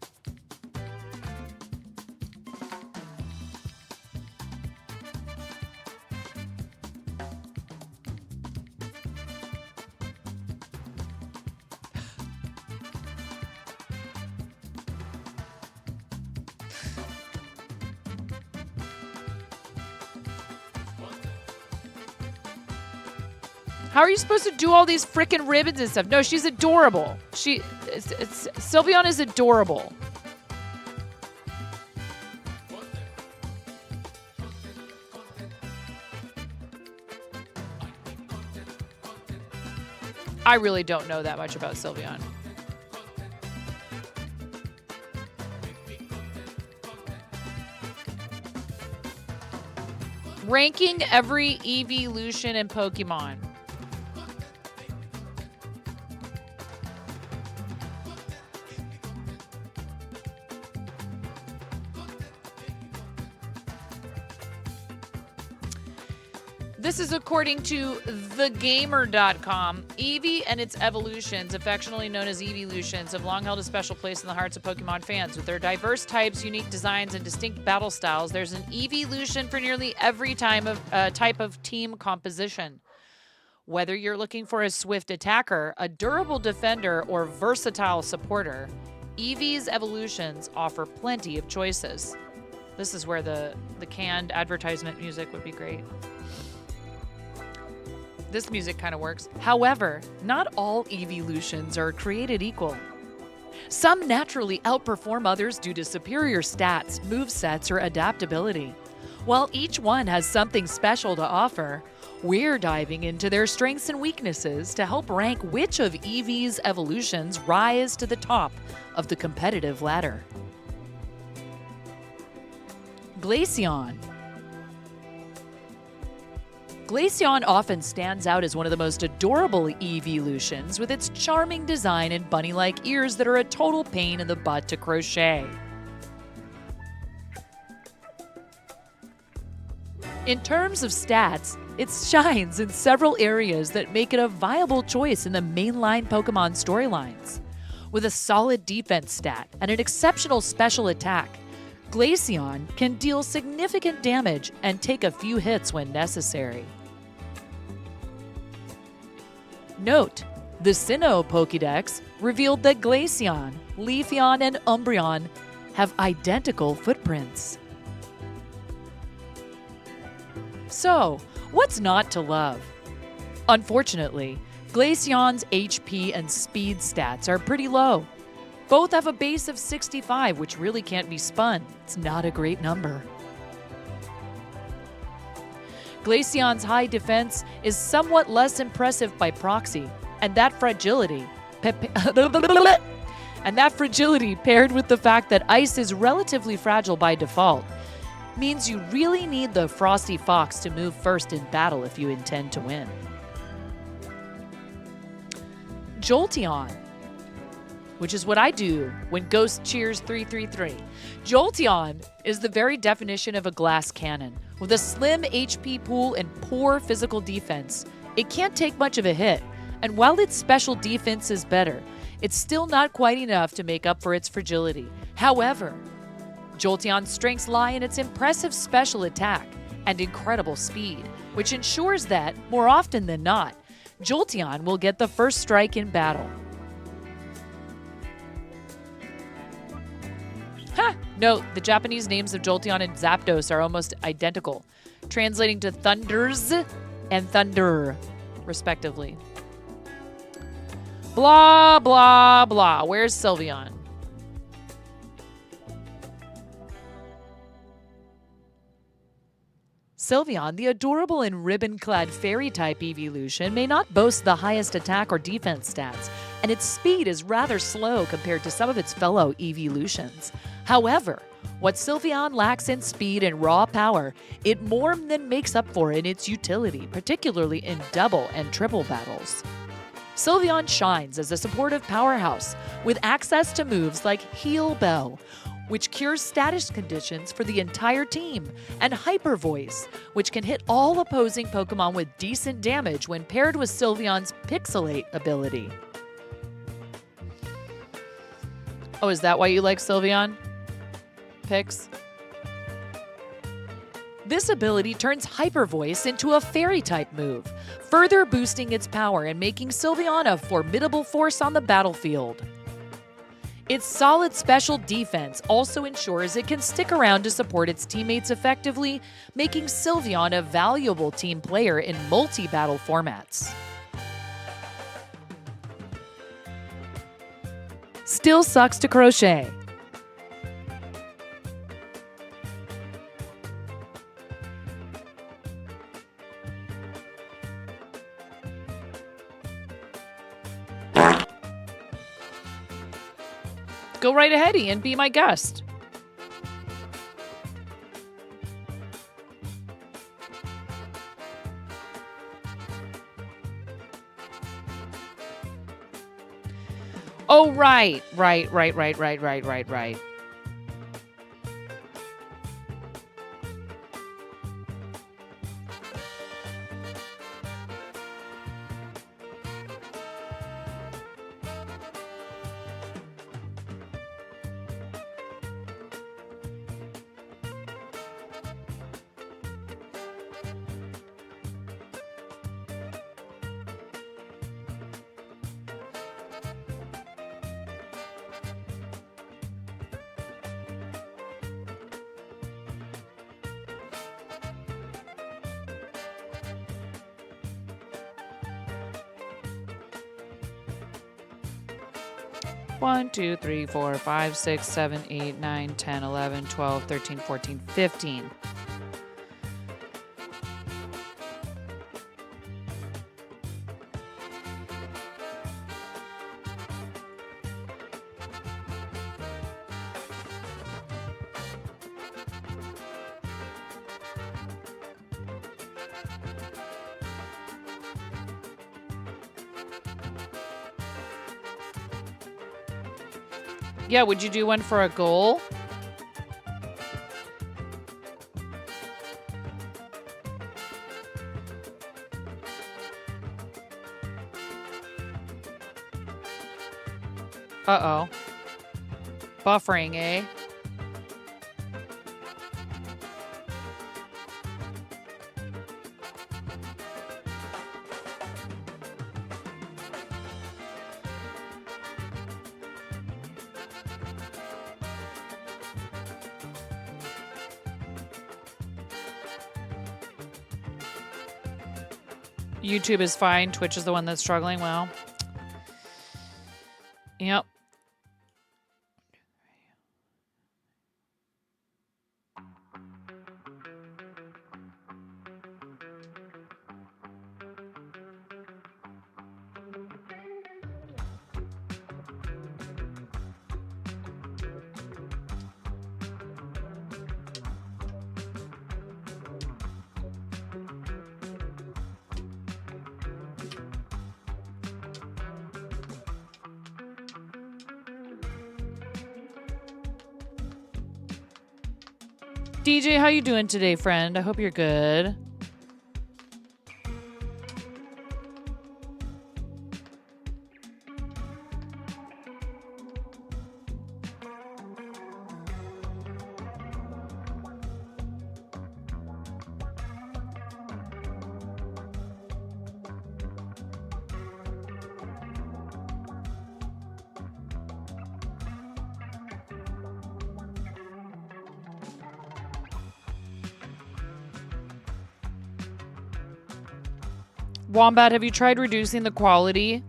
How are you supposed to do all these freaking ribbons and stuff? No, she's adorable. Sylveon is adorable. I really don't know that much about Sylveon. Ranking every evolution in Pokemon. This is according to thegamer.com. Eevee and its evolutions, affectionately known as evolutions, have long held a special place in the hearts of Pokemon fans. With their diverse types, unique designs, and distinct battle styles, there's an evolution for nearly every type of team composition. Whether you're looking for a swift attacker, a durable defender, or versatile supporter, Eevee's evolutions offer plenty of choices. This is where the canned advertisement music would be great. This music kind of works. However, not all evolutions are created equal. Some naturally outperform others due to superior stats, movesets, or adaptability. While each one has something special to offer, we're diving into their strengths and weaknesses to help rank which of Eevee's evolutions rise to the top of the competitive ladder. Glaceon. Glaceon often stands out as one of the most adorable evolutions with its charming design and bunny-like ears that are a total pain in the butt to crochet. In terms of stats, it shines in several areas that make it a viable choice in the mainline Pokemon storylines. With a solid defense stat and an exceptional special attack, Glaceon can deal significant damage and take a few hits when necessary. Note, the Sinnoh Pokédex revealed that Glaceon, Leafeon, and Umbreon have identical footprints. So, what's not to love? Unfortunately, Glaceon's HP and speed stats are pretty low. Both have a base of 65, which really can't be spun. It's not a great number. Glaceon's high defense is somewhat less impressive by proxy, and that fragility paired with the fact that ice is relatively fragile by default means you really need the Frosty Fox to move first in battle if you intend to win. Jolteon, which is what I do when Ghost cheers 333. Jolteon is the very definition of a glass cannon. With a slim HP pool and poor physical defense, it can't take much of a hit, and while its special defense is better, it's still not quite enough to make up for its fragility. However, Jolteon's strengths lie in its impressive special attack and incredible speed, which ensures that, more often than not, Jolteon will get the first strike in battle. Note, the Japanese names of Jolteon and Zapdos are almost identical, translating to thunders and thunder, respectively. Blah, blah, blah. Where's Sylveon? Sylveon, the adorable and ribbon-clad fairy-type evolution, may not boast the highest attack or defense stats, and its speed is rather slow compared to some of its fellow evolutions. However, what Sylveon lacks in speed and raw power, it more than makes up for in its utility, particularly in double and triple battles. Sylveon shines as a supportive powerhouse with access to moves like Heal Bell, which cures status conditions for the entire team, and Hyper Voice, which can hit all opposing Pokemon with decent damage when paired with Sylveon's Pixelate ability. Oh, is that why you like Sylveon? Pix? This ability turns Hyper Voice into a Fairy-type move, further boosting its power and making Sylveon a formidable force on the battlefield. Its solid special defense also ensures it can stick around to support its teammates effectively, making Sylveon a valuable team player in multi-battle formats. Still sucks to crochet. Go right ahead, Ian. Be my guest. Oh, right. Right. One, 2, 3, 4, 5, 6, 7, 8, 9, 10, 11, 12, 13, 14, 15. Yeah, would you do one for a goal? Uh-oh. Buffering, eh? YouTube is fine. Twitch is the one that's struggling. Well, yep. DJ, how you doing today, friend? I hope you're good. Wombat, have you tried reducing the quality?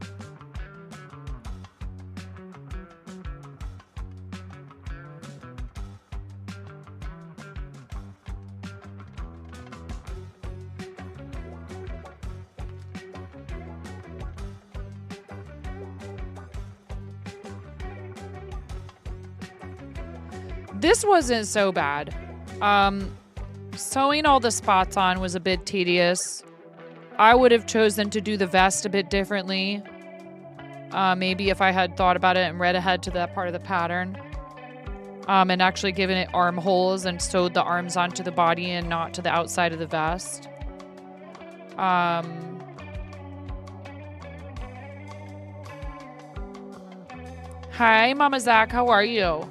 This wasn't so bad. Sewing all the spots on was a bit tedious. I would have chosen to do the vest a bit differently. Maybe if I had thought about it and read ahead to that part of the pattern. And actually given it armholes and sewed the arms onto the body and not to the outside of the vest. Hi, Mama Zach, how are you?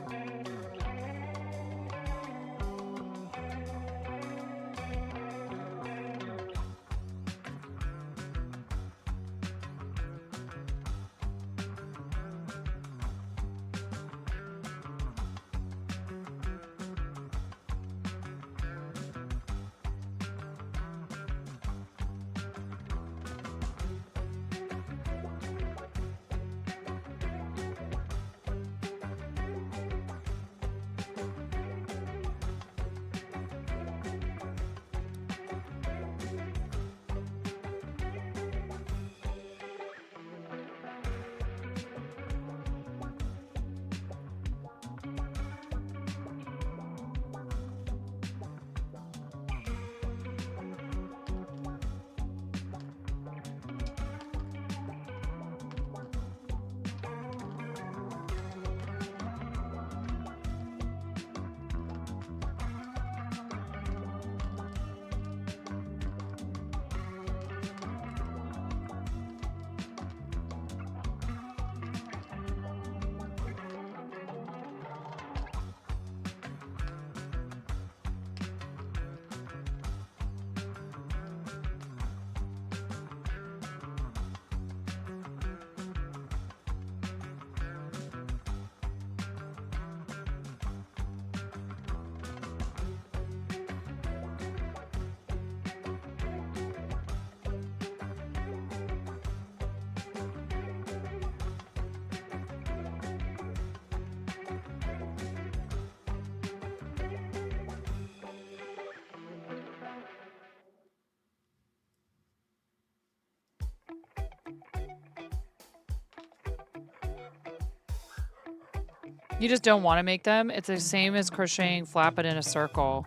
You just don't want to make them. It's the same as crocheting flat but in a circle.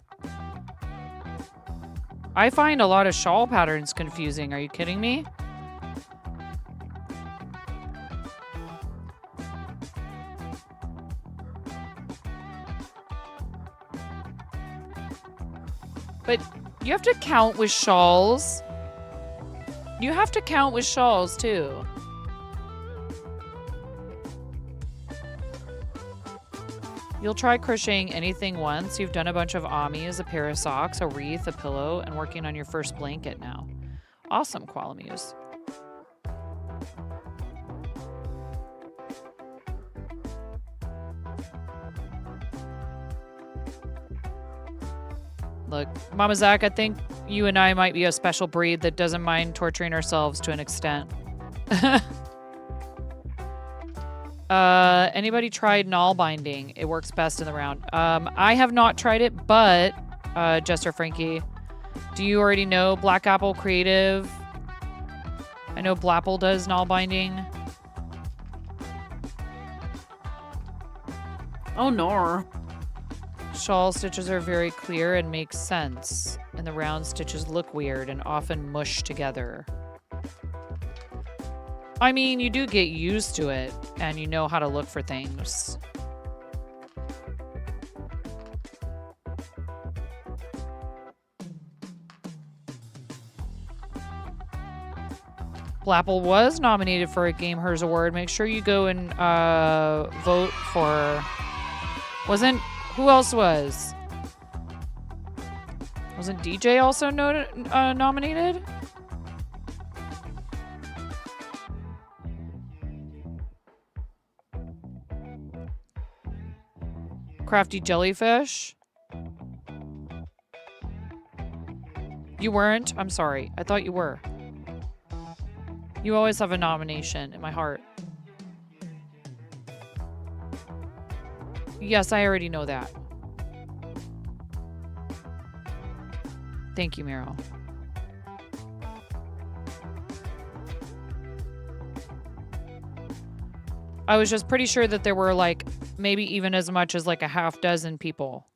I find a lot of shawl patterns confusing. Are you kidding me? But you have to count with shawls. You have to count with shawls too. You'll try crocheting anything once. You've done a bunch of amis, a pair of socks, a wreath, a pillow, and working on your first blanket now. Awesome, Qualamuse. Look, Mama Zach, I think you and I might be a special breed that doesn't mind torturing ourselves to an extent. Anybody tried null binding? It works best in the round. I have not tried it, but Jester Frankie, do you already know Black Apple Creative? I know Blapple does null binding. Oh no. Shawl stitches are very clear and make sense, and the round stitches look weird and often mush together. I mean, you do get used to it, and you know how to look for things. Blapple was nominated for a Game Hers Award. Make sure you go and vote for... Who else was? Wasn't DJ also nominated? Crafty Jellyfish? You weren't? I'm sorry. I thought you were. You always have a nomination in my heart. Yes, I already know that. Thank you, Meryl. I was just pretty sure that there were like maybe even as much as like a half dozen people.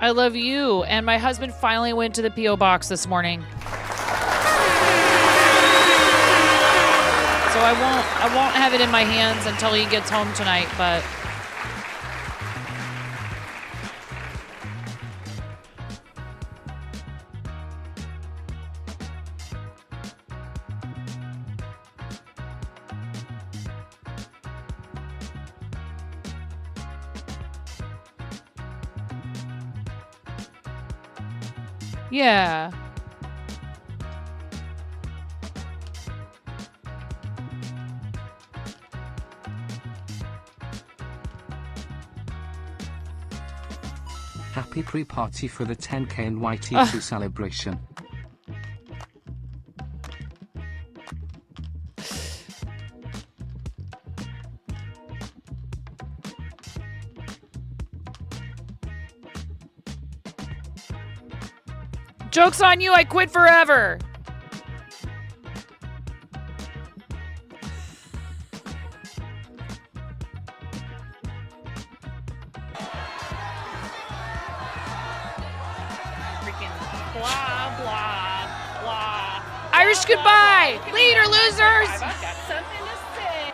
I love you. And my husband finally went to the P.O. box this morning. So I won't have it in my hands until he gets home tonight, but yeah. Happy pre-party for the 10K and YT2 celebration. Joke's on you, I quit forever. Blah, blah, blah. Irish goodbye. Later, losers. I've got something to say.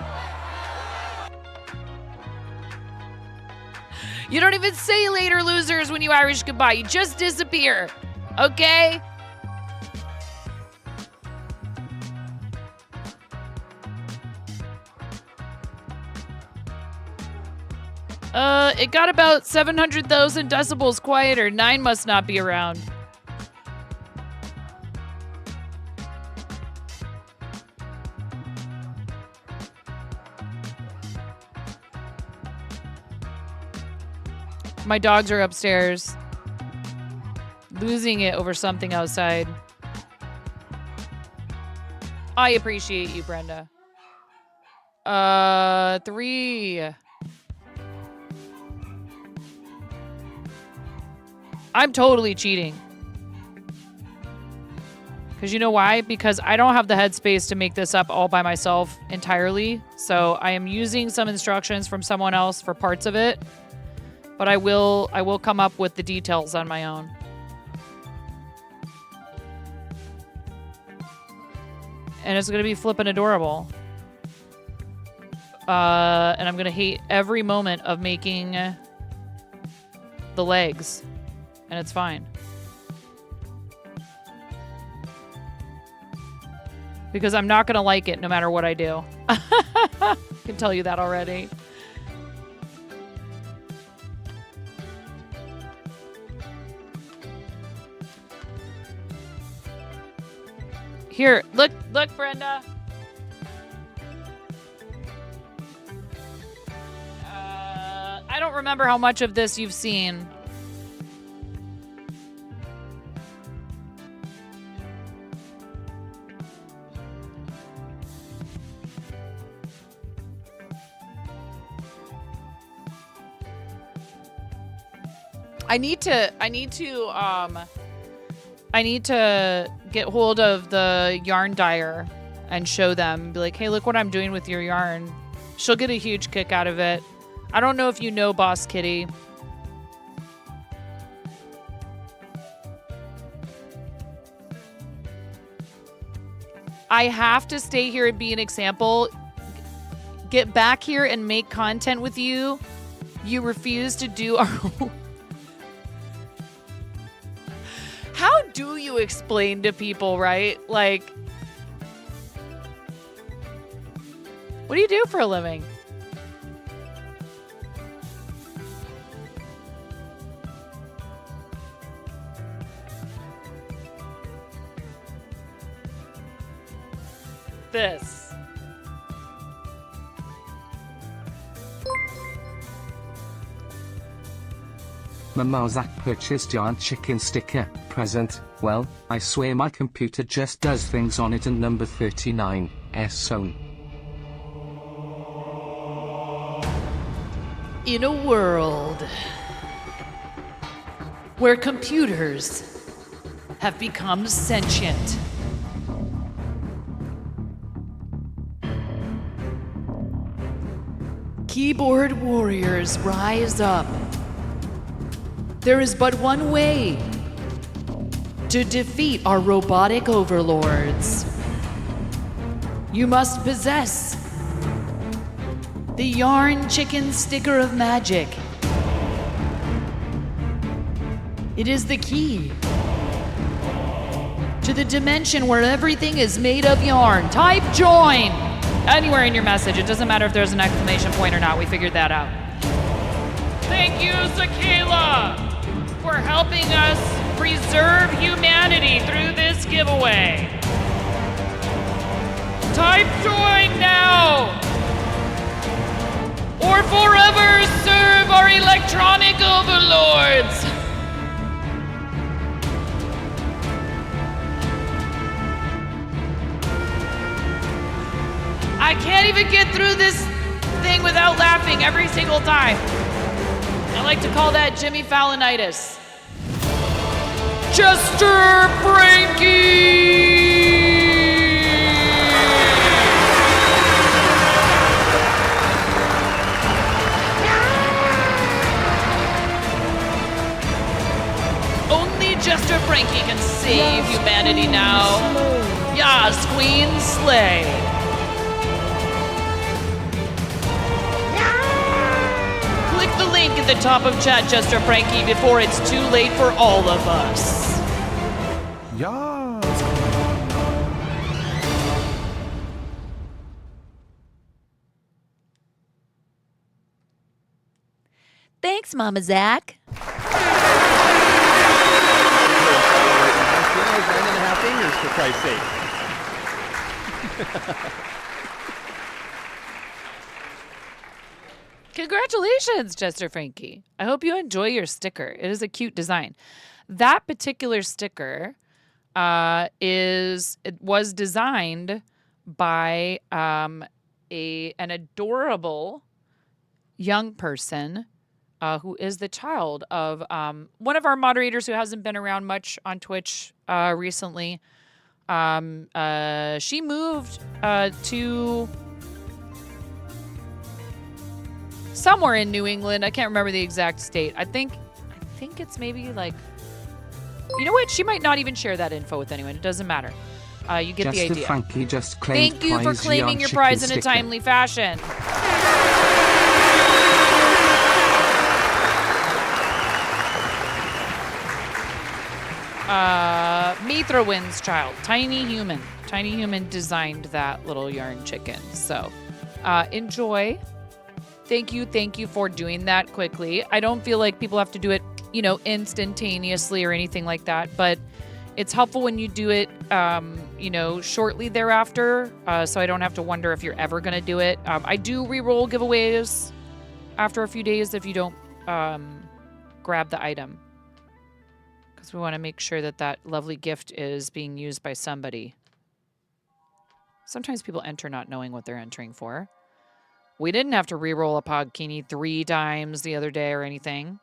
You don't even say later, losers, when you Irish goodbye. You just disappear. Okay? It got about 700,000 decibels quieter. 9 must not be around. My dogs are upstairs, losing it over something outside. I appreciate you, Brenda. 3. I'm totally cheating. Because you know why? Because I don't have the headspace to make this up all by myself entirely. So I am using some instructions from someone else for parts of it. But I will come up with the details on my own. And it's going to be flippin' adorable. And I'm going to hate every moment of making the legs. And it's fine. Because I'm not going to like it no matter what I do. I can tell you that already. Here, look, Brenda. I don't remember how much of this you've seen. I need to get hold of the yarn dyer and show them. Be like, hey, look what I'm doing with your yarn. She'll get a huge kick out of it. I don't know if you know Boss Kitty. I have to stay here and be an example. Get back here and make content with you. You refuse to do our... How do you explain to people, right? Like, what do you do for a living? This. Mama Zach purchased yarn chicken sticker. Present. Well, I swear my computer just does things on it. And number 39, S-Zone. In a world where computers have become sentient, keyboard warriors rise up. There is but one way to defeat our robotic overlords. You must possess the yarn chicken sticker of magic. It is the key to the dimension where everything is made of yarn. Type join anywhere in your message. It doesn't matter if there's an exclamation point or not. We figured that out. Thank you, Zakayla, for helping us preserve humanity through this giveaway. Type join now, or forever serve our electronic overlords. I can't even get through this thing without laughing every single time. I like to call that Jimmy Fallonitis. Chester Frankie! Only Chester Frankie can save humanity now. Yas, Queen Slay. Click the link at the top of chat, Chester Frankie, before it's too late for all of us. Yes. Thanks, Mama Zach. 9.5 fingers, for Christ's sake. Congratulations, Chester Frankie. I hope you enjoy your sticker. It is a cute design. That particular sticker was designed by an adorable young person who is the child of one of our moderators who hasn't been around much on Twitch recently. She moved to somewhere in New England. I can't remember the exact state. I think it's maybe like, you know what? She might not even share that info with anyone. It doesn't matter. You get the idea. Frankie just claimed Thank you for prize claiming yarn your chicken prize in a sticker. timely fashion. Mithra wins, child. Tiny Human. Tiny Human designed that little yarn chicken. So enjoy. Thank you for doing that quickly. I don't feel like people have to do it, you know, instantaneously or anything like that, but it's helpful when you do it, you know, shortly thereafter, so I don't have to wonder if you're ever going to do it. I do re-roll giveaways after a few days if you don't grab the item, because we want to make sure that that lovely gift is being used by somebody. Sometimes people enter not knowing what they're entering for. We didn't have to re-roll a Pogkini 3 times the other day or anything.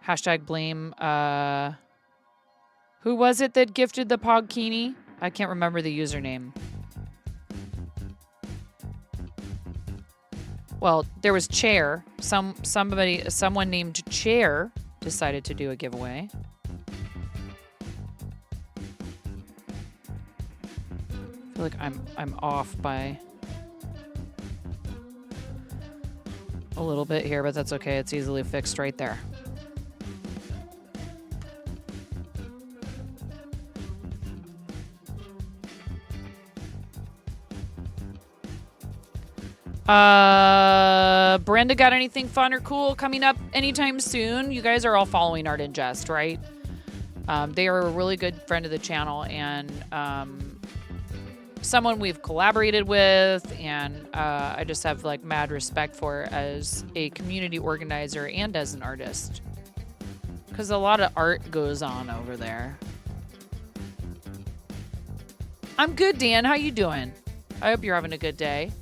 Hashtag blame, who was it that gifted the Pogkini? I can't remember the username. Well, there was Chair. Someone named Chair decided to do a giveaway. I feel like I'm off by a little bit here, but that's okay. It's easily fixed right there. Brenda, got anything fun or cool coming up anytime soon? You guys are all following Art and Jest, right? They are a really good friend of the channel and someone we've collaborated with, and I just have like mad respect for as a community organizer and as an artist, because a lot of art goes on over there. I'm good, Dan. How you doing? I hope you're having a good day.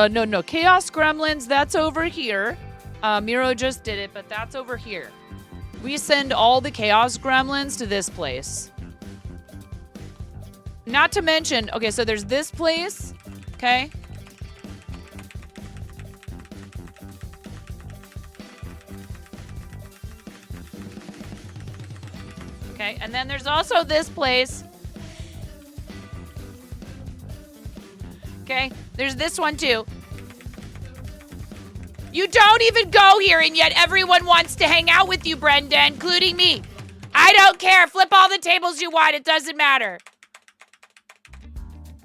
No. Chaos Gremlins, that's over here. Miro just did it, but that's over here. We send all the Chaos Gremlins to this place. Not to mention, okay, so there's this place, okay? Okay, and then there's also this place. Okay, there's this one too. You don't even go here, and yet everyone wants to hang out with you, Brenda, including me. I don't care. Flip all the tables you want. It doesn't matter.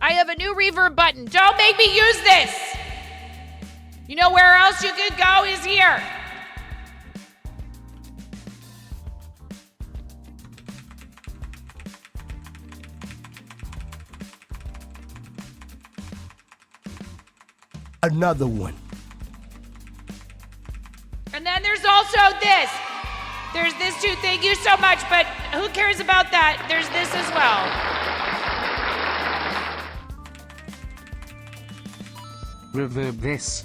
I have a new reverb button. Don't make me use this. You know where else you could go is here. Another one. And then there's also this. There's this too. Thank you so much, but who cares about that? There's this as well. Reverb this.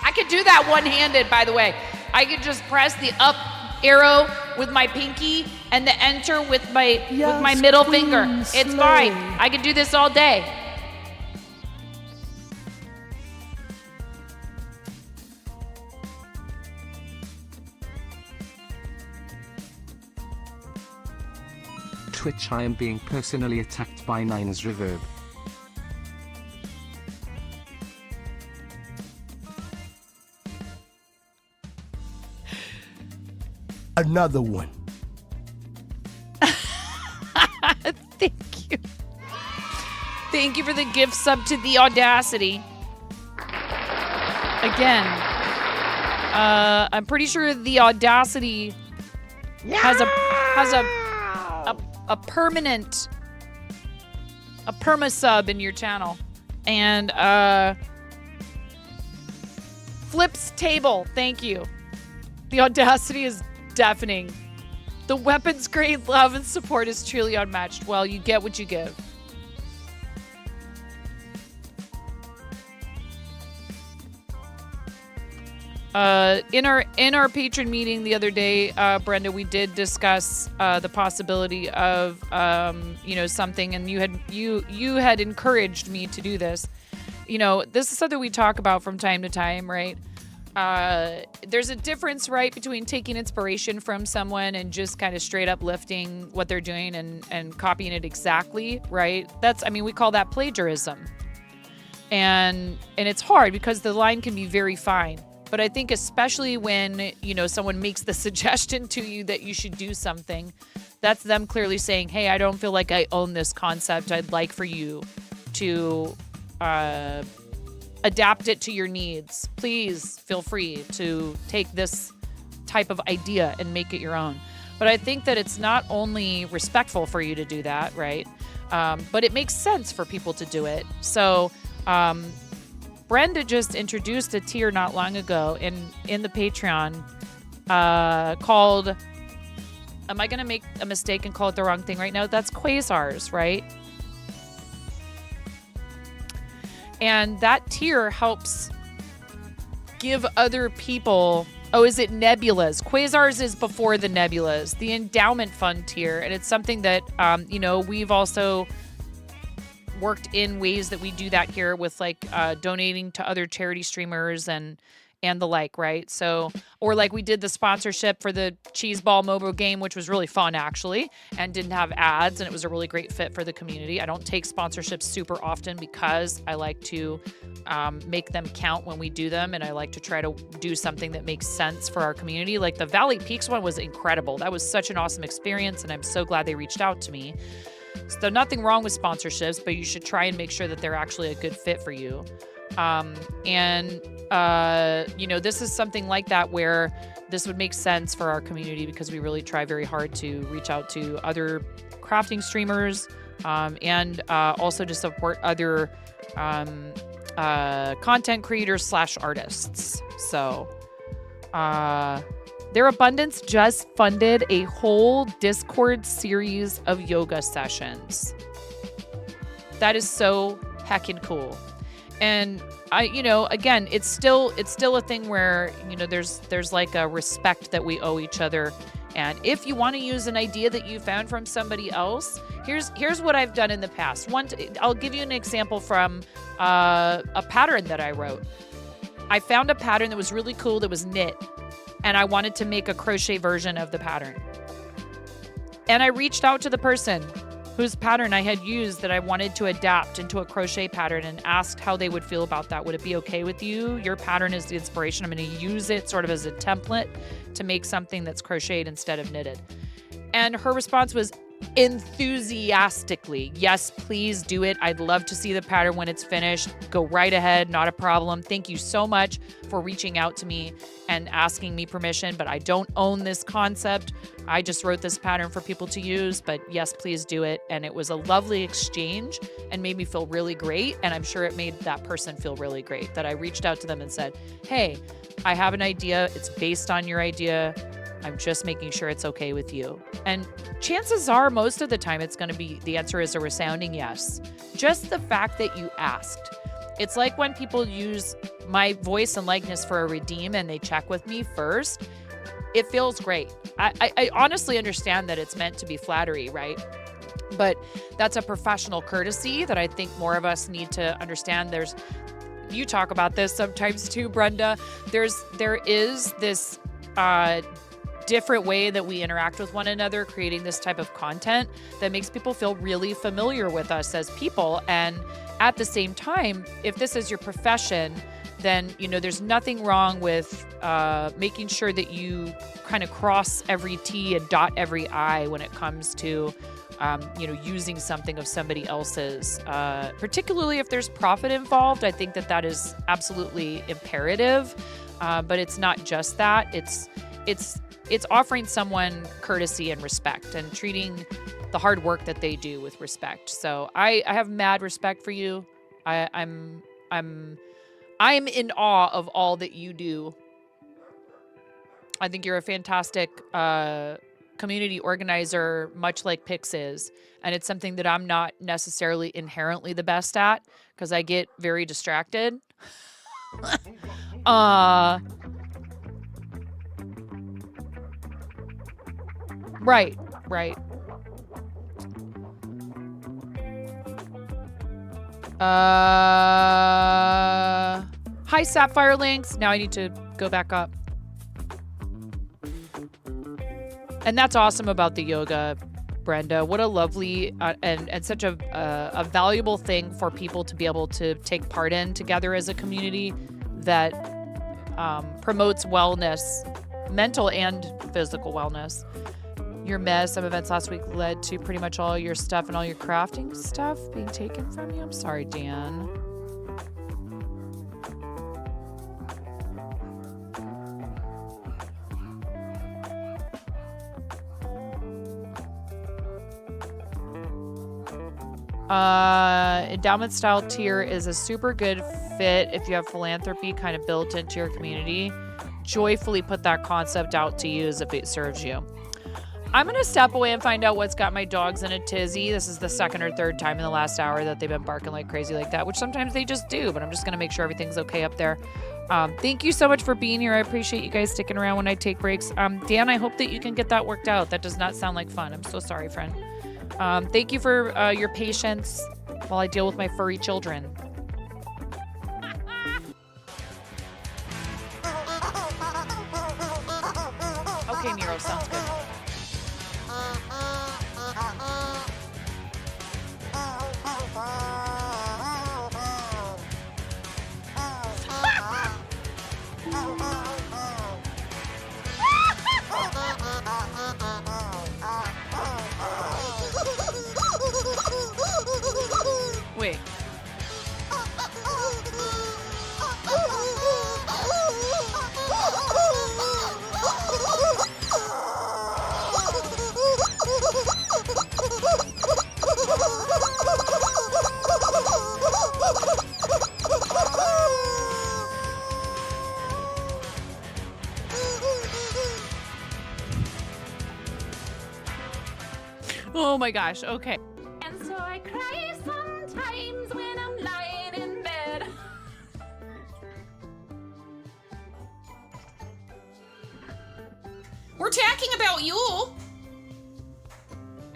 I could do that one-handed, by the way. I could just press the up arrow with my pinky and the enter with my middle finger. It's fine. I could do this all day. Twitch, I am being personally attacked by Nine's reverb. Another one. Thank you. Thank you for the gift sub to the Audacity. Again, I'm pretty sure the Audacity has a permanent perma sub in your channel, and Flips table. Thank you. The audacity is deafening. The weapons grade love and support is truly unmatched. Well, you get what you give. In our patron meeting the other day, Brenda, we did discuss the possibility of something, and you had encouraged me to do this. This is something we talk about from time to time, right? There's a difference, right, between taking inspiration from someone and just kind of straight up lifting what they're doing and copying it exactly, right? We call that plagiarism. And it's hard because the line can be very fine. But I think especially when, someone makes the suggestion to you that you should do something, that's them clearly saying, hey, I don't feel like I own this concept. I'd like for you to adapt it to your needs. Please feel free to take this type of idea and make it your own. But I think that it's not only respectful for you to do that, right? But it makes sense for people to do it. So, Brenda just introduced a tier not long ago in the Patreon called, am I going to make a mistake and call it the wrong thing right now? That's quasars, right? And that tier helps give other people, is it nebulas? Quasars is before the nebulas, the endowment fund tier. And it's something that, we've also worked in ways that we do that here with donating to other charity streamers and the like, right? So, or like we did the sponsorship for the cheese ball mobile game, which was really fun actually, and didn't have ads, and it was a really great fit for the community. I don't take sponsorships super often because I like to make them count when we do them, and I like to try to do something that makes sense for our community. Like the Valley Peaks one was incredible. That was such an awesome experience, and I'm so glad they reached out to me. So nothing wrong with sponsorships, but you should try and make sure that they're actually a good fit for you. This is something like that where this would make sense for our community because we really try very hard to reach out to other crafting streamers and also to support other content creators / artists. So Their Abundance just funded a whole Discord series of yoga sessions. That is so heckin' cool. And again, it's still a thing where, there's like a respect that we owe each other. And if you want to use an idea that you found from somebody else, here's what I've done in the past. I'll give you an example from a pattern that I wrote. I found a pattern that was really cool that was knit, and I wanted to make a crochet version of the pattern. And I reached out to the person whose pattern I had used that I wanted to adapt into a crochet pattern and asked how they would feel about that. Would it be okay with you? Your pattern is the inspiration. I'm going to use it sort of as a template to make something that's crocheted instead of knitted. And her response was enthusiastically, yes, please do it. I'd love to see the pattern when it's finished. Go right ahead. Not a problem. Thank you so much for reaching out to me and asking me permission, but I don't own this concept. I just wrote this pattern for people to use, but yes, please do it. And it was a lovely exchange and made me feel really great. And I'm sure it made that person feel really great that I reached out to them and said, hey, I have an idea. It's based on your idea. I'm just making sure it's okay with you. And chances are most of the time it's going to be, the answer is a resounding yes. Just the fact that you asked. It's like when people use my voice and likeness for a redeem and they check with me first, it feels great. I honestly understand that it's meant to be flattery, right? But that's a professional courtesy that I think more of us need to understand. You talk about this sometimes too, Brenda. There is this different way that we interact with one another, creating this type of content that makes people feel really familiar with us as people. And at the same time, if this is your profession, then, there's nothing wrong with making sure that you kind of cross every T and dot every I when it comes to, using something of somebody else's, particularly if there's profit involved. I think that is absolutely imperative. But it's not just that. It's offering someone courtesy and respect and treating the hard work that they do with respect. So I have mad respect for you. I'm in awe of all that you do. I think you're a fantastic community organizer, much like Pix is. And it's something that I'm not necessarily inherently the best at because I get very distracted. Right, right. Hi, Sapphire Links. Now I need to go back up. And that's awesome about the yoga, Brenda. What a lovely and such a valuable thing for people to be able to take part in together as a community that promotes wellness, mental and physical wellness. Your mess, some events last week led to pretty much all your stuff and all your crafting stuff being taken from you. I'm sorry, Dan. Endowment style tier is a super good fit if you have philanthropy kind of built into your community. Joyfully put that concept out to use if it serves you. I'm going to step away and find out what's got my dogs in a tizzy. This is the second or third time in the last hour that they've been barking like crazy like that, which sometimes they just do, but I'm just going to make sure everything's okay up there. Thank you so much for being here. I appreciate you guys sticking around when I take breaks. Dan, I hope that you can get that worked out. That does not sound like fun. I'm so sorry, friend. Thank you for your patience while I deal with my furry children. Okay, Miro, sounds good. Wait. Oh my gosh, okay. And so I cry sometimes when I'm lying in bed. We're talking about you.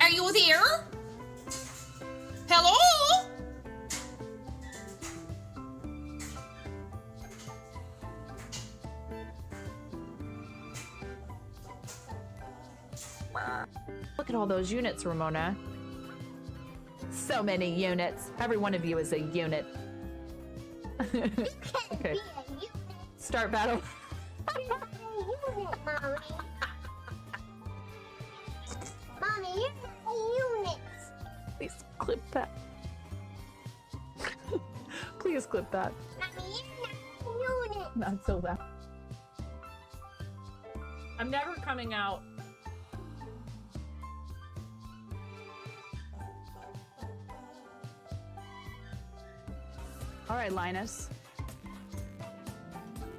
Are you there? Hello? Look at all those units, Ramona. So many units. Every one of you is a unit. Okay. Start battle. Mommy, you're not units. Please clip that. Please clip that. Mommy, you're not units. Not so loud. I'm never coming out. All right, Linus.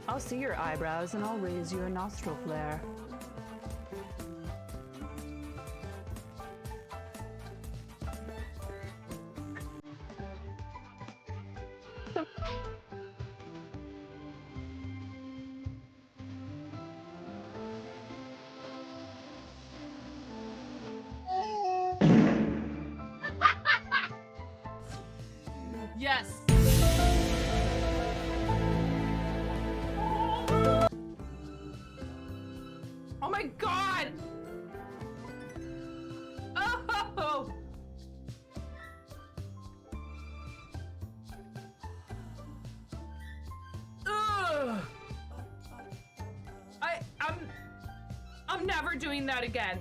I'll see your eyebrows and I'll raise your nostril flare. Yes. Oh my god. Oh. Ugh. I'm never doing that again.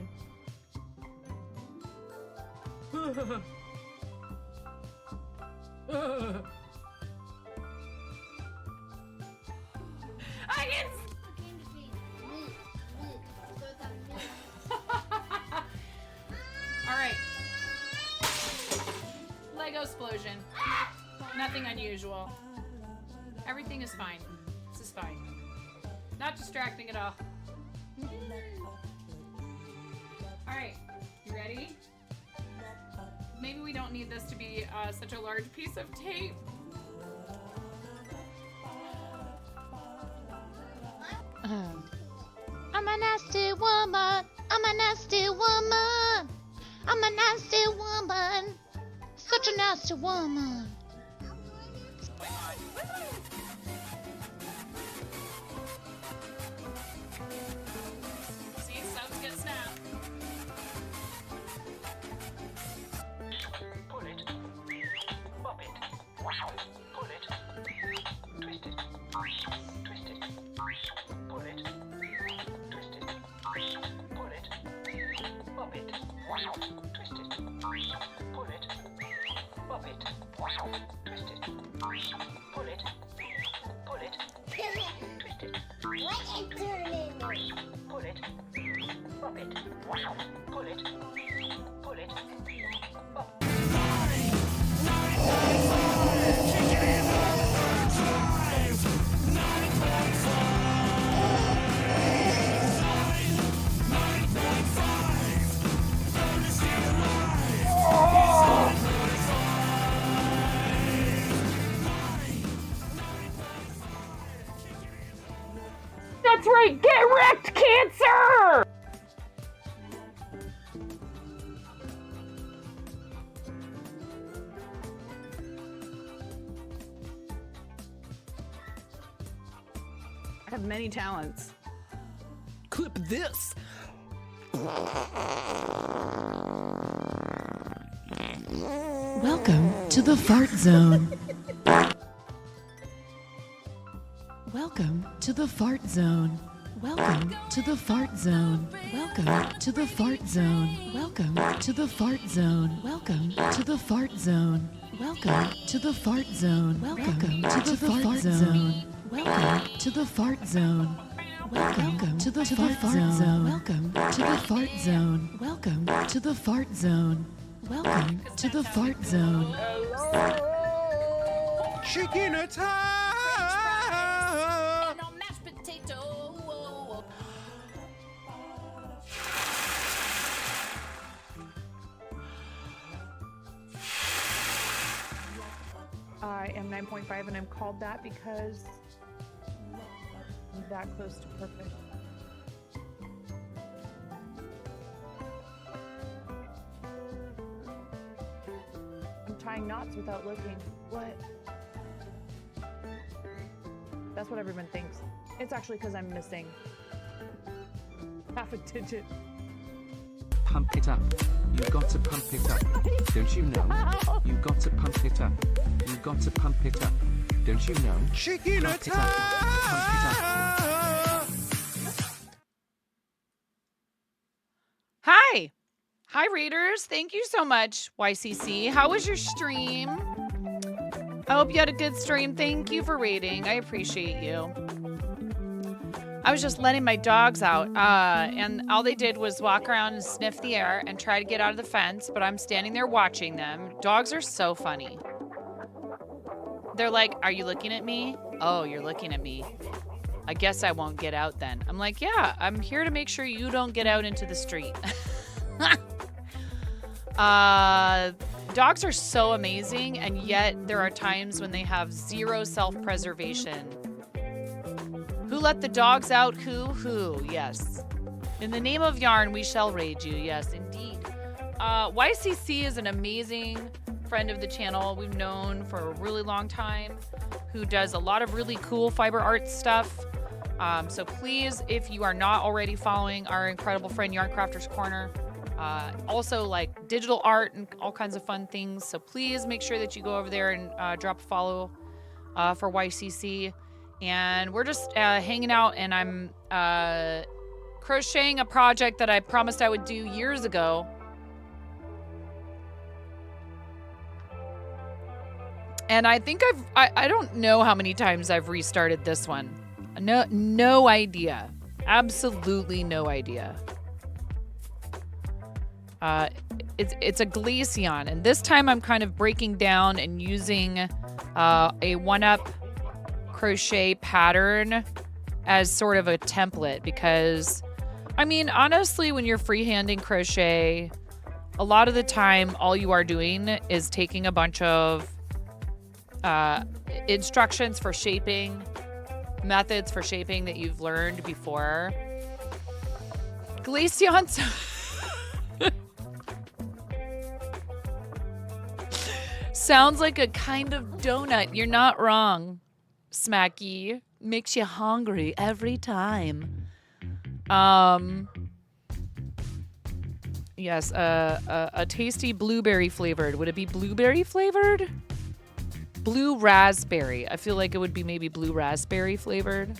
I can. All right. Lego explosion. Nothing unusual. Everything is fine. This is fine. Not distracting at all. Alright, you ready? Maybe we don't need this to be such a large piece of tape. I'm a nasty woman. I'm a nasty woman. I'm a nasty woman. Such a nasty woman. See, subs get snapped. Pull it. Pop it. Pull it. Twist it. Twist it. Pull it. Twist it. Pull it. Pop it. Twist it. Pull it. Pop it. Twist it. Pull it. Pull it. Twist it. What is turning? Pull it. Pop it. Pull it. Pull it. Pop. That's right, get wrecked, Cancer! I have many talents. Clip this. Welcome to the fart zone. Welcome to the fart zone. Welcome to the fart zone. Welcome to the fart zone. Welcome to the fart zone. Welcome to the fart zone. Welcome to the fart zone. Welcome to the fart zone. Welcome to the fart zone. Welcome to the fart zone. Welcome to the fart zone. Welcome to the fart zone. Welcome to the fart zone. Chicken attack! I am 9.5 and I'm called that because I'm that close to perfect. I'm tying knots without looking. What? That's what everyone thinks. It's actually because I'm missing half a digit. Pump it up. You got to pump it up. Don't you know? You got to pump it up. You got to pump it up. Don't you know? Chicken Pump it up. Pump it up. Hi. Hi, readers. Thank you so much, YCC. How was your stream? I hope you had a good stream. Thank you for rating. I appreciate you. I was just letting my dogs out, and all they did was walk around and sniff the air and try to get out of the fence, but I'm standing there watching them. Dogs are so funny. They're like, "Are you looking at me? Oh, you're looking at me. I guess I won't get out then." I'm like, "Yeah, I'm here to make sure you don't get out into the street." Dogs are so amazing, and yet there are times when they have zero self-preservation. Who let the dogs out? Who? Yes. In the name of yarn, we shall raid you. Yes, indeed. YCC is an amazing friend of the channel we've known for a really long time, who does a lot of really cool fiber art stuff. So please, if you are not already following our incredible friend Yarn Crafters Corner, also like digital art and all kinds of fun things. So please make sure that you go over there and drop a follow for YCC. And we're just hanging out, and I'm crocheting a project that I promised I would do years ago. And I think I don't know how many times I've restarted this one. No idea. Absolutely no idea. It's a Glaceon, and this time I'm kind of breaking down and using a 1-up crochet pattern as sort of a template because, I mean, honestly, when you're freehanding crochet, a lot of the time, all you are doing is taking a bunch of instructions for shaping, methods for shaping that you've learned before. Glaceons. Sounds like a kind of donut. You're not wrong, Smacky. Makes you hungry every time. Yes, a tasty blueberry flavored. Would it be blueberry flavored? Blue raspberry. I feel like it would be maybe blue raspberry flavored.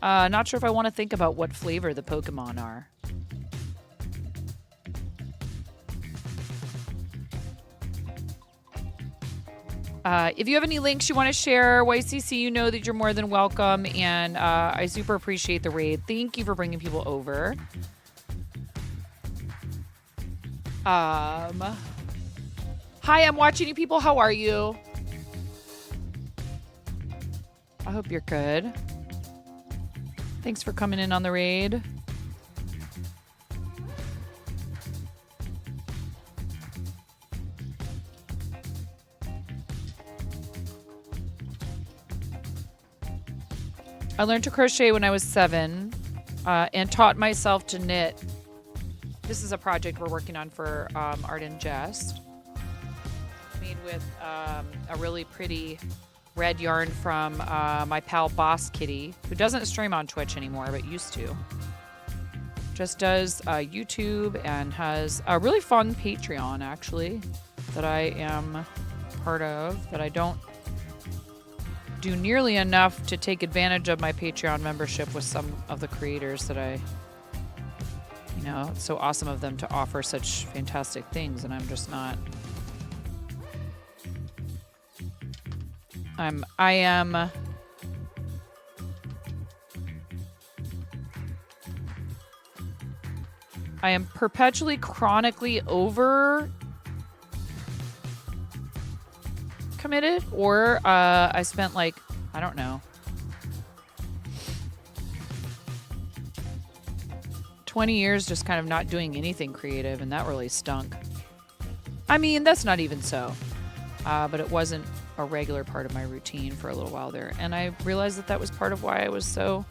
Not sure if I want to think about what flavor the Pokemon are. If you have any links you want to share, YCC, you know that you're more than welcome, and I super appreciate the raid. Thank you for bringing people over. Hi, I'm watching you people. How are you? I hope you're good. Thanks for coming in on the raid. I learned to crochet when I was 7 and taught myself to knit. This is a project we're working on for Art and Jest. Made with a really pretty red yarn from my pal Boss Kitty, who doesn't stream on Twitch anymore, but used to. Just does YouTube and has a really fun Patreon, actually, that I am part of, that I don't do nearly enough to take advantage of my Patreon membership with some of the creators that you know, it's so awesome of them to offer such fantastic things, and I'm just not. I am perpetually, chronically over committed, or I spent like, I don't know, 20 years just kind of not doing anything creative, and that really stunk. I mean, that's not even so, but it wasn't a regular part of my routine for a little while there, and I realized that that was part of why I was so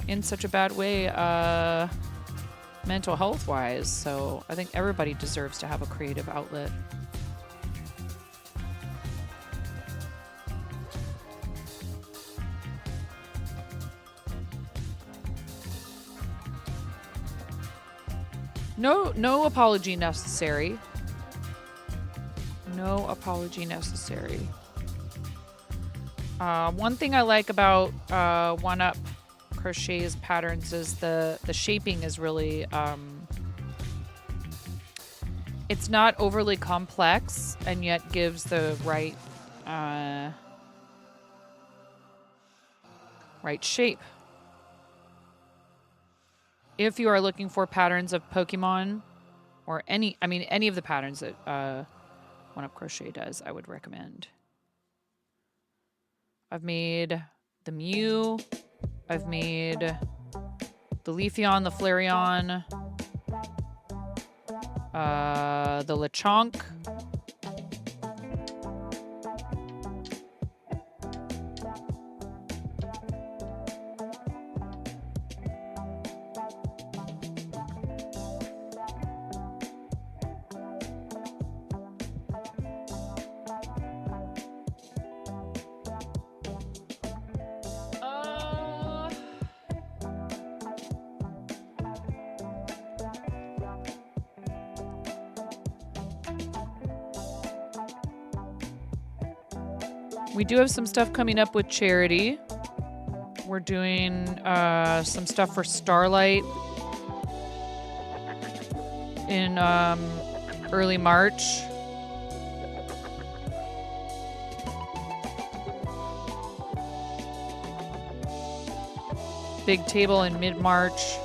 in such a bad way mental health wise. So I think everybody deserves to have a creative outlet. No apology necessary. No apology necessary. One thing I like about One Up Crochet's patterns is the shaping is really it's not overly complex and yet gives the right right shape. If you are looking for patterns of Pokemon or any of the patterns that One Up Crochet does, I would recommend. I've made the Mew. I've made the Leafeon, the Flareon, the Lechonk. We do have some stuff coming up with charity. We're doing some stuff for Starlight in early March. Big table in mid-March.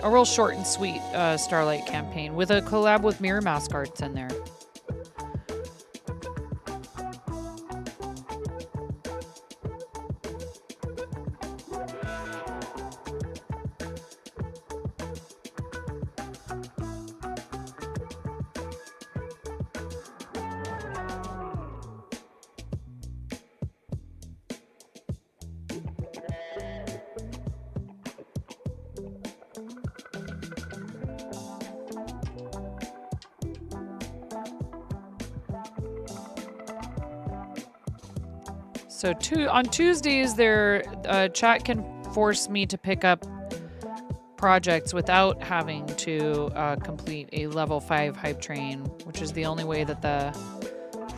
A real short and sweet Starlight campaign with a collab with Mirror Mask Arts in there. So on Tuesdays, chat can force me to pick up projects without having to complete a level 5 hype train, which is the only way that the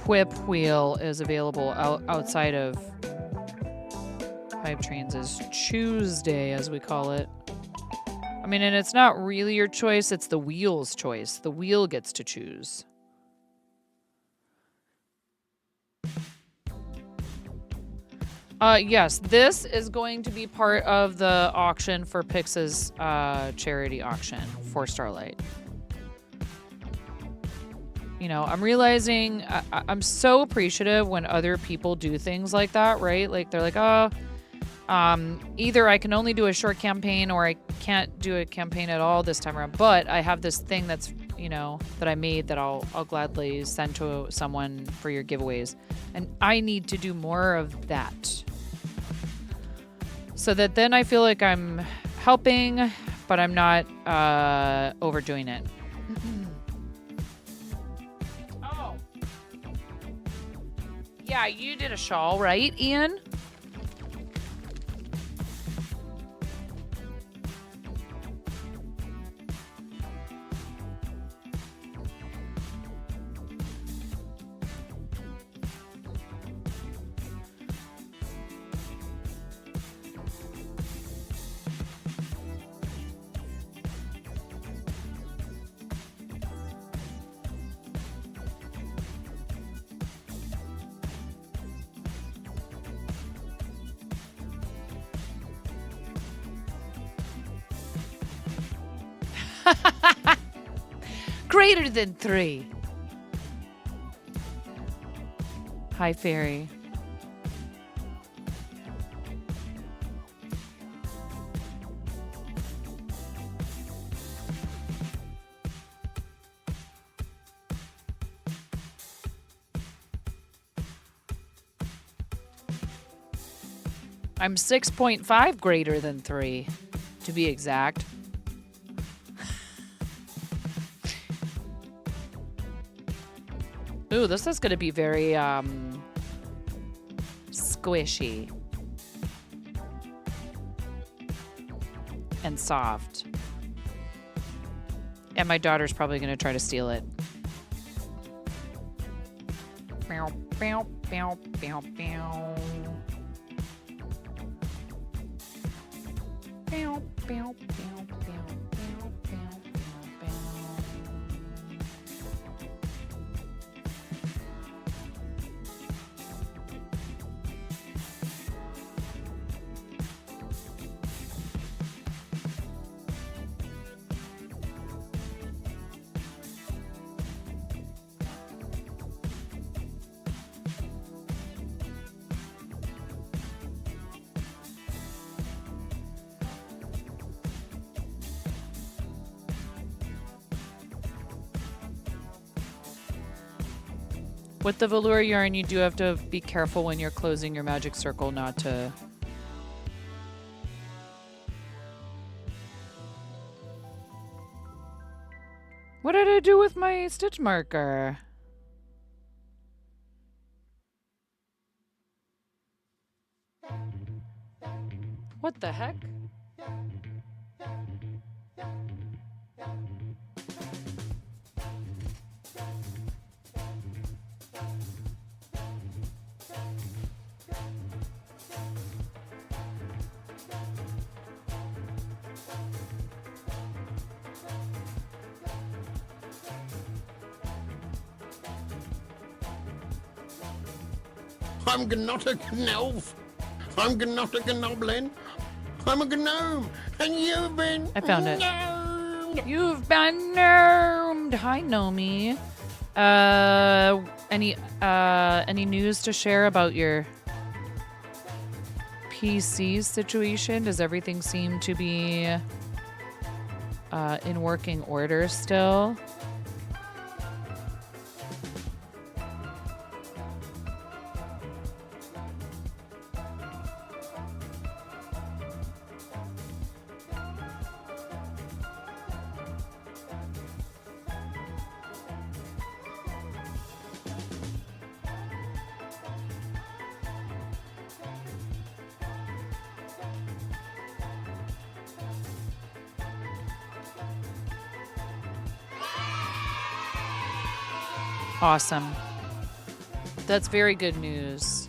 whip wheel is available outside of hype trains is CHOOSEday, as we call it. I mean, and it's not really your choice, it's the wheel's choice. The wheel gets to choose. Yes, this is going to be part of the auction for Pix's charity auction for Starlight. You know, I'm realizing I'm so appreciative when other people do things like that, right? Like they're like, oh, either I can only do a short campaign or I can't do a campaign at all this time around. But I have this thing that's, you know, that I made that I'll gladly send to someone for your giveaways. And I need to do more of that. So that then I feel like I'm helping, but I'm not overdoing it. Oh. Yeah, you did a shawl, right, Ian? Greater than 3. Hi, Fairy. I'm 6.5 greater than 3, to be exact. Ooh, this is going to be very squishy and soft. And my daughter's probably going to try to steal it. Bow, bow, bow, bow, bow. Bow, bow, bow, bow, bow, bow, bow. With the velour yarn, you do have to be careful when you're closing your magic circle not to... What did I do with my stitch marker? What the heck? I'm not a gnolf. I'm not a gnoblin. I'm a gnome, and you've been. I found it. Gnomed. You've been gnomed. Hi, Nomi. Any news to share about your PC situation? Does everything seem to be in working order still? Awesome. That's very good news.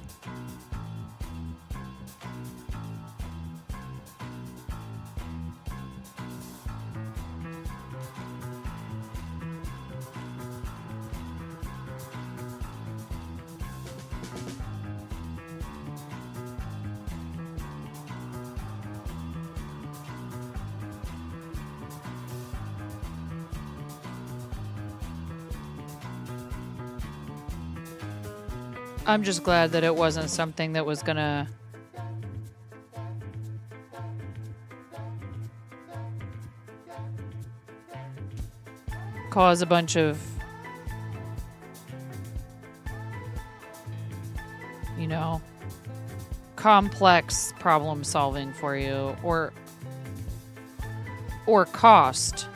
I'm just glad that it wasn't something that was gonna cause a bunch of, you know, complex problem solving for you or cost.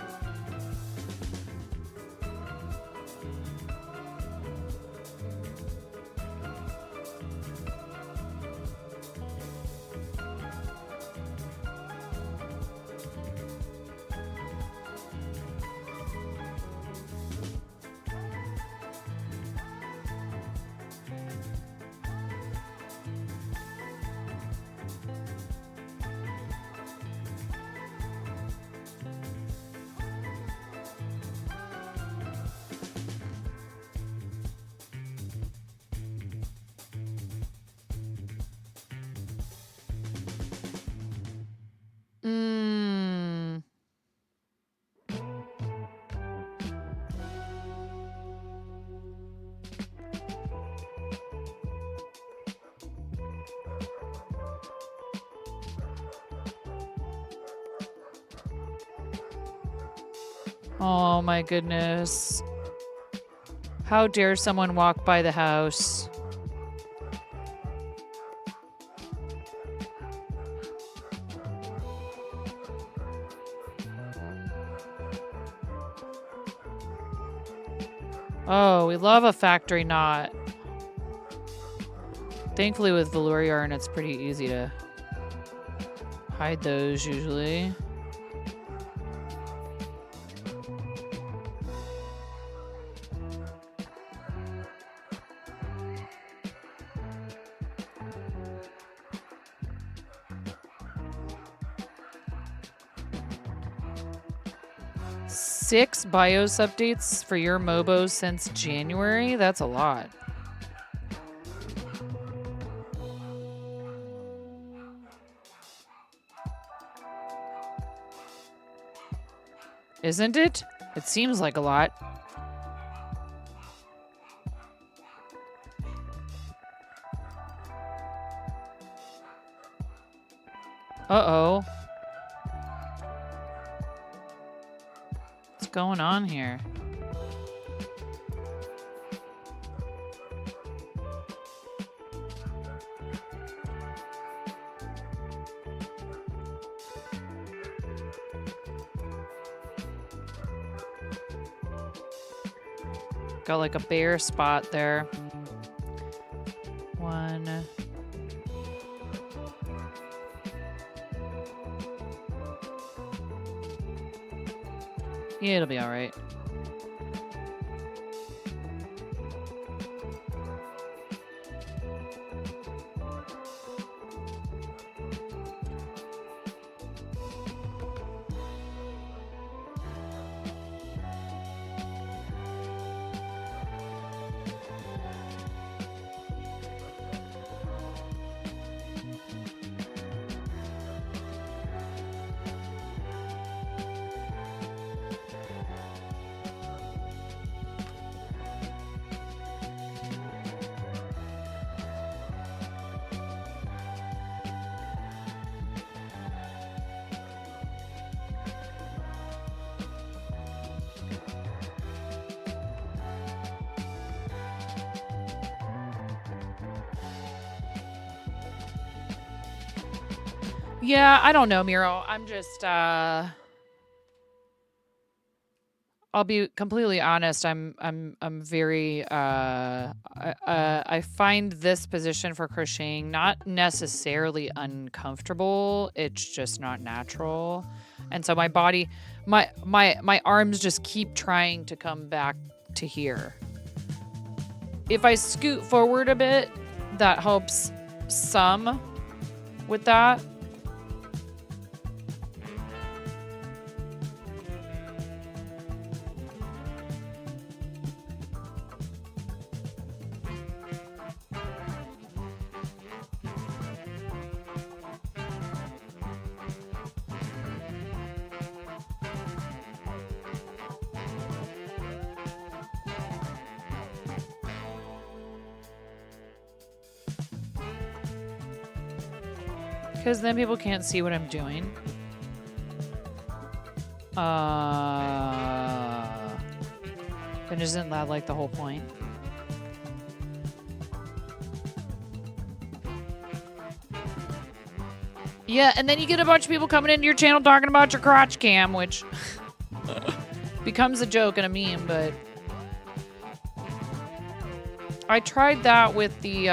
Oh my goodness. How dare someone walk by the house? Oh, we love a factory knot. Thankfully with velour yarn, it's pretty easy to hide those usually. Six BIOS updates for your Mobos since January? That's a lot. Isn't it? It seems like a lot. Uh-oh. What's going on here? Got like a bare spot there. One. Yeah, it'll be all right. Yeah, I don't know, Miro. I'm just I'll be completely honest. I'm very I find this position for crocheting not necessarily uncomfortable. It's just not natural. And so my body my arms just keep trying to come back to here. if I scoot forward a bit, that helps some with that. Because then people can't see what I'm doing. Then isn't that like the whole point? Yeah, and then you get a bunch of people coming into your channel talking about your crotch cam, which becomes a joke and a meme, but I tried that with the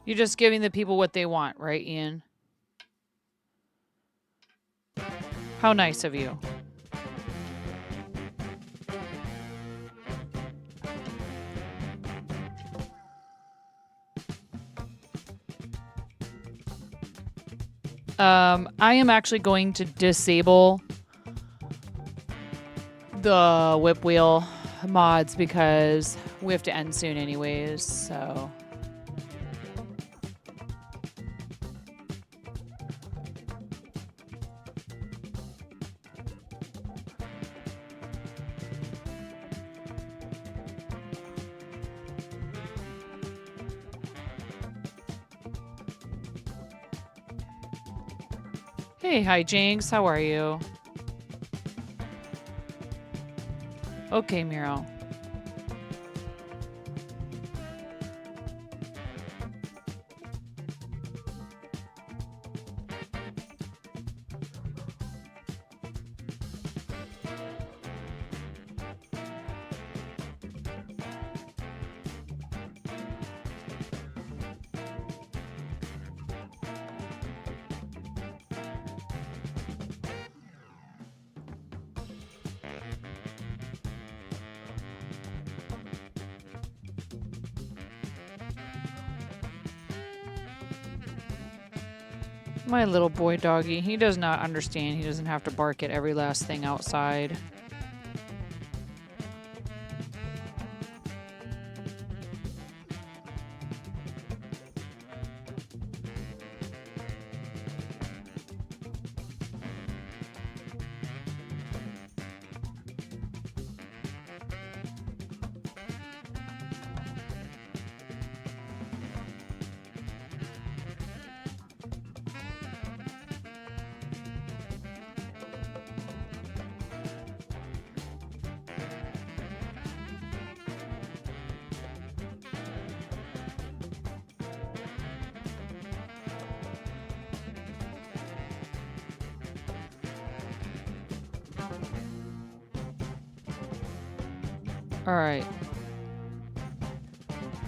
you're just giving the people what they want, right, Ian? How nice of you. I am actually going to disable the whip wheel mods because we have to end soon anyways, so... Hey, hi Jinx, how are you? Okay, Miro. My little boy doggy, he does not understand. He doesn't have to bark at every last thing outside. All right.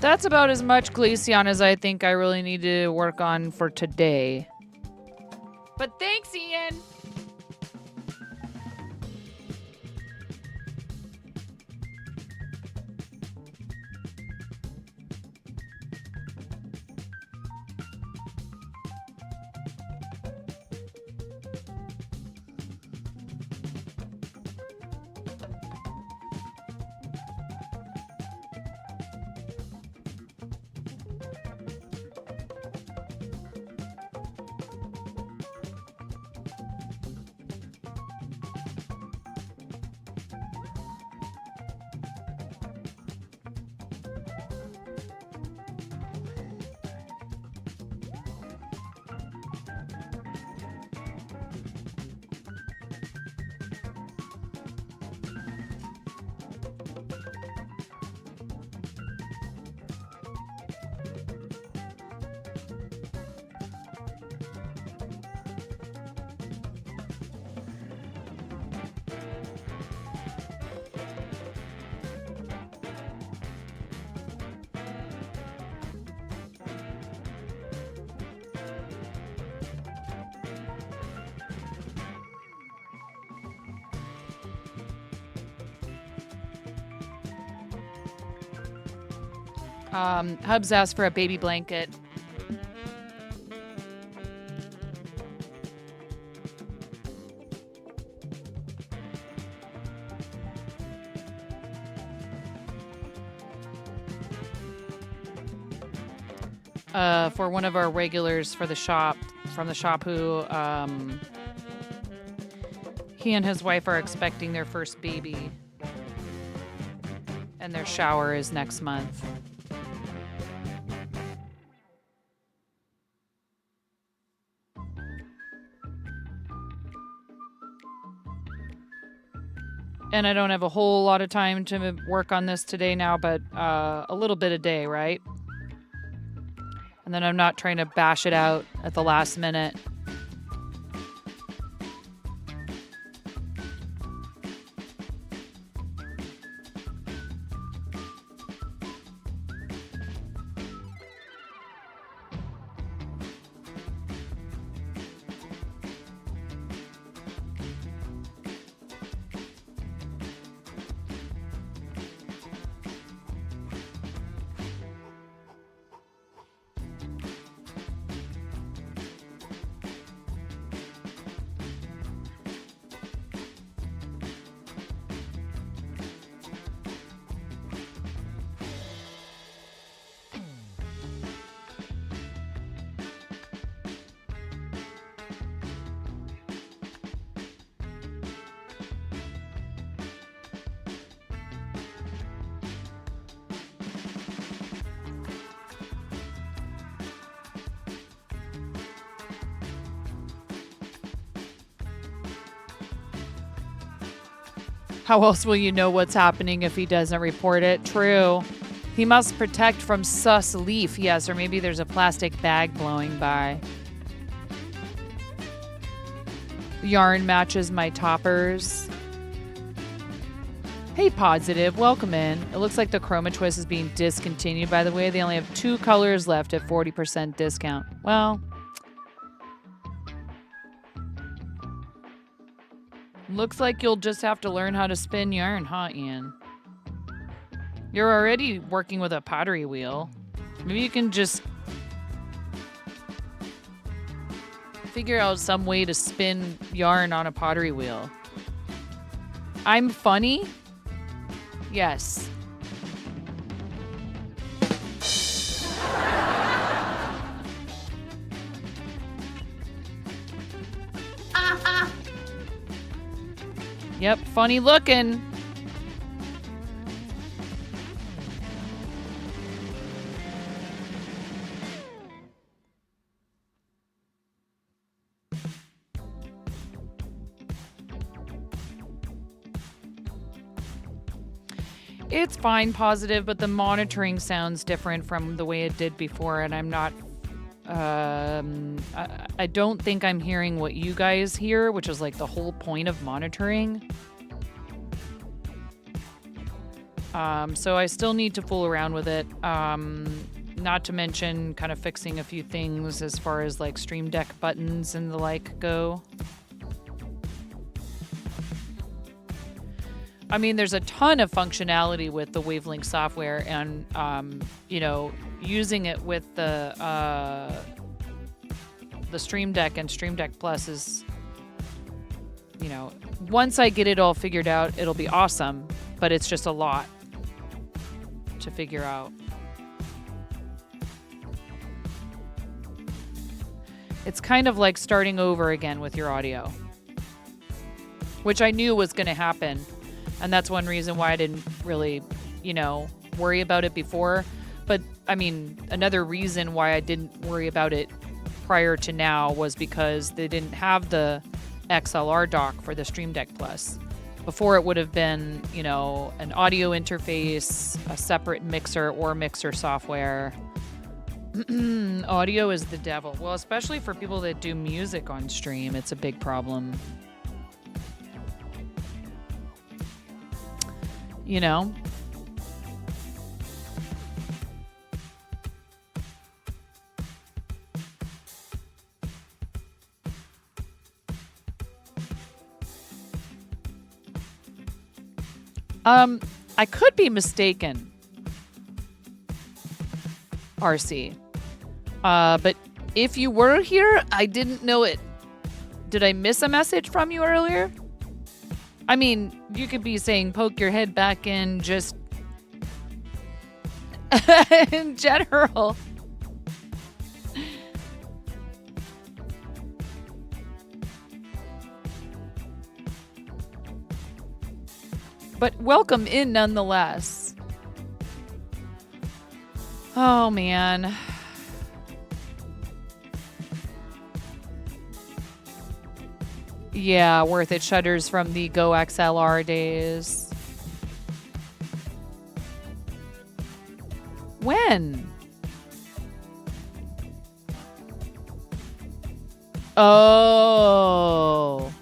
That's about as much Glaceon as I think I really need to work on for today. But thanks, Ian. Hubs asked for a baby blanket. For one of our regulars for the shop, from the shop who, he and his wife are expecting their first baby. And their shower is next month. And I don't have a whole lot of time to work on this today now, but a little bit a day, right? And then I'm not trying to bash it out at the last minute. How else will you know what's happening if he doesn't report it? True. He must protect from sus leaf, yes, or maybe there's a plastic bag blowing by. Yarn matches my toppers. Hey, Positive, welcome in. It looks like the Chroma Twist is being discontinued, by the way. They only have 2 colors left at 40% discount. Well, looks like you'll just have to learn how to spin yarn, huh, Ian? You're already working with a pottery wheel. Maybe you can just figure out some way to spin yarn on a pottery wheel. I'm funny? Yes. Yep, funny looking. It's fine, Positive, but the monitoring sounds different from the way it did before, and I'm not... I don't think I'm hearing what you guys hear, which is like the whole point of monitoring. So I still need to fool around with it. Not to mention kind of fixing a few things as far as like Stream Deck buttons and the like go. I mean, there's a ton of functionality with the Wavelength software, and you know, using it with the Stream Deck and Stream Deck Plus is, you know, once I get it all figured out, it'll be awesome, but it's just a lot to figure out. It's kind of like starting over again with your audio, which I knew was going to happen. And that's one reason why I didn't really, you know, worry about it before. But I mean, another reason why I didn't worry about it prior to now was because they didn't have the XLR dock for the Stream Deck Plus. Before, it would have been, you know, an audio interface, a separate mixer or mixer software. Audio is the devil. Well, especially for people that do music on stream, it's a big problem. You know? I could be mistaken, RC. But if you were here, I didn't know it. Did I miss a message from you earlier? I mean, you could be saying poke your head back in just in general. But welcome in nonetheless. Oh, man. Yeah, worth it. Shutters from the Go XLR days. When? Oh.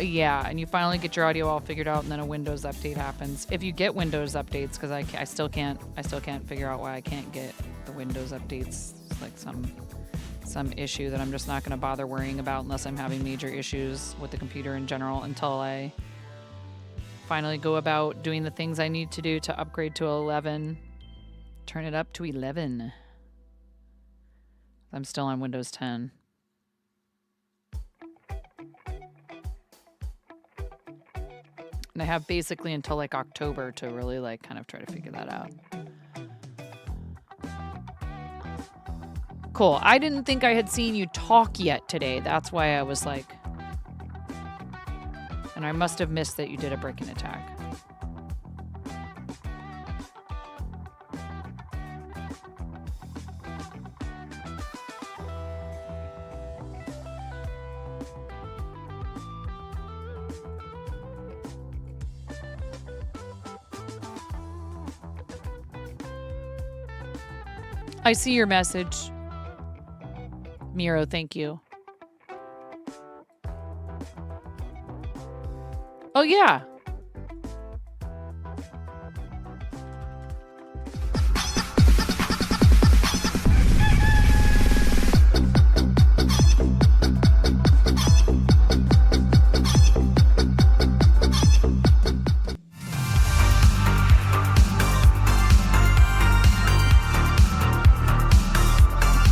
Yeah, and you finally get your audio all figured out, and then a Windows update happens. If you get Windows updates, because I still can't figure out why I can't get the Windows updates. It's like some issue that I'm just not going to bother worrying about unless I'm having major issues with the computer in general until I finally go about doing the things I need to do to upgrade to 11. Turn it up to 11. I'm still on Windows 10. And I have basically until like October to really like kind of try to figure that out. Cool. I didn't think I had seen you talk yet today. That's why I was like... And I must have missed that you did a break-in attack. I see your message. Miro, thank you. Oh, yeah.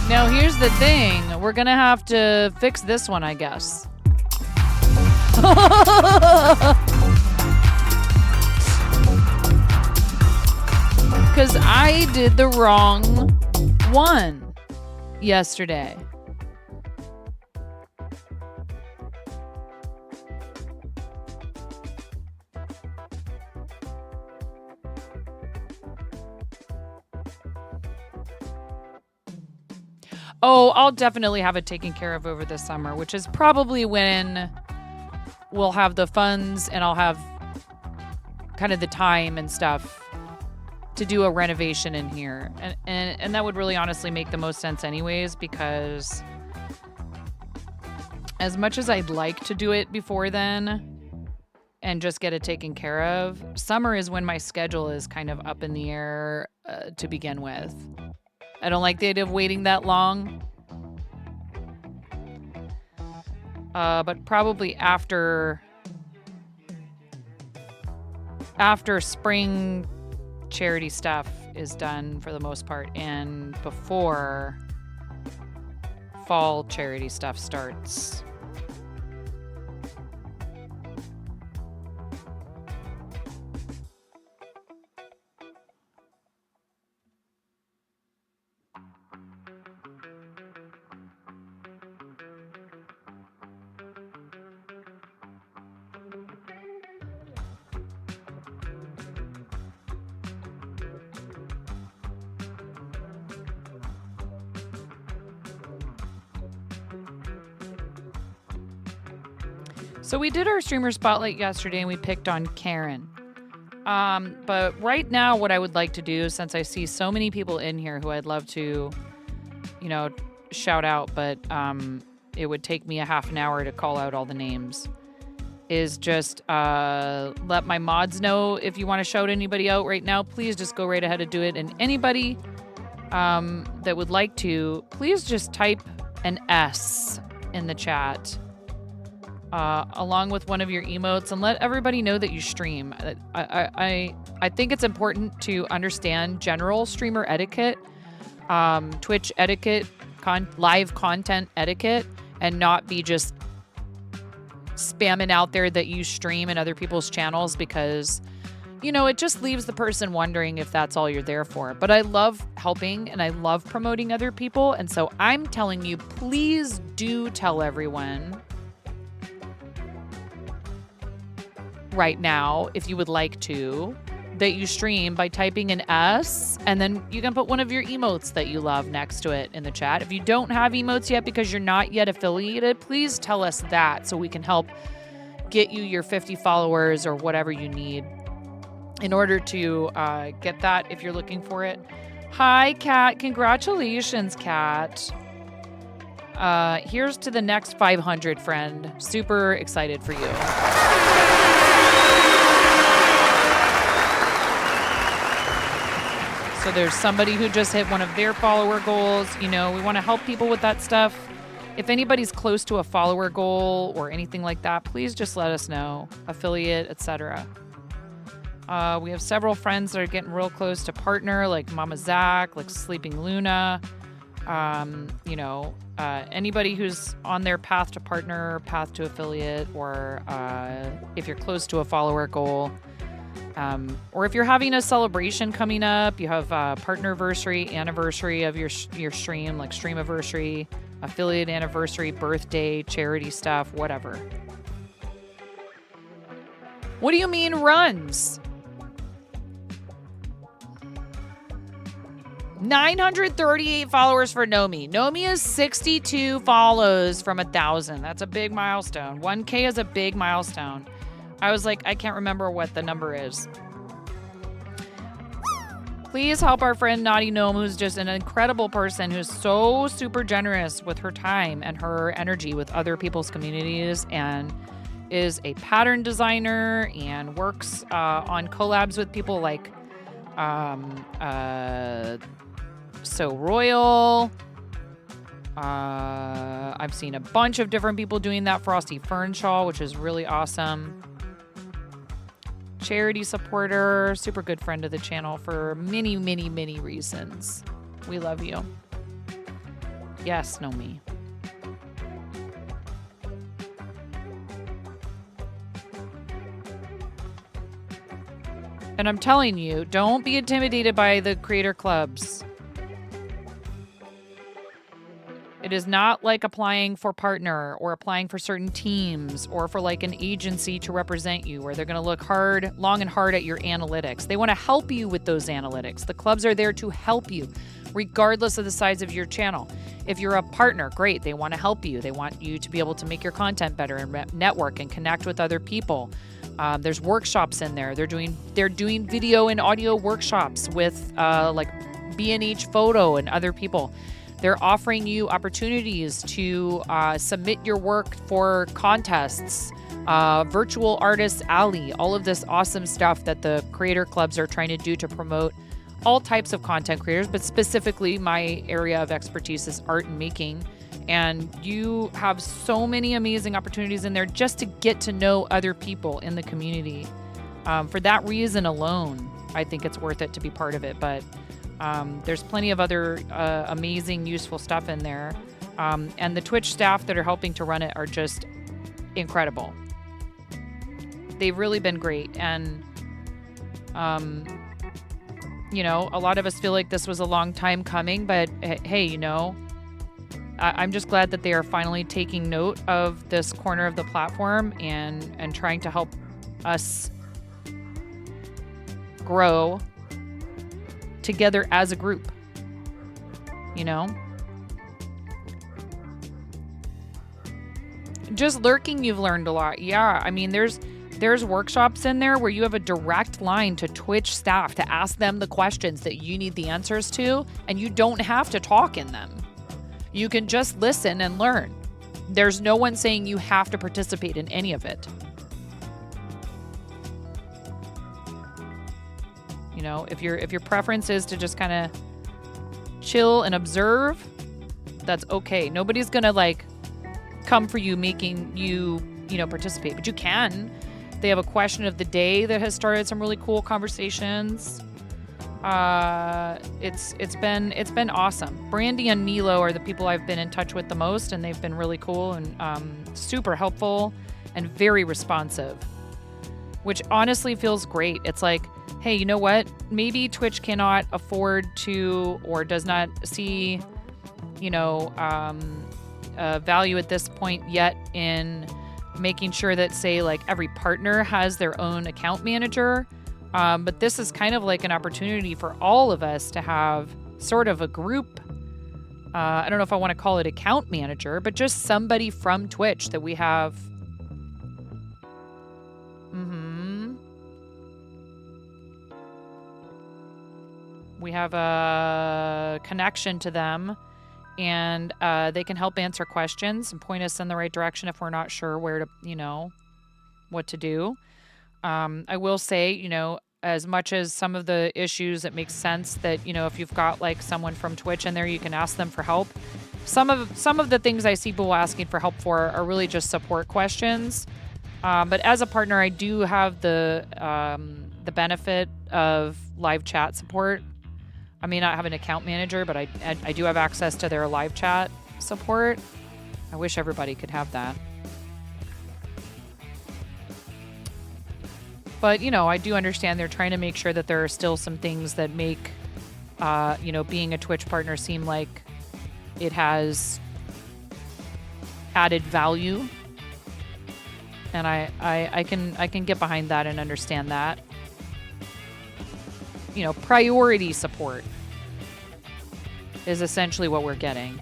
Now, here's the thing. We're going to have to fix this one, I guess. Because I did the wrong one yesterday. Oh, I'll definitely have it taken care of over the summer, which is probably when we'll have the funds and I'll have kind of the time and stuff to do a renovation in here. And that would really honestly make the most sense anyways, because as much as I'd like to do it before then, and just get it taken care of. Summer is when my schedule is kind of up in the air to begin with. I don't like the idea of waiting that long. But probably after spring charity stuff is done for the most part and before fall charity stuff starts. So we did our streamer spotlight yesterday and we picked on Karen. But right now what I would like to do, since I see so many people in here who I'd love to, you know, shout out, but it would take me a half an hour to call out all the names, is just let my mods know if you want to shout anybody out right now. Please just go right ahead and do it. And anybody that would like to, please just type an S in the chat. Along with one of your emotes, and let everybody know that you stream. I think it's important to understand general streamer etiquette, Twitch etiquette, live content etiquette, and not be just spamming out there that you stream in other people's channels, because, you know, it just leaves the person wondering if that's all you're there for. But I love helping and I love promoting other people, and so I'm telling you, please do tell everyone right now, if you would like to, that you stream by typing an S, and then you can put one of your emotes that you love next to it in the chat. If you don't have emotes yet because you're not yet affiliated, please tell us that so we can help get you your 50 followers or whatever you need in order to get that if you're looking for it. Hi, Kat. Congratulations, Kat. Here's to the next 500, friend. Super excited for you. So there's somebody who just hit one of their follower goals. You know, we want to help people with that stuff. If anybody's close to a follower goal or anything like that, please just let us know. Affiliate, etc. We have several friends that are getting real close to partner, like Mama Zach, like Sleeping Luna. You know, anybody who's on their path to partner, path to affiliate, or if you're close to a follower goal. Or if you're having a celebration coming up, you have partnerversary, anniversary of your stream, like streamiversary, affiliate anniversary, birthday, charity stuff, whatever. What do you mean runs? 938 followers for Nomi. Nomi is 62 follows from 1,000. That's a big milestone. 1K is a big milestone. I was like, I can't remember what the number is. Please help our friend Naughty Gnome, who's just an incredible person who's so super generous with her time and her energy with other people's communities, and is a pattern designer and works on collabs with people like So Royal. I've seen a bunch of different people doing that. Frosty Fernshaw, which is really awesome. Charity supporter, super good friend of the channel for many, many, many reasons. We love you. Yes, Nomi. And I'm telling you, don't be intimidated by the creator clubs. It is not like applying for partner or applying for certain teams or for like an agency to represent you, where they're going to look long and hard at your analytics. They want to help you with those analytics. The clubs are there to help you, regardless of the size of your channel. If you're a partner, great. They want to help you. They want you to be able to make your content better and network and connect with other people. There's workshops in there. They're doing video and audio workshops with like B&H Photo and other people. They're offering you opportunities to submit your work for contests Virtual Artists Alley, all of this awesome stuff that the creator clubs are trying to do to promote all types of content creators, but specifically my area of expertise is art and making. And you have so many amazing opportunities in there just to get to know other people in the community. For that reason alone, I think it's worth it to be part of it. But there's plenty of other amazing, useful stuff in there. And the Twitch staff that are helping to run it are just incredible. They've really been great. And, you know, a lot of us feel like this was a long time coming, but hey, you know, I'm just glad that they are finally taking note of this corner of the platform and trying to help us grow together as a group, you know? Just lurking, you've learned a lot. Yeah, I mean, there's workshops in there where you have a direct line to Twitch staff to ask them the questions that you need the answers to, and you don't have to talk in them. You can just listen and learn. There's no one saying you have to participate in any of it. You know, if your preference is to just kind of chill and observe, that's okay. Nobody's gonna like come for you, making you, you know, participate, but you can. They have a question of the day that has started some really cool conversations. It's been awesome. Brandy and Milo are the people I've been in touch with the most, and they've been really cool and super helpful and very responsive, which honestly feels great. It's like, hey, you know what? Maybe Twitch cannot afford to or does not see, you know, value at this point yet in making sure that, say, like every partner has their own account manager. But this is kind of like an opportunity for all of us to have sort of a group. I don't know if I want to call it account manager, but just somebody from Twitch that we have. We have a connection to them, and they can help answer questions and point us in the right direction if we're not sure where to, you know, what to do. I will say, you know, as much as some of the issues, it makes sense that, you know, if you've got like someone from Twitch in there, you can ask them for help. Some of the things I see people asking for help for are really just support questions. But as a partner, I do have the benefit of live chat support. I may not have an account manager, but I do have access to their live chat support. I wish everybody could have that. But, you know, I do understand they're trying to make sure that there are still some things that make, you know, being a Twitch partner seem like it has added value. And I can get behind that and understand that. You know, priority support is essentially what we're getting.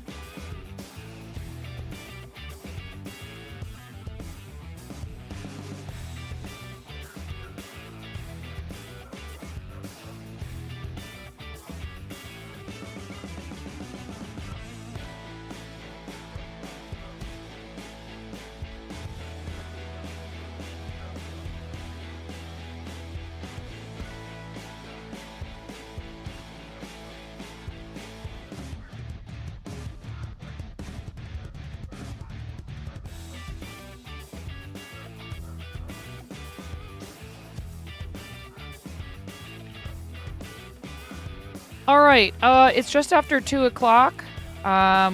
All right, it's just after 2 o'clock,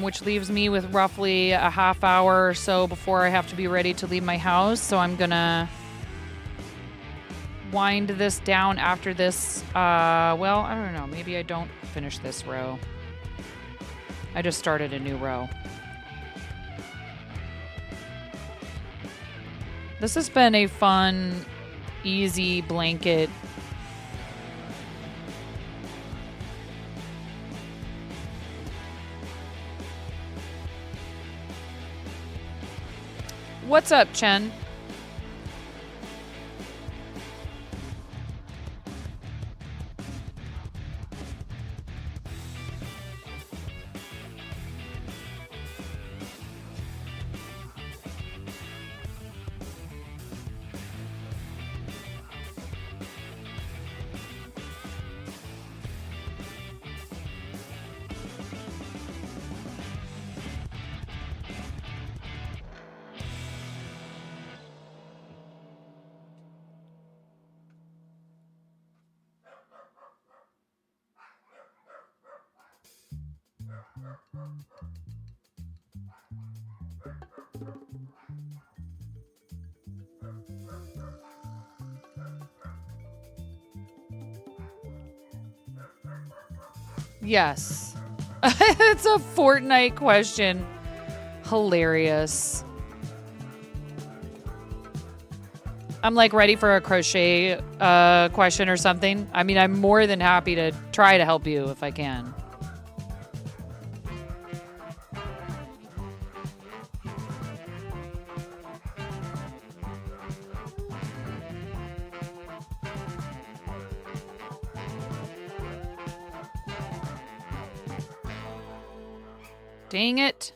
which leaves me with roughly a half hour or so before I have to be ready to leave my house. So I'm gonna wind this down after this. Well, I don't know. Maybe I don't finish this row. I just started a new row. This has been a fun, easy blanket. What's up, Chen? Yes. It's a Fortnite question. Hilarious. I'm like ready for a crochet question or something. I mean, I'm more than happy to try to help you if I can. Dang it.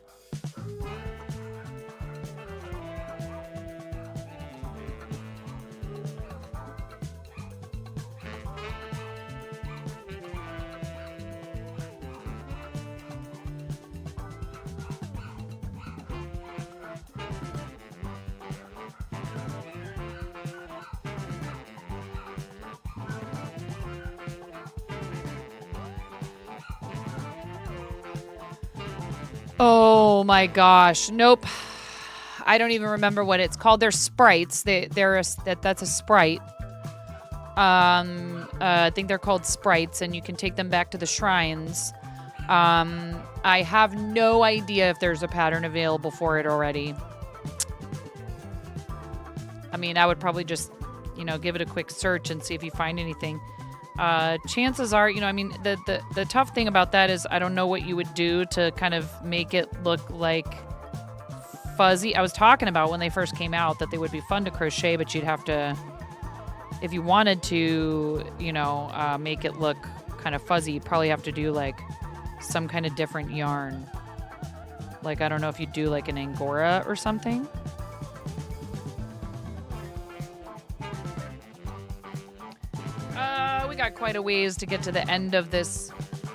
Oh my gosh. Nope. I don't even remember what it's called. They're sprites. That's a sprite. I think they're called sprites, and you can take them back to the shrines. I have no idea if there's a pattern available for it already. I mean, I would probably just, give it a quick search and see if you find anything. Chances are, I mean, the tough thing about that is I don't know what you would do to kind of make it look like fuzzy. I was talking about when they first came out that they would be fun to crochet, but you'd have to, if you wanted to, make it look kind of fuzzy, you'd probably have to do like some kind of different yarn. Like, I don't know if you'd do like an Angora or something. We got quite a ways to get to the end of this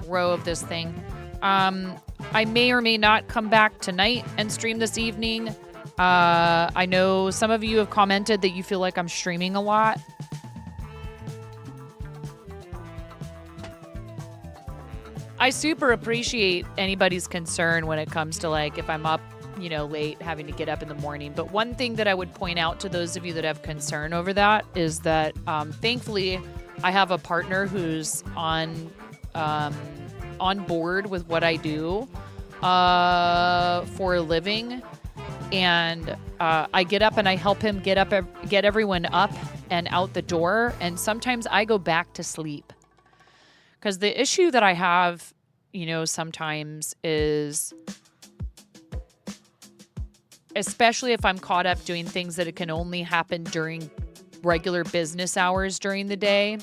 row of this thing. I may or may not come back tonight and stream this evening. I know some of you have commented that you feel like I'm streaming a lot. I super appreciate anybody's concern when it comes to like if I'm up, late, having to get up in the morning. But one thing that I would point out to those of you that have concern over that is that thankfully I have a partner who's on board with what I do for a living, and I get up and I help him get everyone up and out the door, and sometimes I go back to sleep. Because the issue that I have, sometimes is, especially if I'm caught up doing things that it can only happen during regular business hours during the day,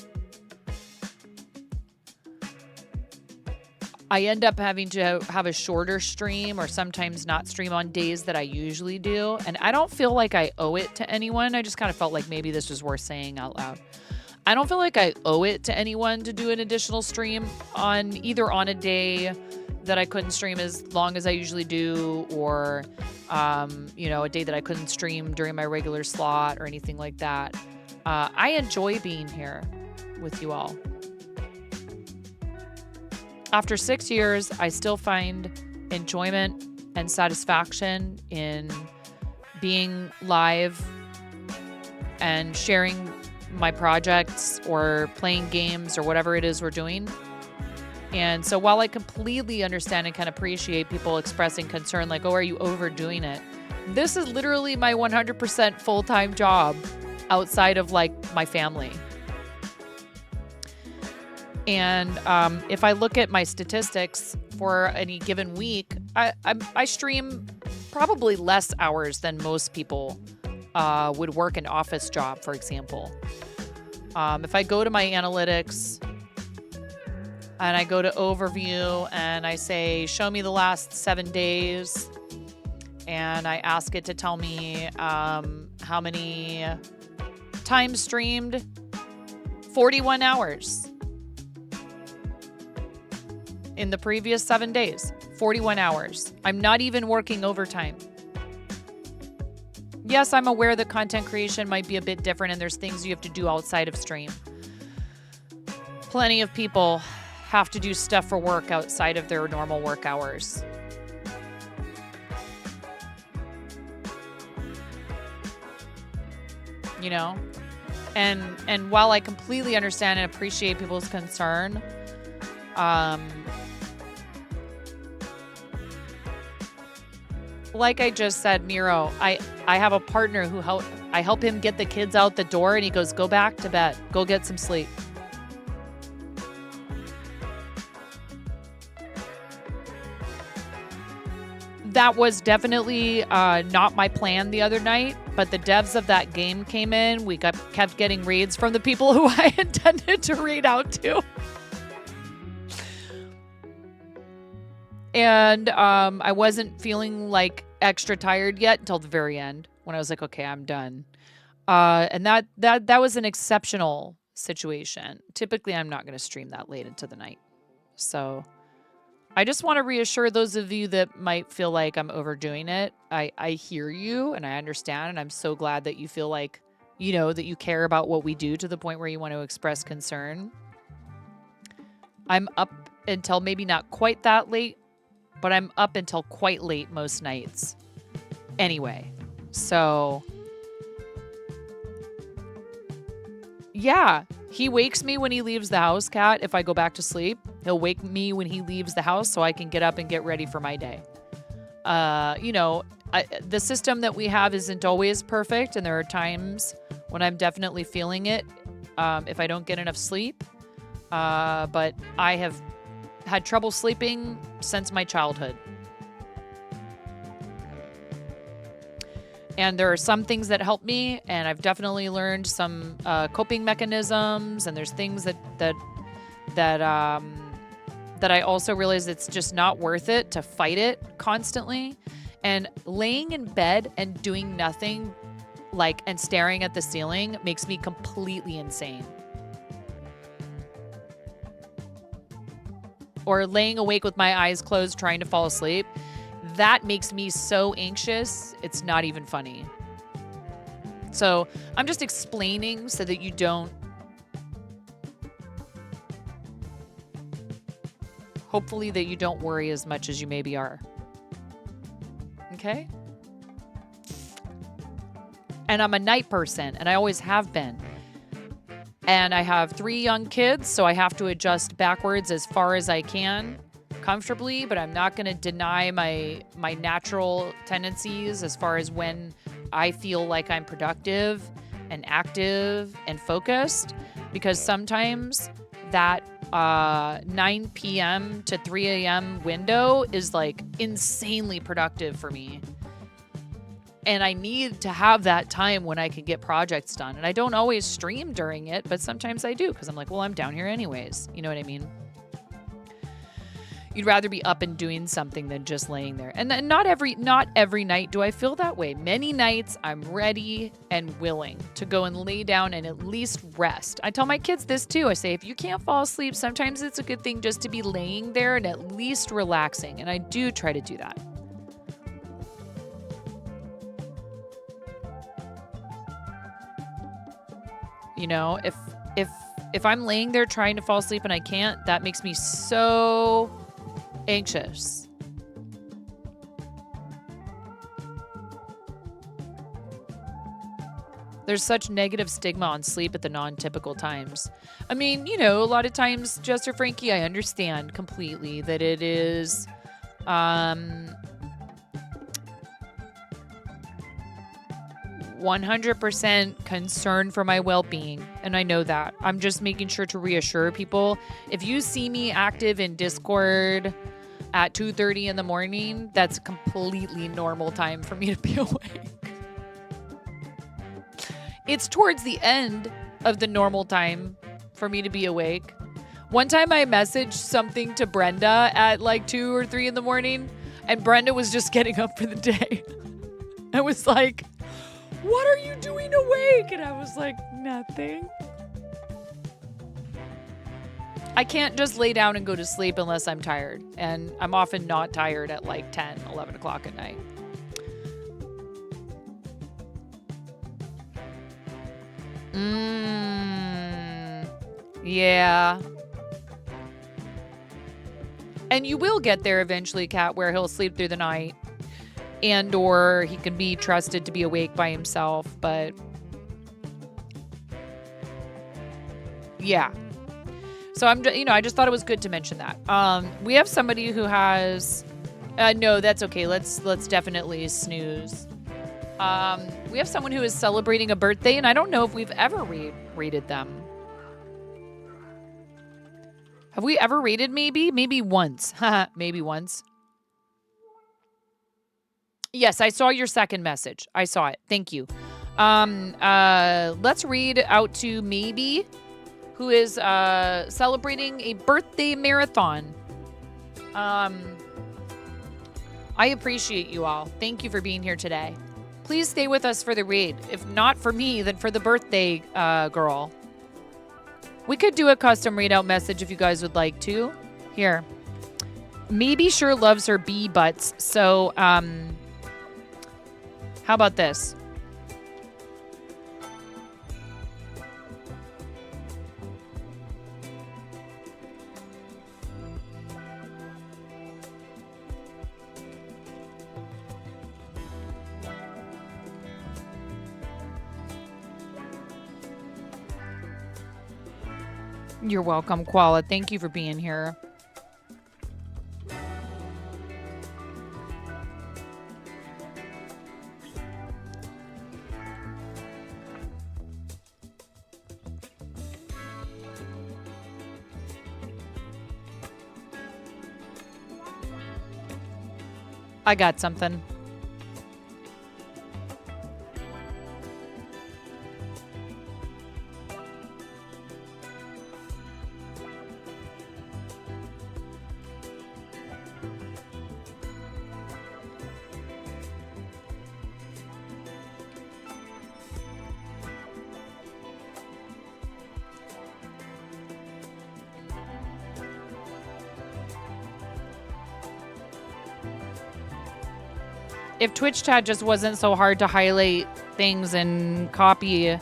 I end up having to have a shorter stream or sometimes not stream on days that I usually do. And I don't feel like I owe it to anyone. I just kind of felt like maybe this was worth saying out loud. I don't feel like I owe it to anyone to do an additional stream on a day that I couldn't stream as long as I usually do, or a day that I couldn't stream during my regular slot or anything like that. I enjoy being here with you all. After 6 years, I still find enjoyment and satisfaction in being live and sharing my projects or playing games or whatever it is we're doing. And so while I completely understand and can appreciate people expressing concern like, oh, are you overdoing it? This is literally my 100% full-time job outside of like my family. And if I look at my statistics for any given week, I stream probably less hours than most people would work an office job, for example. If I go to my analytics and I go to overview and I say, show me the last 7 days, and I ask it to tell me how many times streamed, 41 hours. In the previous 7 days, 41 hours. I'm not even working overtime. Yes, I'm aware that content creation might be a bit different and there's things you have to do outside of stream. Plenty of people have to do stuff for work outside of their normal work hours. And while I completely understand and appreciate people's concern, like I just said, Miro, I have a partner who I help him get the kids out the door, and he goes, go back to bed. Go get some sleep. That was definitely not my plan the other night, but the devs of that game came in. We kept getting raids from the people who I intended to raid out to. And I wasn't feeling like extra tired yet until the very end when I was like, okay, I'm done. And that was an exceptional situation. Typically, I'm not going to stream that late into the night. So I just want to reassure those of you that might feel like I'm overdoing it. I hear you and I understand. And I'm so glad that you feel like, you know, that you care about what we do to the point where you want to express concern. I'm up until maybe not quite that late, but I'm up until quite late most nights anyway. So yeah, he wakes me when he leaves the house, Kat. If I go back to sleep, he'll wake me when he leaves the house so I can get up and get ready for my day. You know, the system that we have isn't always perfect, and there are times when I'm definitely feeling it if I don't get enough sleep. But I have had trouble sleeping since my childhood. And there are some things that help me, and I've definitely learned some coping mechanisms, and there's things that I also realize it's just not worth it to fight it constantly. And laying in bed and doing nothing, like, and staring at the ceiling makes me completely insane. Or laying awake with my eyes closed trying to fall asleep, that makes me so anxious, it's not even funny. So I'm just explaining so that you don't, hopefully that you don't worry as much as you maybe are. Okay? And I'm a night person, and I always have been. And I have 3 young kids, so I have to adjust backwards as far as I can comfortably, but I'm not going to deny my natural tendencies as far as when I feel like I'm productive and active and focused, because sometimes that 9 p.m. to 3 a.m. window is like insanely productive for me. And I need to have that time when I can get projects done. And I don't always stream during it, but sometimes I do because I'm like, well, I'm down here anyways. You know what I mean? You'd rather be up and doing something than just laying there. And then not every night do I feel that way. Many nights I'm ready and willing to go and lay down and at least rest. I tell my kids this too. I say, if you can't fall asleep, sometimes it's a good thing just to be laying there and at least relaxing. And I do try to do that. You know, if I'm laying there trying to fall asleep and I can't, that makes me so anxious. There's such negative stigma on sleep at the non-typical times. I mean, you know, a lot of times, Jester Frankie, I understand completely that it is 100% concern for my well-being, and I know that. I'm just making sure to reassure people. If you see me active in Discord at 2:30 in the morning, that's a completely normal time for me to be awake. It's towards the end of the normal time for me to be awake. One time I messaged something to Brenda at like 2 or 3 in the morning, and Brenda was just getting up for the day. I was like, what are you doing awake? And I was like, nothing. I can't just lay down and go to sleep unless I'm tired. And I'm often not tired at like 10, 11 o'clock at night. Yeah. And you will get there eventually, Kat, where he'll sleep through the night. And or he can be trusted to be awake by himself, but yeah. So I just thought it was good to mention that. We have somebody who has No, that's okay. Let's definitely snooze. We have someone who is celebrating a birthday, and I don't know if we've ever rated them. Have we ever rated maybe? Maybe once. Maybe once. Yes, I saw your second message. I saw it. Thank you. Let's read out to Maybe, who is celebrating a birthday marathon. I appreciate you all. Thank you for being here today. Please stay with us for the read. If not for me, then for the birthday girl. We could do a custom read out message if you guys would like to. Here. Maybe sure loves her bee butts. So, how about this? You're welcome, Koala. Thank you for being here. I got something. If Twitch chat just wasn't so hard to highlight things and copy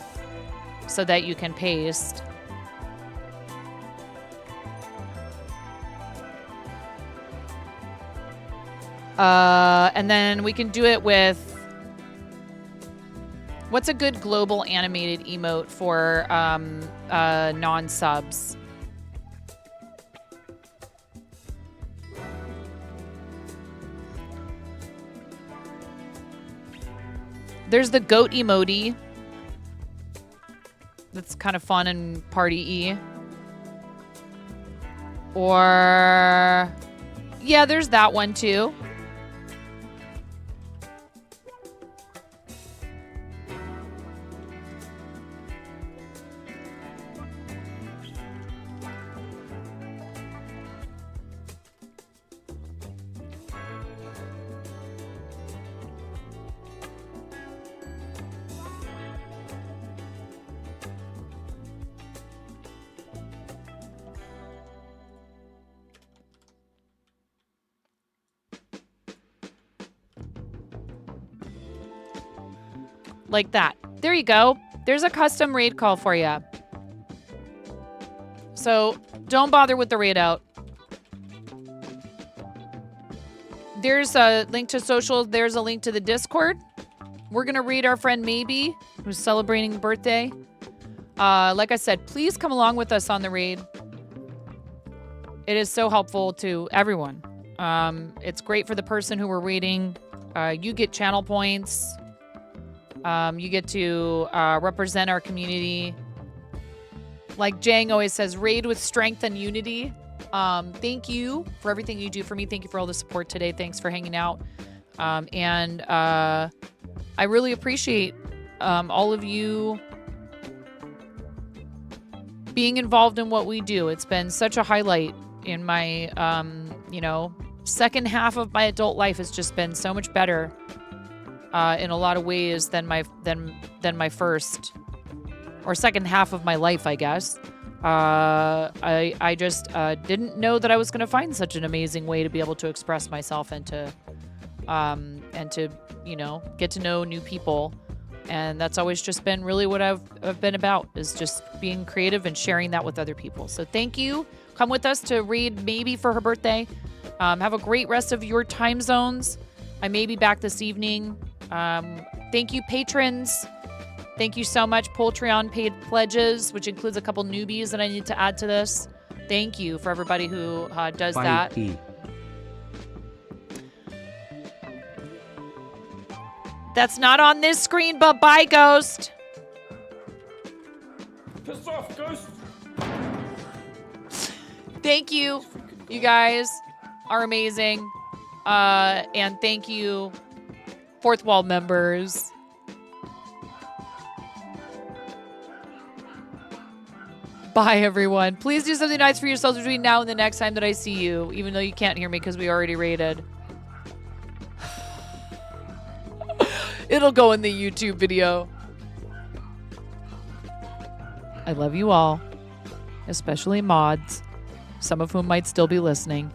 so that you can paste. And then we can do it with, what's a good global animated emote for non-subs? There's the goat emoji. That's kind of fun and party-y. Or, yeah, there's that one too. Like that. There you go. There's a custom raid call for you. So don't bother with the raid out. There's a link to social. There's a link to the Discord. We're going to read our friend Maybe, who's celebrating a birthday. Like I said, please come along with us on the raid. It is so helpful to everyone. It's great for the person who we're reading. You get channel points. You get to represent our community. Like Jang always says, raid with strength and unity. Thank you for everything you do for me. Thank you for all the support today. Thanks for hanging out. And I really appreciate all of you being involved in what we do. It's been such a highlight in my, second half of my adult life. Has just been so much better in a lot of ways than my first or second half of my life, I guess. I just didn't know that I was going to find such an amazing way to be able to express myself and to get to know new people. And that's always just been really what I've been about, is just being creative and sharing that with other people. So thank you. Come with us to read Maybe for her birthday. Have a great rest of your time zones. I may be back this evening. Thank you, patrons. Thank you so much, Poltreon paid pledges, which includes a couple newbies that I need to add to this. Thank you for everybody who does that. That's not on this screen, but bye, Ghost. Piss off, Ghost. Thank you. You guys are amazing. And thank you, Fourth Wall members. Bye, everyone. Please do something nice for yourselves between now and the next time that I see you, even though you can't hear me because we already rated. It'll go in the YouTube video. I love you all, especially mods, some of whom might still be listening.